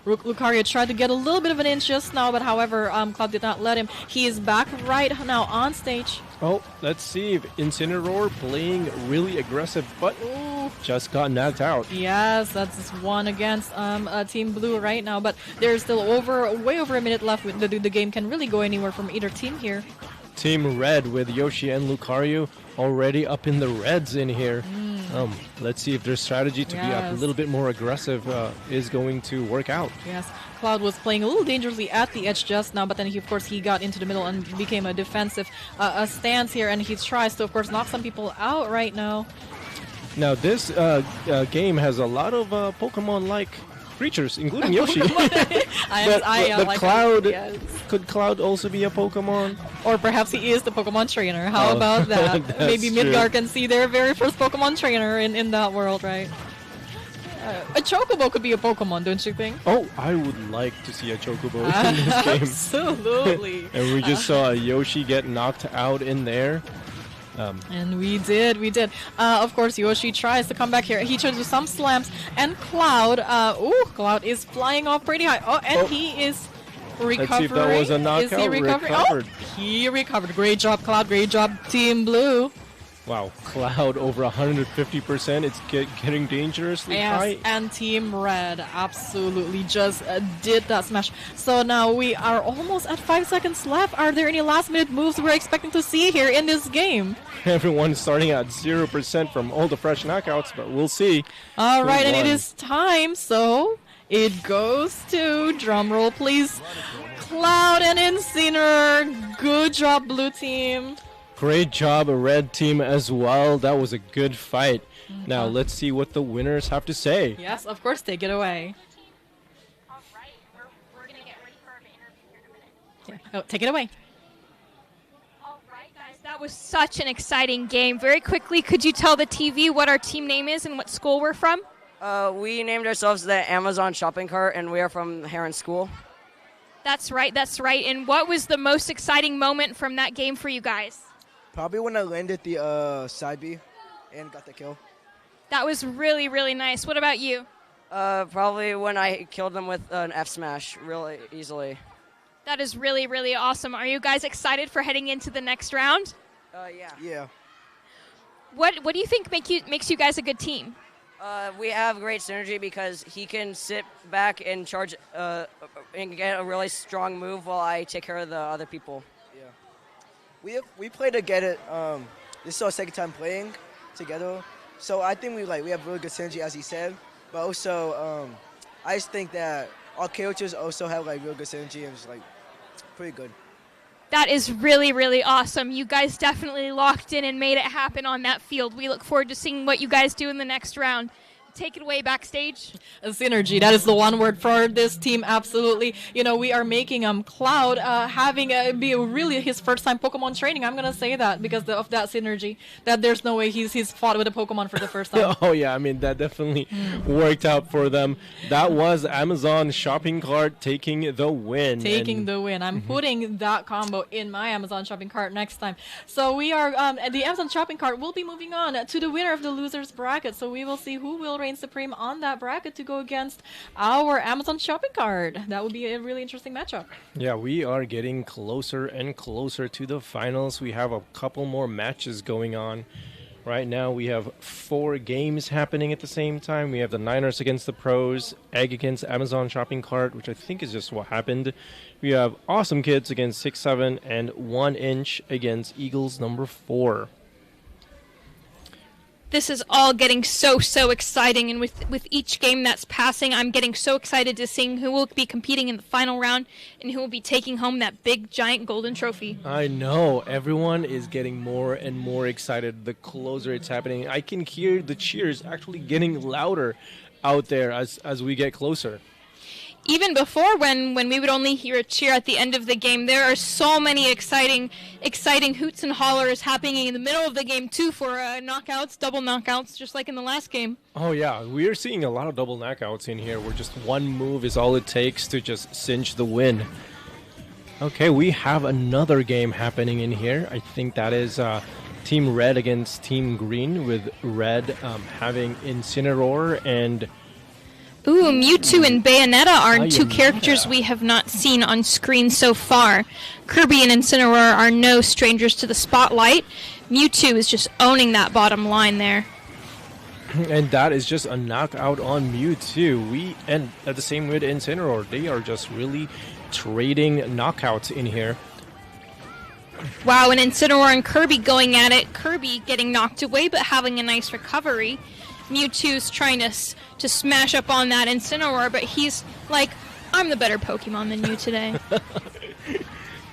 Lucario tried to get a little bit of an inch just now, but however, Cloud did not let him. He is back right now on stage. Oh, let's see if Incineroar playing really aggressive, but just got knocked out. Yes, that's one against Team Blue right now, but there's still way over a minute left. The game can really go anywhere from either team here. Team Red with Yoshi and Lucario already up in the reds in here. Let's see if their strategy to be a little bit more aggressive is going to work out. Yes, Cloud was playing a little dangerously at the edge just now, but then of course he got into the middle and became a defensive stance here, and he tries to of course knock some people out right now. Now this game has a lot of Pokemon-like creatures, including Yoshi. But Cloud, could Cloud also be a Pokemon? Or perhaps he is the Pokemon trainer. How about that? Maybe Midgar can see their very first Pokemon trainer in that world, right? A Chocobo could be a Pokemon, don't you think? Oh, I would like to see a Chocobo in this game. Absolutely. And we just saw a Yoshi get knocked out in there. And we did. Of course, Yoshi tries to come back here. He tries to do some slams, and Cloud, Cloud is flying off pretty high. And he is recovering. Let's see if that was a knockout. Is he recovering? He recovered. Great job, Cloud. Great job, Team Blue. Wow, Cloud over 150%. It's getting dangerously high. And Team Red absolutely just did that smash. So now we are almost at 5 seconds left. Are there any last-minute moves we're expecting to see here in this game? Everyone's starting at 0% from all the fresh knockouts, but we'll see. All right, and it is time, so it goes to, drumroll please, Cloud and Incineroar. Good job, Blue Team. Great job, Red Team as well. That was a good fight. Now let's see what the winners have to say. Yes, of course, take it away. All right, we're going to get ready for our interview here in a minute. Yeah. Oh, take it away. All right, guys, that was such an exciting game. Very quickly, could you tell the TV what our team name is and what school we're from? We named ourselves the Amazon Shopping Cart, and we are from Heron School. That's right. And what was the most exciting moment from that game for you guys? Probably when I landed the side B and got the kill. That was really, really nice. What about you? Probably when I killed them with an F smash really easily. That is really, really awesome. Are you guys excited for heading into the next round? Yeah. Yeah. What do you think makes you guys a good team? We have great synergy because he can sit back and charge and get a really strong move while I take care of the other people. We play together. This is our second time playing together, so I think we have really good synergy, as he said. But also, I just think that our characters also have real good synergy and it's pretty good. That is really, really awesome. You guys definitely locked in and made it happen on that field. We look forward to seeing what you guys do in the next round. Take it away backstage. Synergy, that is the one word for this team, absolutely. We are making Cloud having be really his first time Pokemon training. I'm going to say that because of that synergy, that there's no way he's fought with a Pokemon for the first time. Oh, yeah, I mean, that definitely worked out for them. That was Amazon Shopping Cart taking the win. I'm putting that combo in my Amazon Shopping Cart next time. So we are, the Amazon Shopping Cart will be moving on to the winner of the losers bracket. So we will see who will reign supreme on that bracket to go against our Amazon Shopping Cart. That would be a really interesting matchup. Yeah, we are getting closer and closer to the finals. We have a couple more matches going on. Right now we have 4 games happening at the same time. We have the Niners against the Pros, Egg against Amazon Shopping Cart, which I think is just what happened. We have Awesome Kids against 6-7 and 1 Inch against Eagles number 4. This is all getting so exciting, and with each game that's passing, I'm getting so excited to see who will be competing in the final round and who will be taking home that big, giant golden trophy. I know. Everyone is getting more and more excited the closer it's happening. I can hear the cheers actually getting louder out there as we get closer. Even before, when we would only hear a cheer at the end of the game, there are so many exciting hoots and hollers happening in the middle of the game too for knockouts, double knockouts, just like in the last game. Oh yeah, we are seeing a lot of double knockouts in here where just one move is all it takes to just cinch the win. Okay, we have another game happening in here. I think that is Team Red against Team Green, with Red having Incineroar and... Ooh, Mewtwo and Bayonetta are two characters we have not seen on screen so far. Kirby and Incineroar are no strangers to the spotlight. Mewtwo is just owning that bottom line there. And that is just a knockout on Mewtwo. And at the same with Incineroar, they are just really trading knockouts in here. Wow, and Incineroar and Kirby going at it. Kirby getting knocked away but having a nice recovery. Mewtwo's trying to smash up on that Incineroar, but he's like, I'm the better Pokemon than you today.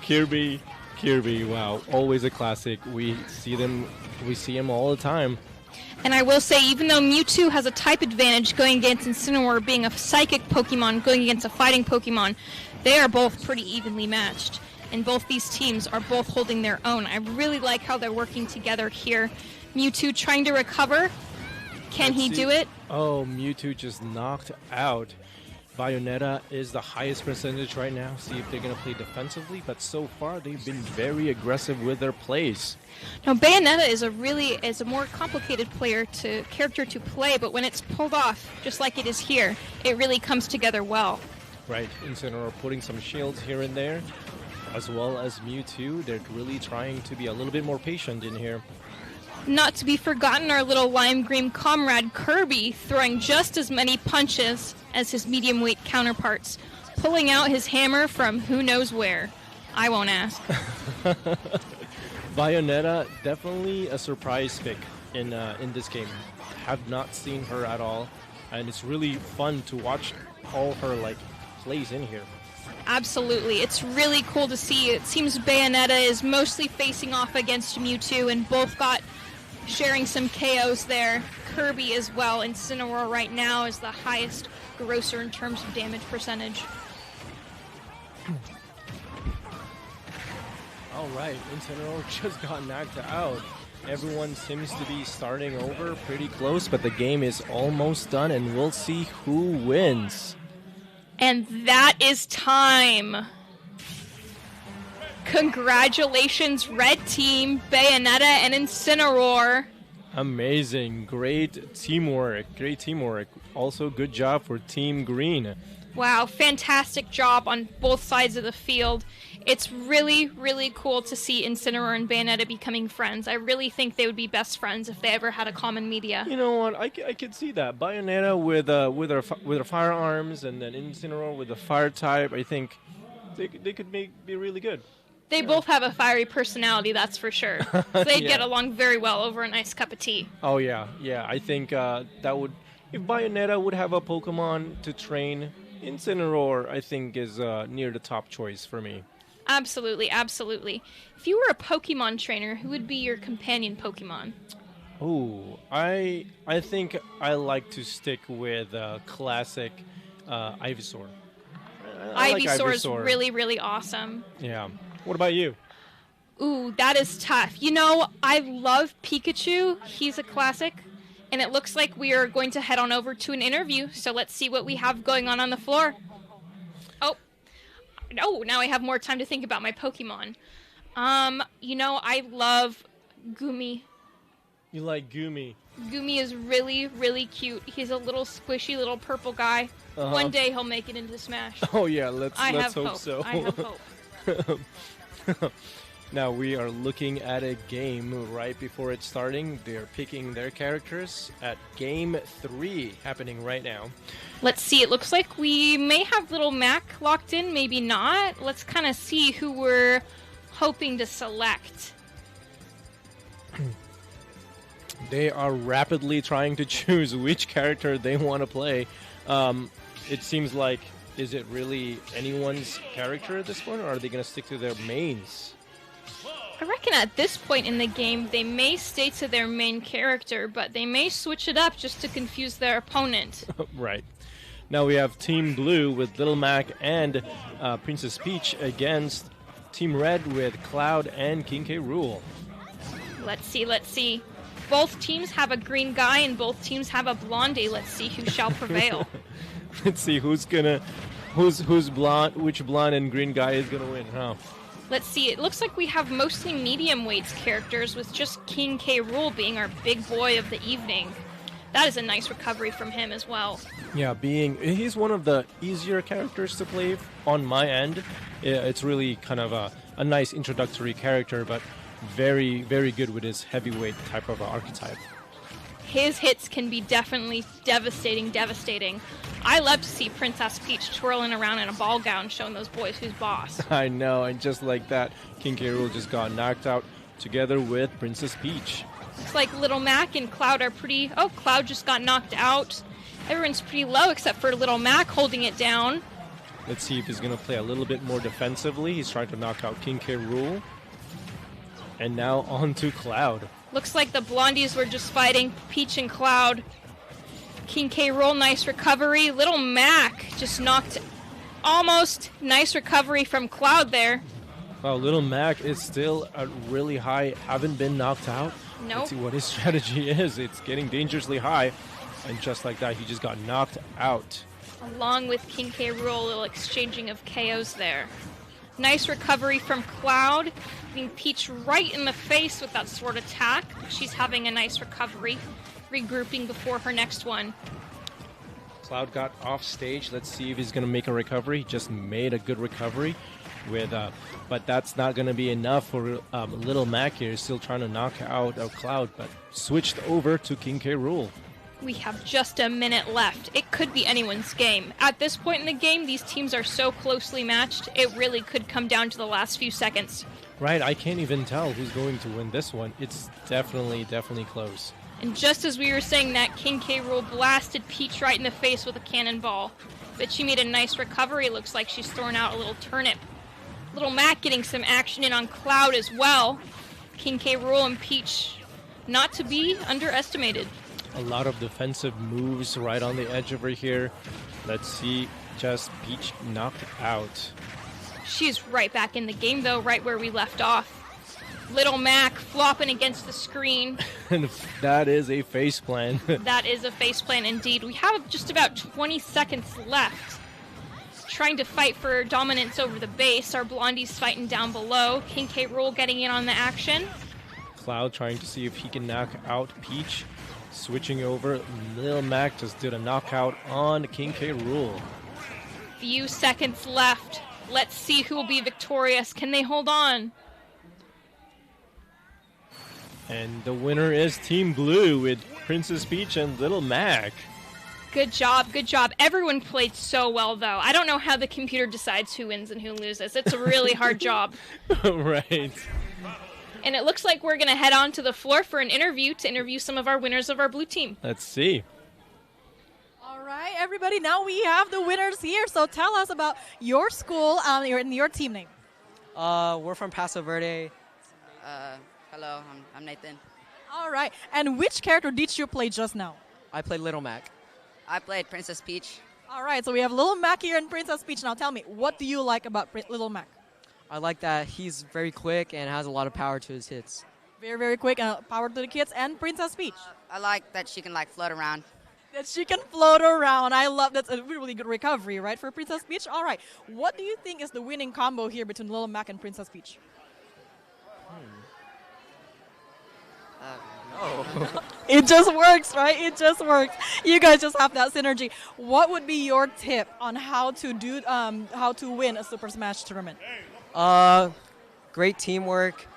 Kirby, wow, always a classic. We see him all the time. And I will say, even though Mewtwo has a type advantage going against Incineroar being a psychic Pokemon going against a fighting Pokemon, they are both pretty evenly matched. And both these teams are both holding their own. I really like how they're working together here. Mewtwo trying to recover. Can he do it? Oh, Mewtwo just knocked out. Bayonetta is the highest percentage right now. See if they're going to play defensively, but so far they've been very aggressive with their plays. Now, Bayonetta is a more complicated character to play, but when it's pulled off, just like it is here, it really comes together well. Right, Incineroar putting some shields here and there, as well as Mewtwo. They're really trying to be a little bit more patient in here. Not to be forgotten, our little lime green comrade Kirby throwing just as many punches as his medium weight counterparts, pulling out his hammer from who knows where. I won't ask. Bayonetta, definitely a surprise pick in this game. Have not seen her at all, and it's really fun to watch all her plays in here. Absolutely. It's really cool to see. It seems Bayonetta is mostly facing off against Mewtwo, and both got sharing some KOs there. Kirby as well. Incineroar right now is the highest grosser in terms of damage percentage. All right, Incineroar just got knocked out. Everyone seems to be starting over pretty close, but the game is almost done, and we'll see who wins. And that is time. Congratulations, Red Team, Bayonetta, and Incineroar. Amazing. Great teamwork. Also, good job for Team Green. Wow, fantastic job on both sides of the field. It's really, really cool to see Incineroar and Bayonetta becoming friends. I really think they would be best friends if they ever had a common media. You know what? I could see that. Bayonetta with her firearms, and then Incineroar with the fire type. I think they could be really good. They both have a fiery personality, that's for sure. So they'd get along very well over a nice cup of tea. Oh, yeah. I think that would... If Bayonetta would have a Pokemon to train, Incineroar, I think, is near the top choice for me. Absolutely. If you were a Pokemon trainer, who would be your companion Pokemon? Oh, I think I like to stick with classic Ivysaur. Ivysaur is really, really awesome. Yeah. What about you? Ooh, that is tough. You know, I love Pikachu. He's a classic. And it looks like we are going to head on over to an interview. So let's see what we have going on the floor. Oh, no, now I have more time to think about my Pokemon. You know, I love Gumi. You like Gumi? Gumi is really, really cute. He's a little squishy little purple guy. One day he'll make it into Smash. Oh, yeah, let's hope hope. so. I have hope. Now we are looking at a game right before it's starting. They're picking their characters at Game 3 happening right now. Let's see. It looks like we may have little Mac locked in, maybe not. Let's kind of see who we're hoping to select. They are rapidly trying to choose which character they want to play. It seems like, is it really anyone's character at this point, or are they going to stick to their mains? I reckon at this point in the game, they may stay to their main character, but they may switch it up just to confuse their opponent. Right. Now we have Team Blue with Little Mac and Princess Peach against Team Red with Cloud and King K. Rool. Let's see. Both teams have a green guy and both teams have a blondie. Let's see who shall prevail. Let's see who's blonde, which blonde and green guy is gonna win, huh? Let's see, it looks like we have mostly medium weights characters with just King K. Rool being our big boy of the evening. That is a nice recovery from him as well. Yeah, he's one of the easier characters to play on my end. It's really kind of a nice introductory character, but very, very good with his heavyweight type of archetype. His hits can be definitely devastating. I love to see Princess Peach twirling around in a ball gown showing those boys who's boss. I know, and just like that, King K. Rool just got knocked out together with Princess Peach. Looks like Little Mac and Cloud are pretty... Oh, Cloud just got knocked out. Everyone's pretty low except for Little Mac holding it down. Let's see if he's going to play a little bit more defensively. He's trying to knock out King K. Rool. And now on to Cloud. Looks like the Blondies were just fighting Peach and Cloud. King K. Rool, nice recovery. Little Mac just knocked... Almost nice recovery from Cloud there. Wow, Little Mac is still at really high, haven't been knocked out. Nope. Let's see what his strategy is. It's getting dangerously high. And just like that, he just got knocked out. Along with King K. Rool, a little exchanging of KOs there. Nice recovery from Cloud. Getting Peach right in the face with that sword attack. She's having a nice recovery. Regrouping before her next one. Cloud got off stage. Let's see if he's going to make a recovery. He just made a good recovery. But that's not going to be enough for Little Mac here. He's still trying to knock out Cloud, but switched over to King K. Rool. We have just a minute left. It could be anyone's game. At this point in the game, these teams are so closely matched, it really could come down to the last few seconds. Right, I can't even tell who's going to win this one. It's definitely close. And just as we were saying that, King K. Rool blasted Peach right in the face with a cannonball. But she made a nice recovery. It looks like she's thrown out a little turnip. Little Mac getting some action in on Cloud as well. King K. Rool and Peach not to be underestimated. A lot of defensive moves right on the edge over here. Let's see, just Peach knocked out. She's right back in the game though, right where we left off. Little Mac flopping against the screen. And that is a faceplant. That is a faceplant indeed. We have just about 20 seconds left. Trying to fight for dominance over the base. Our Blondies fighting down below. King K. Rool getting in on the action. Cloud trying to see if he can knock out Peach. Switching over, Lil Mac just did a knockout on King K. Rool. Few seconds left. Let's see who will be victorious. Can they hold on? And the winner is Team Blue with Princess Peach and Little Mac. Good job. Everyone played so well, though. I don't know how the computer decides who wins and who loses. It's a really hard job. Right. And it looks like we're going to head on to the floor for an interview to interview some of our winners of our blue team. Let's see. All right, everybody. Now we have the winners here. So tell us about your school and your team name. We're from Paso Verde. Hello, I'm Nathan. All right. And which character did you play just now? I played Little Mac. I played Princess Peach. All right. So we have Little Mac here and Princess Peach. Now tell me, what do you like about Little Mac? I like that he's very quick and has a lot of power to his hits. Very, very quick and power to the kids. And Princess Peach. I like that she can float around. That she can float around. I love that's a really good recovery, right, for Princess Peach? All right. What do you think is the winning combo here between Little Mac and Princess Peach? It just works, right? It just works. You guys just have that synergy. What would be your tip on how to win a Super Smash tournament? Great teamwork,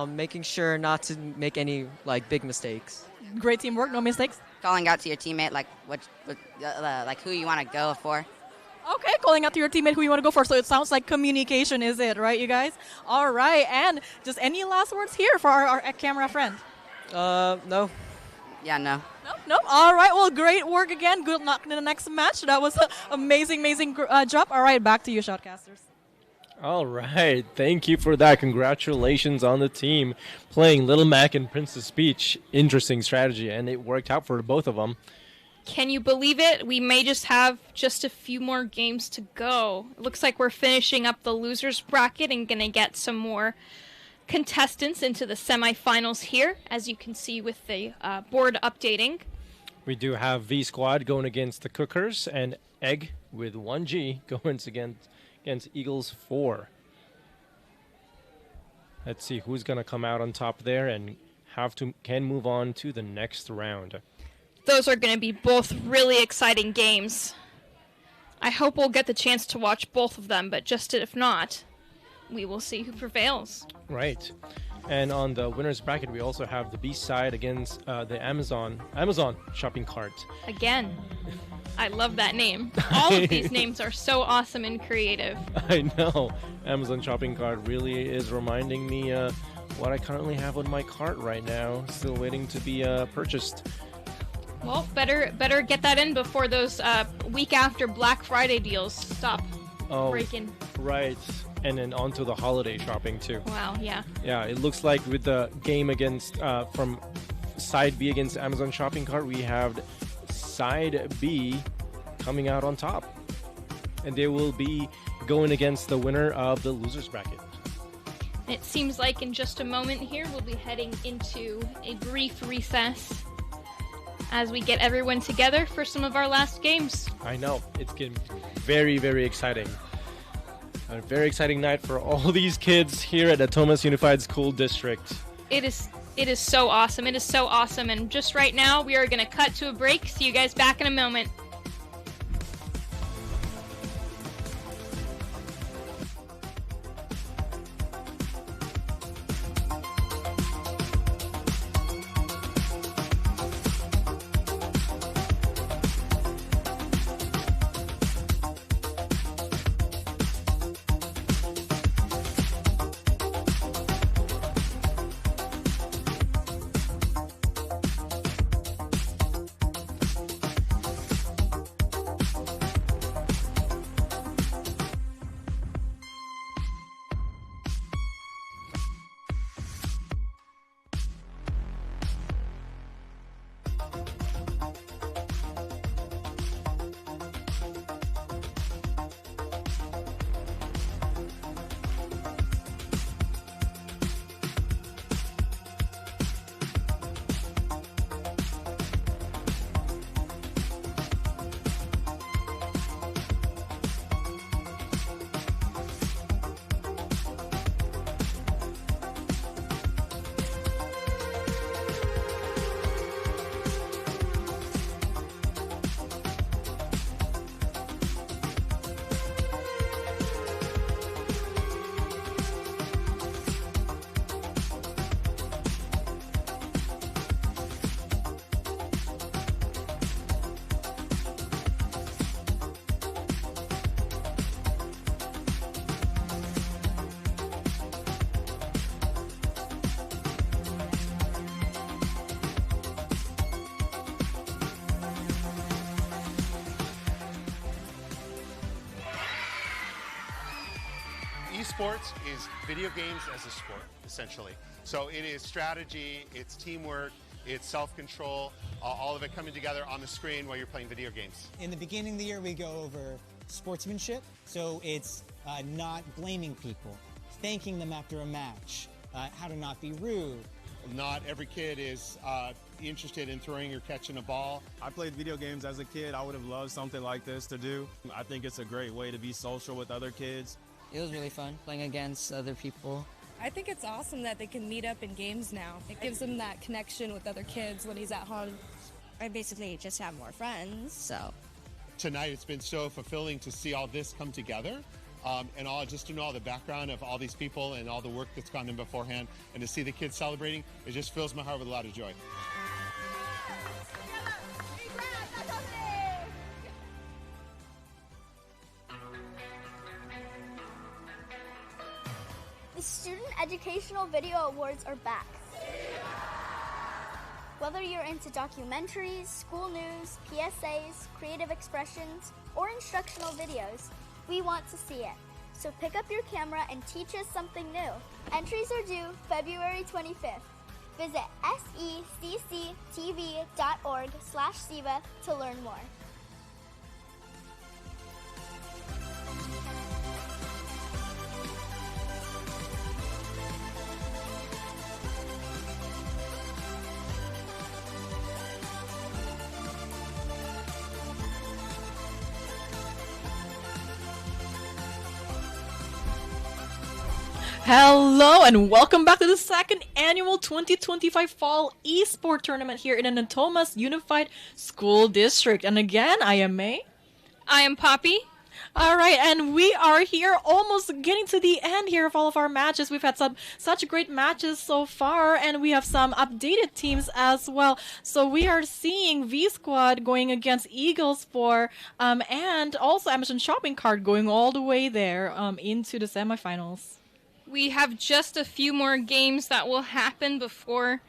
making sure not to make any big mistakes. Great teamwork, no mistakes. Calling out to your teammate who you want to go for. Okay, calling out to your teammate who you want to go for. So it sounds like communication is it, right, you guys? All right, and just any last words here for our camera friend? No. Yeah, no. Nope. All right. Well, great work again. Good luck in the next match. That was an amazing job. All right, back to you, Shoutcasters. All right. Thank you for that. Congratulations on the team playing Little Mac and Princess Peach. Interesting strategy, and it worked out for both of them. Can you believe it? We may just have just a few more games to go. It looks like we're finishing up the losers bracket and going to get some more contestants into the semifinals here, as you can see with the board updating. We do have V Squad going against the Cookers and Egg with 1G going against Eagles 4. Let's see who's going to come out on top there and can move on to the next round. Those are going to be both really exciting games. I hope we'll get the chance to watch both of them, but just if not, we will see who prevails. Right. And on the winners bracket, we also have the B side against the Amazon shopping cart. Again, I love that name. All of these names are so awesome and creative. I know. Amazon shopping cart really is reminding me what I currently have on my cart right now. Still waiting to be purchased. Well, better get that in before those week after Black Friday deals stop breaking. Right. And then on to the holiday shopping too. Wow, yeah. Yeah, it looks like with the game against from side B against Amazon shopping cart, we have side B coming out on top. And they will be going against the winner of the losers bracket. It seems like in just a moment here, we'll be heading into a brief recess as we get everyone together for some of our last games. I know. It's getting very, very exciting. A very exciting night for all these kids here at Natomas Unified School District. It is so awesome. It is so awesome. And just right now, we are going to cut to a break. See you guys back in a moment. Esports is video games as a sport, essentially. So it is strategy, it's teamwork, it's self-control, all of it coming together on the screen while you're playing video games. In the beginning of the year, we go over sportsmanship. So it's not blaming people, thanking them after a match, how to not be rude. Not every kid is interested in throwing or catching a ball. I played video games as a kid. I would have loved something like this to do. I think it's a great way to be social with other kids. It was really fun playing against other people. I think it's awesome that they can meet up in games now. It gives them that connection with other kids when he's at home. I basically just have more friends, so. Tonight it's been so fulfilling to see all this come together. And just to know all the background of all these people and all the work that's gone in beforehand, and to see the kids celebrating, it just fills my heart with a lot of joy. The Student Educational Video Awards are back. Whether you're into documentaries, school news, PSAs, creative expressions, or instructional videos, we want to see it. So pick up your camera and teach us something new. Entries are due February 25th. Visit secctv.org/SIVA to learn more. Hello and welcome back to the second annual 2025 Fall Esport Tournament here in the Natomas Unified School District. And again, I am May. I am Poppy. All right, and we are here almost getting to the end here of all of our matches. We've had such great matches so far, and we have some updated teams as well. So we are seeing V Squad going against Eagles 4, and also Amazon Shopping Cart going all the way there into the semifinals. We have just a few more games that will happen before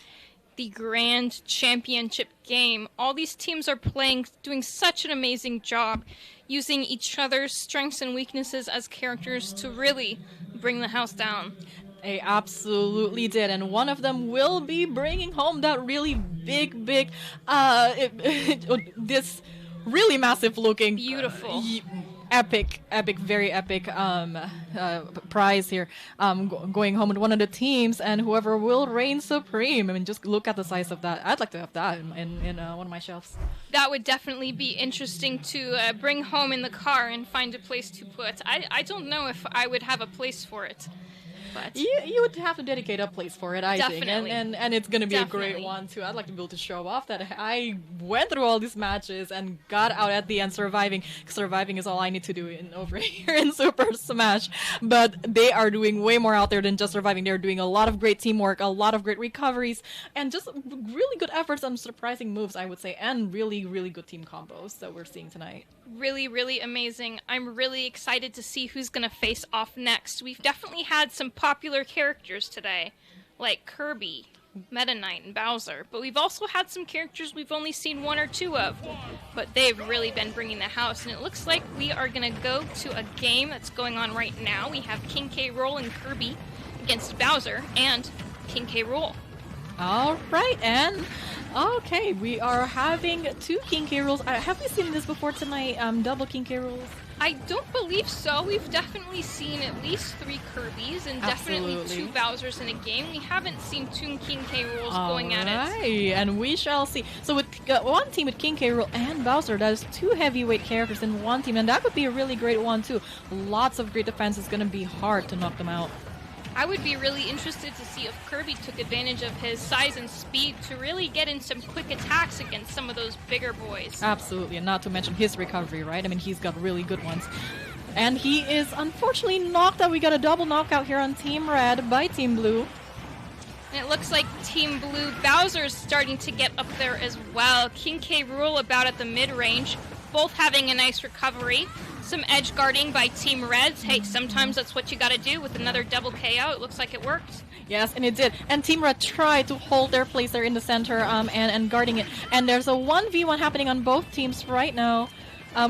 the Grand Championship game. All these teams are doing such an amazing job, using each other's strengths and weaknesses as characters to really bring the house down. They absolutely did, and one of them will be bringing home that really big, this really massive looking, beautiful, epic, very epic prize here, going home with one of the teams, and whoever will reign supreme. I mean, just look at the size of that. I'd like to have that in one of my shelves. That would definitely be interesting to bring home in the car and find a place to put. I don't know if I would have a place for it. But you would have to dedicate a place for it, I definitely. think, and it's gonna be a great one too. I'd like to be able to show off that I went through all these matches and got out at the end surviving. Surviving is all I need to do over here in Super Smash, but they are doing way more out there than just surviving. They're doing a lot of great teamwork, a lot of great recoveries, and just really good efforts on surprising moves, I would say, and really good team combos that we're seeing tonight. Really amazing. I'm really excited to see who's going to face off next. We've definitely had some popular characters today, like Kirby, Meta Knight, and Bowser. But we've also had some characters we've only seen one or two of. But they've really been bringing the house. And it looks like we are going to go to a game that's going on right now. We have King K. Rool and Kirby against Bowser and King K. Rool. All right, and okay, we are having two King K. Rools. Have we seen this before tonight? Double King K. Rools? I don't believe so. We've definitely seen at least 3 Kirbys and definitely 2 Bowsers in a game. We haven't seen 2 King K. Rools going at it. Alright, and we shall see. So with one team with King K. Rool and Bowser, that is 2 heavyweight characters in one team, and that would be a really great one too. Lots of great defense. Is going to be hard to knock them out. I would be really interested to see if Kirby took advantage of his size and speed to really get in some quick attacks against some of those bigger boys. Absolutely, and not to mention his recovery, right? I mean, he's got really good ones. And he is unfortunately knocked out. We got a double knockout here on Team Red by Team Blue. And it looks like Team Blue, Bowser's starting to get up there as well. King K. Rool about at the mid-range, both having a nice recovery. Some edge guarding by Team Reds. Hey, sometimes that's what you gotta do with another double KO. It looks like it worked. Yes, and it did. And Team Red tried to hold their place there in the center and guarding it. And there's a 1v1 happening on both teams right now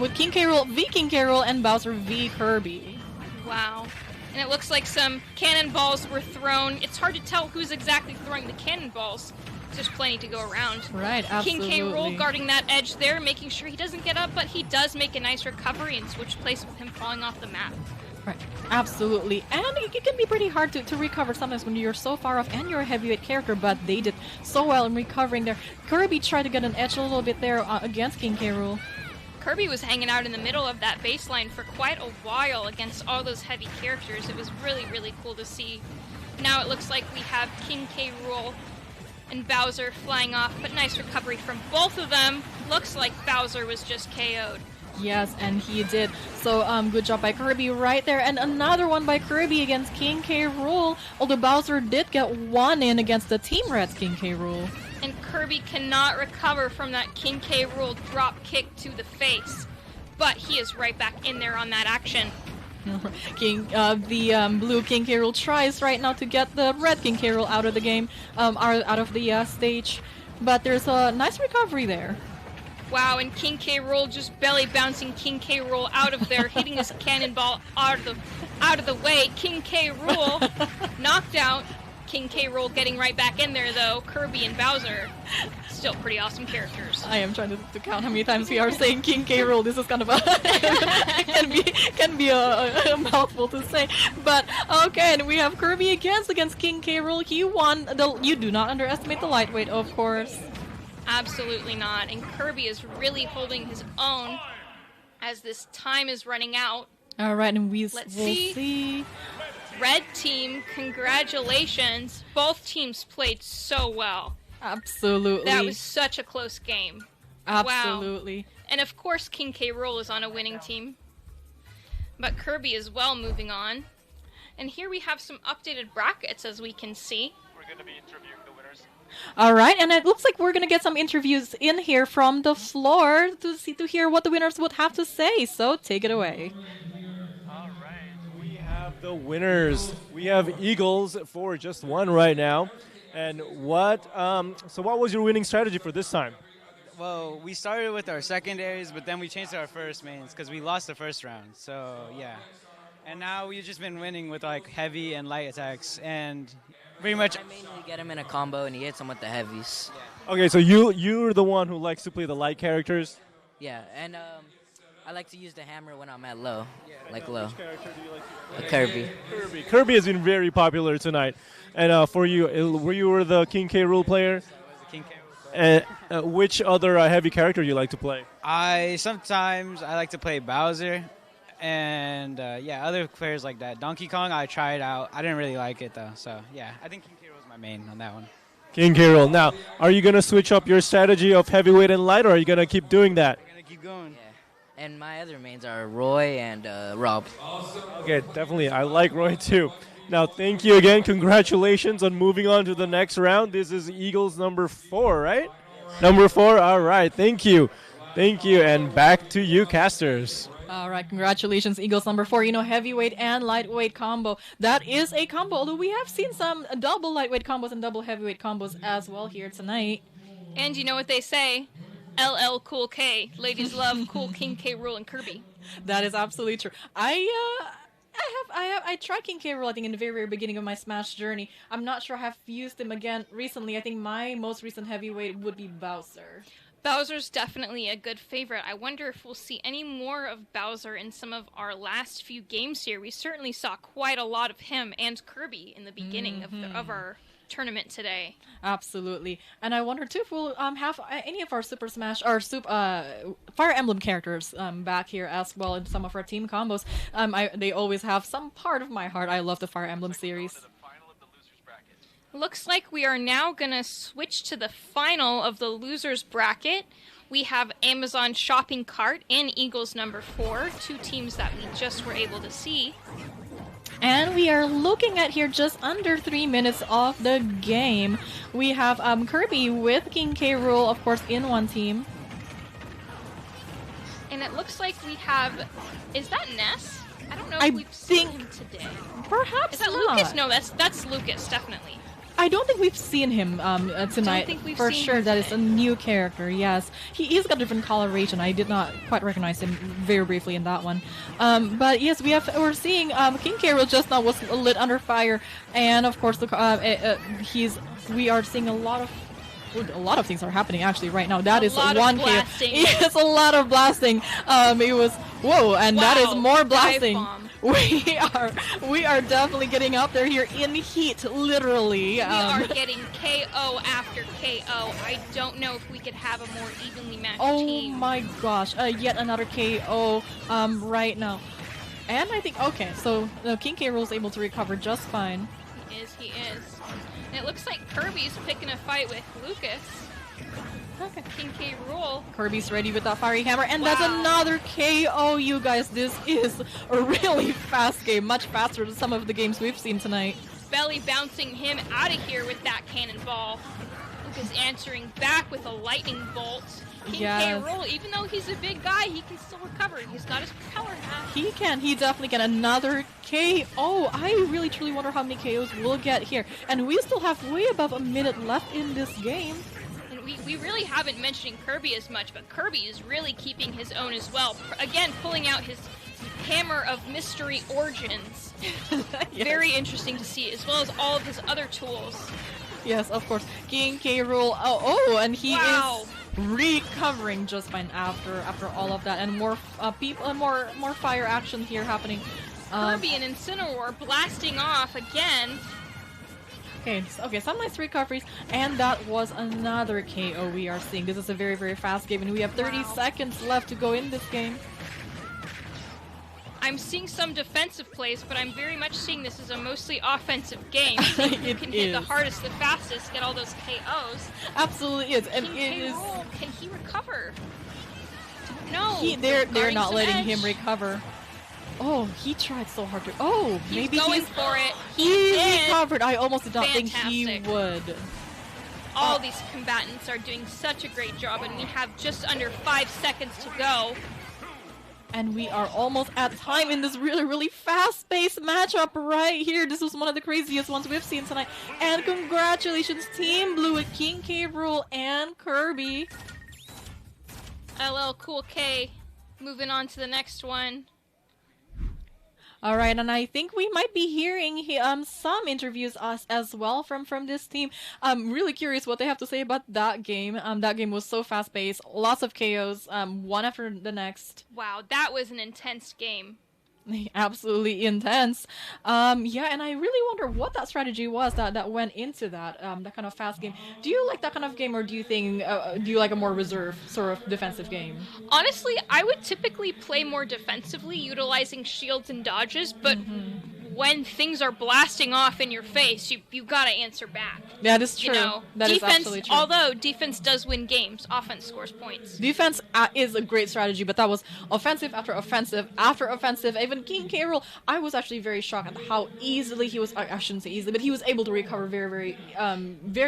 with King K. Rool v King K. Rool and Bowser v Kirby. Wow. And it looks like some cannonballs were thrown. It's hard to tell who's exactly throwing the cannonballs. There's plenty to go around. Right, absolutely. King K. Rool guarding that edge there, making sure he doesn't get up, but he does make a nice recovery and switch place with him falling off the map. Right, absolutely. And it can be pretty hard to recover sometimes when you're so far off and you're a heavyweight character, but they did so well in recovering there. Kirby tried to get an edge a little bit there against King K. Rool. Kirby was hanging out in the middle of that baseline for quite a while against all those heavy characters. It was really cool to see. Now it looks like we have King K. Rool and Bowser flying off, but nice recovery from both of them. Looks like Bowser was just KO'd. Yes, and he did. So, good job by Kirby right there. And another one by Kirby against King K. Rool. Although Bowser did get one in against the Team Red's King K. Rool. And Kirby cannot recover from that King K. Rool drop kick to the face. But he is right back in there on that action. The blue King K. Rool tries right now to get the red King K. Rool out of the game, out of the stage. but there's a nice recovery there. Wow, and King K. Rool just belly bouncing King K. Rool out of there, hitting his cannonball out of the way. King K. Rool knocked out. King K. Rool getting right back in there though. Kirby and Bowser, still pretty awesome characters. I am trying to count how many times we are saying King K. Rool. This is kind of a can be a mouthful to say. But okay, and we have Kirby against King K. Rool. He won. You do not underestimate the lightweight, of course. Absolutely not. And Kirby is really holding his own as this time is running out. All right, and we'll see. Red team, congratulations. Both teams played so well. Absolutely. That was such a close game. Absolutely. Wow. And of course, King K. Rool is on a winning team. But Kirby as well moving on. And here we have some updated brackets, as we can see. We're going to be interviewing the winners. All right, and it looks like we're going to get some interviews in here from the floor to hear what the winners would have to say. So take it away. The winners. We have Eagles for just one right now. And what was your winning strategy for this time? Well, we started with our secondaries, but then we changed to our first mains because we lost the first round. So, yeah. And now we've just been winning with like heavy and light attacks and pretty much I mainly get him in a combo and he hits them with the heavies. Yeah. Okay, so you're the one who likes to play the light characters? Yeah, and I like to use the hammer when I'm at low, like low. Which character do you like to Kirby. Kirby has been very popular tonight. And for you, were the King K. Rool player? I was the King K. Rool player. And which other heavy character do you like to play? Sometimes I like to play Bowser. And other players like that. Donkey Kong, I tried out. I didn't really like it though. So yeah, I think King K. Rool is my main on that one. King K. Rool. Now, are you going to switch up your strategy of heavyweight and light, or are you going to keep doing that? I'm going to keep going. Yeah. And my other mains are Roy and Rob. Okay, definitely. I like Roy too. Now, thank you again. Congratulations on moving on to the next round. This is Eagles number 4, right? Number 4. All right. Thank you. Thank you. And back to you, casters. All right, congratulations, Eagles number 4. Heavyweight and lightweight combo. That is a combo, although we have seen some double lightweight combos and double heavyweight combos as well here tonight. And you know what they say? LL Cool K. Ladies love Cool King K. Rool and Kirby. That is absolutely true. I tried King K. Rool, I think, in the very, very beginning of my Smash journey. I'm not sure I have used him again recently. I think my most recent heavyweight would be Bowser. Bowser's definitely a good favorite. I wonder if we'll see any more of Bowser in some of our last few games here. We certainly saw quite a lot of him and Kirby in the beginning of our tournament today. Absolutely. And I wonder, too, if we'll have any of our Super Smash or Fire Emblem characters back here as well in some of our team combos. They always have some part of my heart. I love the Fire Emblem series. Looks like we are now going to switch to the final of the losers bracket. We have Amazon Shopping Cart and Eagles number 4, two teams that we just were able to see. And we are looking at here just under 3 minutes of the game. We have Kirby with King K. Rool, of course, in one team. And it looks like we have... Is that Ness? I don't know if we've seen him today. Perhaps Is that not. Lucas? No, that's Lucas, definitely. I don't think we've seen him tonight. For sure, that is a new character. Yes, he's got different coloration. I did not quite recognize him very briefly in that one. But yes, we're seeing King K. Rool just now was lit under fire, and of course we are seeing a lot of things are happening actually right now. That is one KO. It's a lot of blasting. It was whoa, and that is more blasting. We are definitely getting up there here in heat, literally. We are getting KO after KO. I don't know if we could have a more evenly matched team. Oh my gosh, yet another KO right now. And I think, okay, so King K. Rool is able to recover just fine. He is. And it looks like Kirby's picking a fight with Lucas. Okay. King K. Rool. Kirby's ready with that fiery hammer, and that's another KO, you guys. This is a really fast game, much faster than some of the games we've seen tonight. Belly bouncing him out of here with that cannonball. Lucas answering back with a lightning bolt. King K. Rool, even though he's a big guy, he can still recover. He's got his power half. He can. He definitely can. Another KO. I really, truly wonder how many KOs we'll get here. And we still have way above a minute left in this game. And we really haven't mentioned Kirby as much, but Kirby is really keeping his own as well. Again, pulling out his Hammer of Mystery Origins. Yes. Very interesting to see, as well as all of his other tools. Yes, of course. King K. Rool. And he is recovering just fine after all of that, and more people, more fire action here happening. Kirby and Incineroar blasting off again. Okay, some nice recoveries, and that was another KO we are seeing. This is a very, very fast game, and we have 30 seconds left to go in this game. I'm seeing some defensive plays, but I'm very much seeing this as a mostly offensive game. So you can hit the hardest, the fastest, get all those KOs. Absolutely is, and King it is. Can he recover? No, They're not letting him recover. Oh, he tried so hard to. Oh, maybe going for it. He recovered. I almost did not think he would. All these combatants are doing such a great job, and we have just under 5 seconds to go. And we are almost at time in this really, really fast-paced matchup right here. This was one of the craziest ones we've seen tonight. And congratulations, Team Blue with King K. Rool and Kirby. LL Cool K moving on to the next one. All right, and I think we might be hearing some interviews as well from this team. I'm really curious what they have to say about that game. That game was so fast-paced, lots of KOs, one after the next. Wow, that was an intense game. Absolutely intense. Yeah, and I really wonder what that strategy was that went into that kind of fast game. Do you like that kind of game, or do you think do you like a more reserved sort of defensive game? Honestly, I would typically play more defensively, utilizing shields and dodges, but when things are blasting off in your face, you gotta answer back. That is true. You know, that defense, is absolutely true. Although defense does win games, offense scores points. Defense is a great strategy, but that was offensive after offensive after offensive. Even King K. Rool, I was actually very shocked at how easily he was. I shouldn't say easily, but he was able to recover very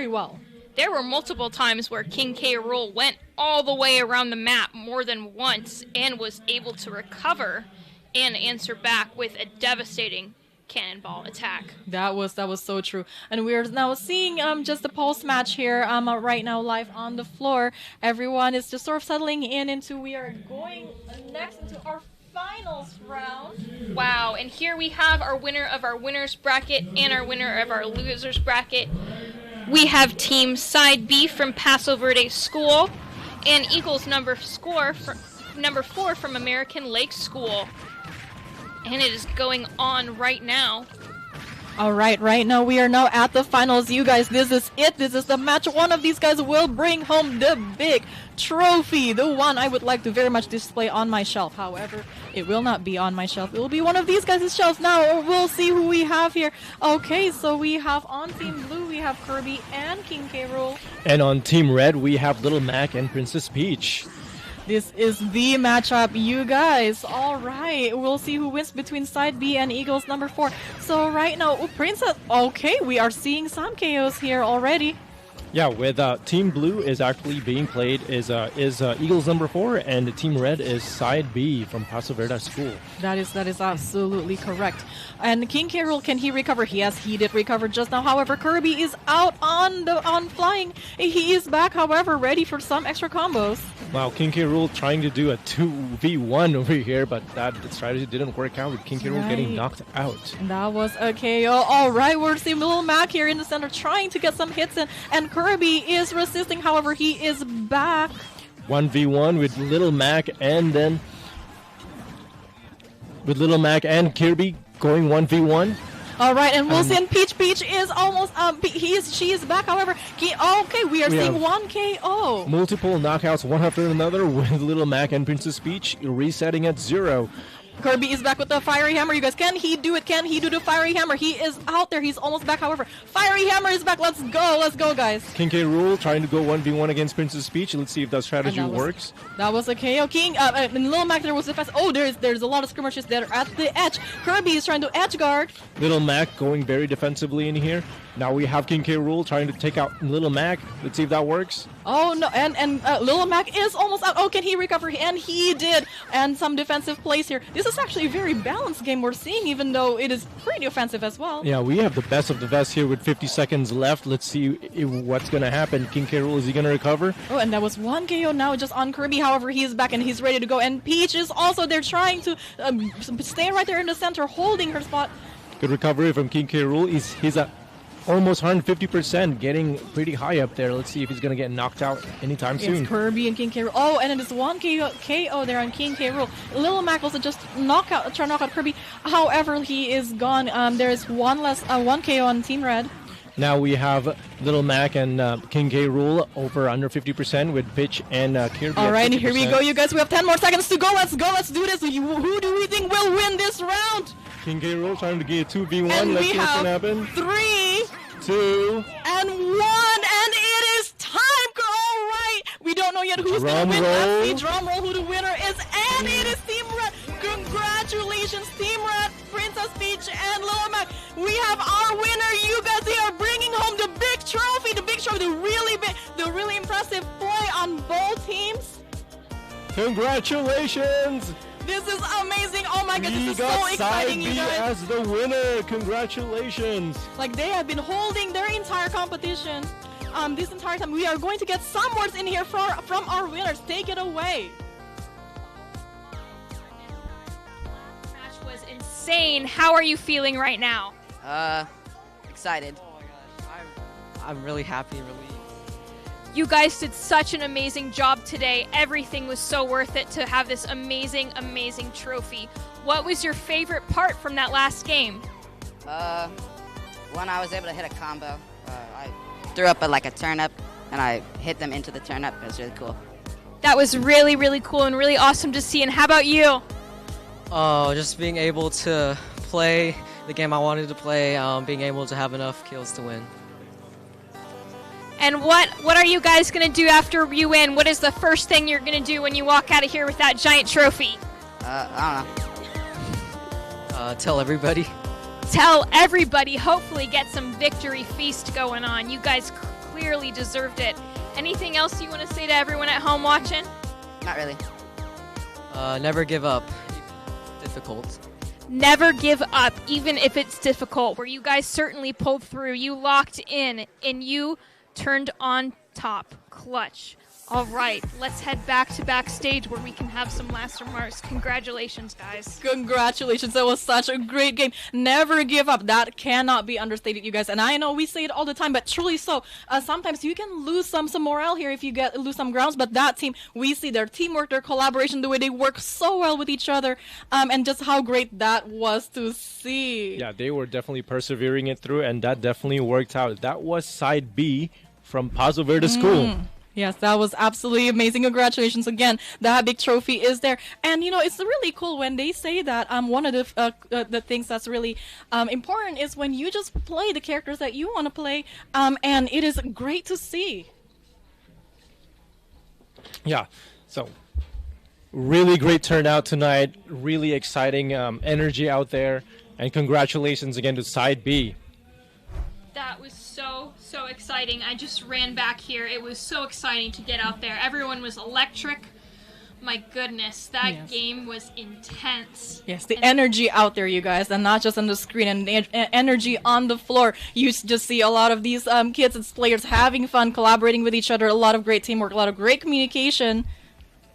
well. There were multiple times where King K. Rool went all the way around the map more than once and was able to recover and answer back with a devastating cannonball attack. That was so true. And we're now seeing just the post-match here right now live on the floor. Everyone is just sort of settling into, we are going next into our finals round. Wow, and here we have our winner of our winners bracket and our winner of our losers bracket. We have team side B from Paso Verde School and Eagles number 4 from American Lake School. And it is going on right now. All right now we are now at the finals. You guys, this is it. This is the match. One of these guys will bring home the big trophy, the one I would like to very much display on my shelf. However, it will not be on my shelf. It will be one of these guys' shelves. Now we'll see who we have here. Okay, so we have on Team Blue, we have Kirby and King K. Rool. And on Team Red, we have Little Mac and Princess Peach. This is the matchup, you guys. All right, we'll see who wins between side B and Eagles number 4. So right now, Princess. Okay, we are seeing some KOs here already. Yeah, with Team Blue is actually being played is Eagles number 4, and Team Red is side B from Paso Verde School. That is absolutely correct. And King K. Rool, can he recover? Yes, he did recover just now. However, Kirby is out on flying. He is back, however, ready for some extra combos. Wow, King K. Rool trying to do a 2v1 over here, but that strategy didn't work out with King K. Rool getting knocked out. That was a KO. All right, we're seeing Little Mac here in the center trying to get some hits in, and Kirby is resisting. However, he is back. 1v1 with Little Mac, and then with Little Mac and Kirby going 1v1. All right, and we'll see Peach. Peach is almost she is back. However, okay, we are seeing 1 KO. Multiple knockouts, one after another, with Little Mac and Princess Peach resetting at 0. Kirby is back with the Fiery Hammer. You guys, can he do it? Can he do the Fiery Hammer? He is out there. He's almost back. However, Fiery Hammer is back. Let's go, guys. King K. Rool trying to go 1v1 against Princess Peach. Let's see if that strategy works. That was a KO. King and Little Mac there was the fast. Oh, there's a lot of skirmishes there at the edge. Kirby is trying to edge guard. Little Mac going very defensively in here. Now we have King K. Rool trying to take out Little Mac. Let's see if that works. Oh no, and Little Mac is almost out. Oh, can he recover? And he did. And some defensive plays here. This is actually a very balanced game we're seeing, even though it is pretty offensive as well. Yeah, we have the best of the best here with 50 seconds left. Let's see what's going to happen. King K. Rool, is he going to recover? Oh, and that was one KO now just on Kirby. However, he's back and he's ready to go. And Peach is also there trying to stay right there in the center, holding her spot. Good recovery from King K. Rool. He's at almost 150%, getting pretty high up there. Let's see if he's going to get knocked out anytime soon. It's Kirby and King K. Rool. Oh, and then it's one KO there on King K. Rool. Little Mac also just try to knock out Kirby. However, he is gone. There is one KO on Team Red. Now we have Little Mac and King K. Rool over under 50% with Pitch and Kirby. All right, here we go, you guys. We have 10 more seconds to go. Let's go. Let's do this. Who do we think will win this round? King K. Rool trying to get a 2v1. And Let's see what's going to happen. 3, 2, and 1, and it is time. All right. We don't know yet who's going to win. Let's see. Drum roll who the winner is. And it is Team Red. Congratulations, Team Red, Princess Peach, and Little Mac. We have our winner. You guys, they are bringing home the big trophy. The really big, the really impressive play on both teams. Congratulations. This is amazing. Oh my god, this is so exciting, you guys. As the winner. Congratulations. Like, they have been holding their entire competition this entire time. We are going to get some words in here from our winners. Take it away. Match was insane. How are you feeling right now? Excited. Oh my gosh. I'm really happy, relieved. You guys did such an amazing job today. Everything was so worth it to have this amazing, amazing trophy. What was your favorite part from that last game? When I was able to hit a combo. I threw up a turnip, and I hit them into the turnip. It was really cool. That was really, really cool and really awesome to see. And how about you? Oh, just being able to play the game I wanted to play, being able to have enough kills to win. And what are you guys going to do after you win? What is the first thing you're going to do when you walk out of here with that giant trophy? I don't know. Tell everybody. Tell everybody. Hopefully get some victory feast going on. You guys clearly deserved it. Anything else you want to say to everyone at home watching? Not really. Never give up. Difficult. Never give up, even if it's difficult, where you guys certainly pulled through. You locked in, and you turned on top. Clutch. All right, let's head back to backstage where we can have some last remarks. Congratulations, guys. Congratulations. That was such a great game. Never give up. That cannot be understated, you guys. And I know we say it all the time, but truly so. Sometimes you can lose some morale here if you lose some grounds, but that team, we see their teamwork, their collaboration, the way they work so well with each other, and just how great that was to see. Yeah, they were definitely persevering it through, and that definitely worked out. That was side B from Paso Verde School. Yes, that was absolutely amazing. Congratulations again. That big trophy is there. And, it's really cool when they say that one of the things that's really important is when you just play the characters that you want to play, and it is great to see. Yeah, so really great turnout tonight. Really exciting energy out there. And congratulations again to Side B. That was so exciting. I just ran back here. It was so exciting to get out there. Everyone was electric. My goodness, that game was intense. Yes, the energy out there, you guys, and not just on the screen, and the energy on the floor. You just see a lot of these kids and players having fun, collaborating with each other, a lot of great teamwork, a lot of great communication.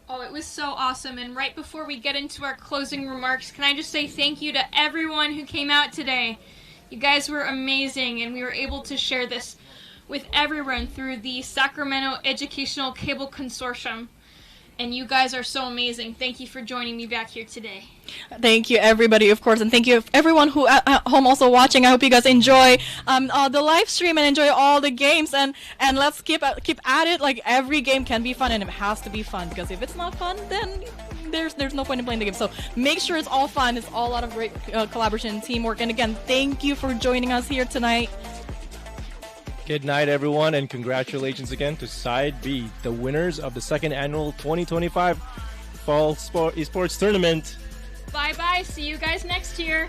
Oh, it was so awesome. And right before we get into our closing remarks, can I just say thank you to everyone who came out today. You guys were amazing, and we were able to share this with everyone through the Sacramento Educational Cable Consortium. And you guys are so amazing. Thank you for joining me back here today. Thank you, everybody, of course, and thank you everyone who at home also watching. I hope you guys enjoy the live stream and enjoy all the games, and let's keep at it. Like, every game can be fun, and it has to be fun, because if it's not fun, then there's no point in playing the game. So make sure it's all fun. It's all a lot of great collaboration and teamwork. And again, thank you for joining us here tonight. Good night, everyone, and congratulations again to Side B, the winners of the second annual 2025 Fall Esports Tournament. Bye-bye. See you guys next year.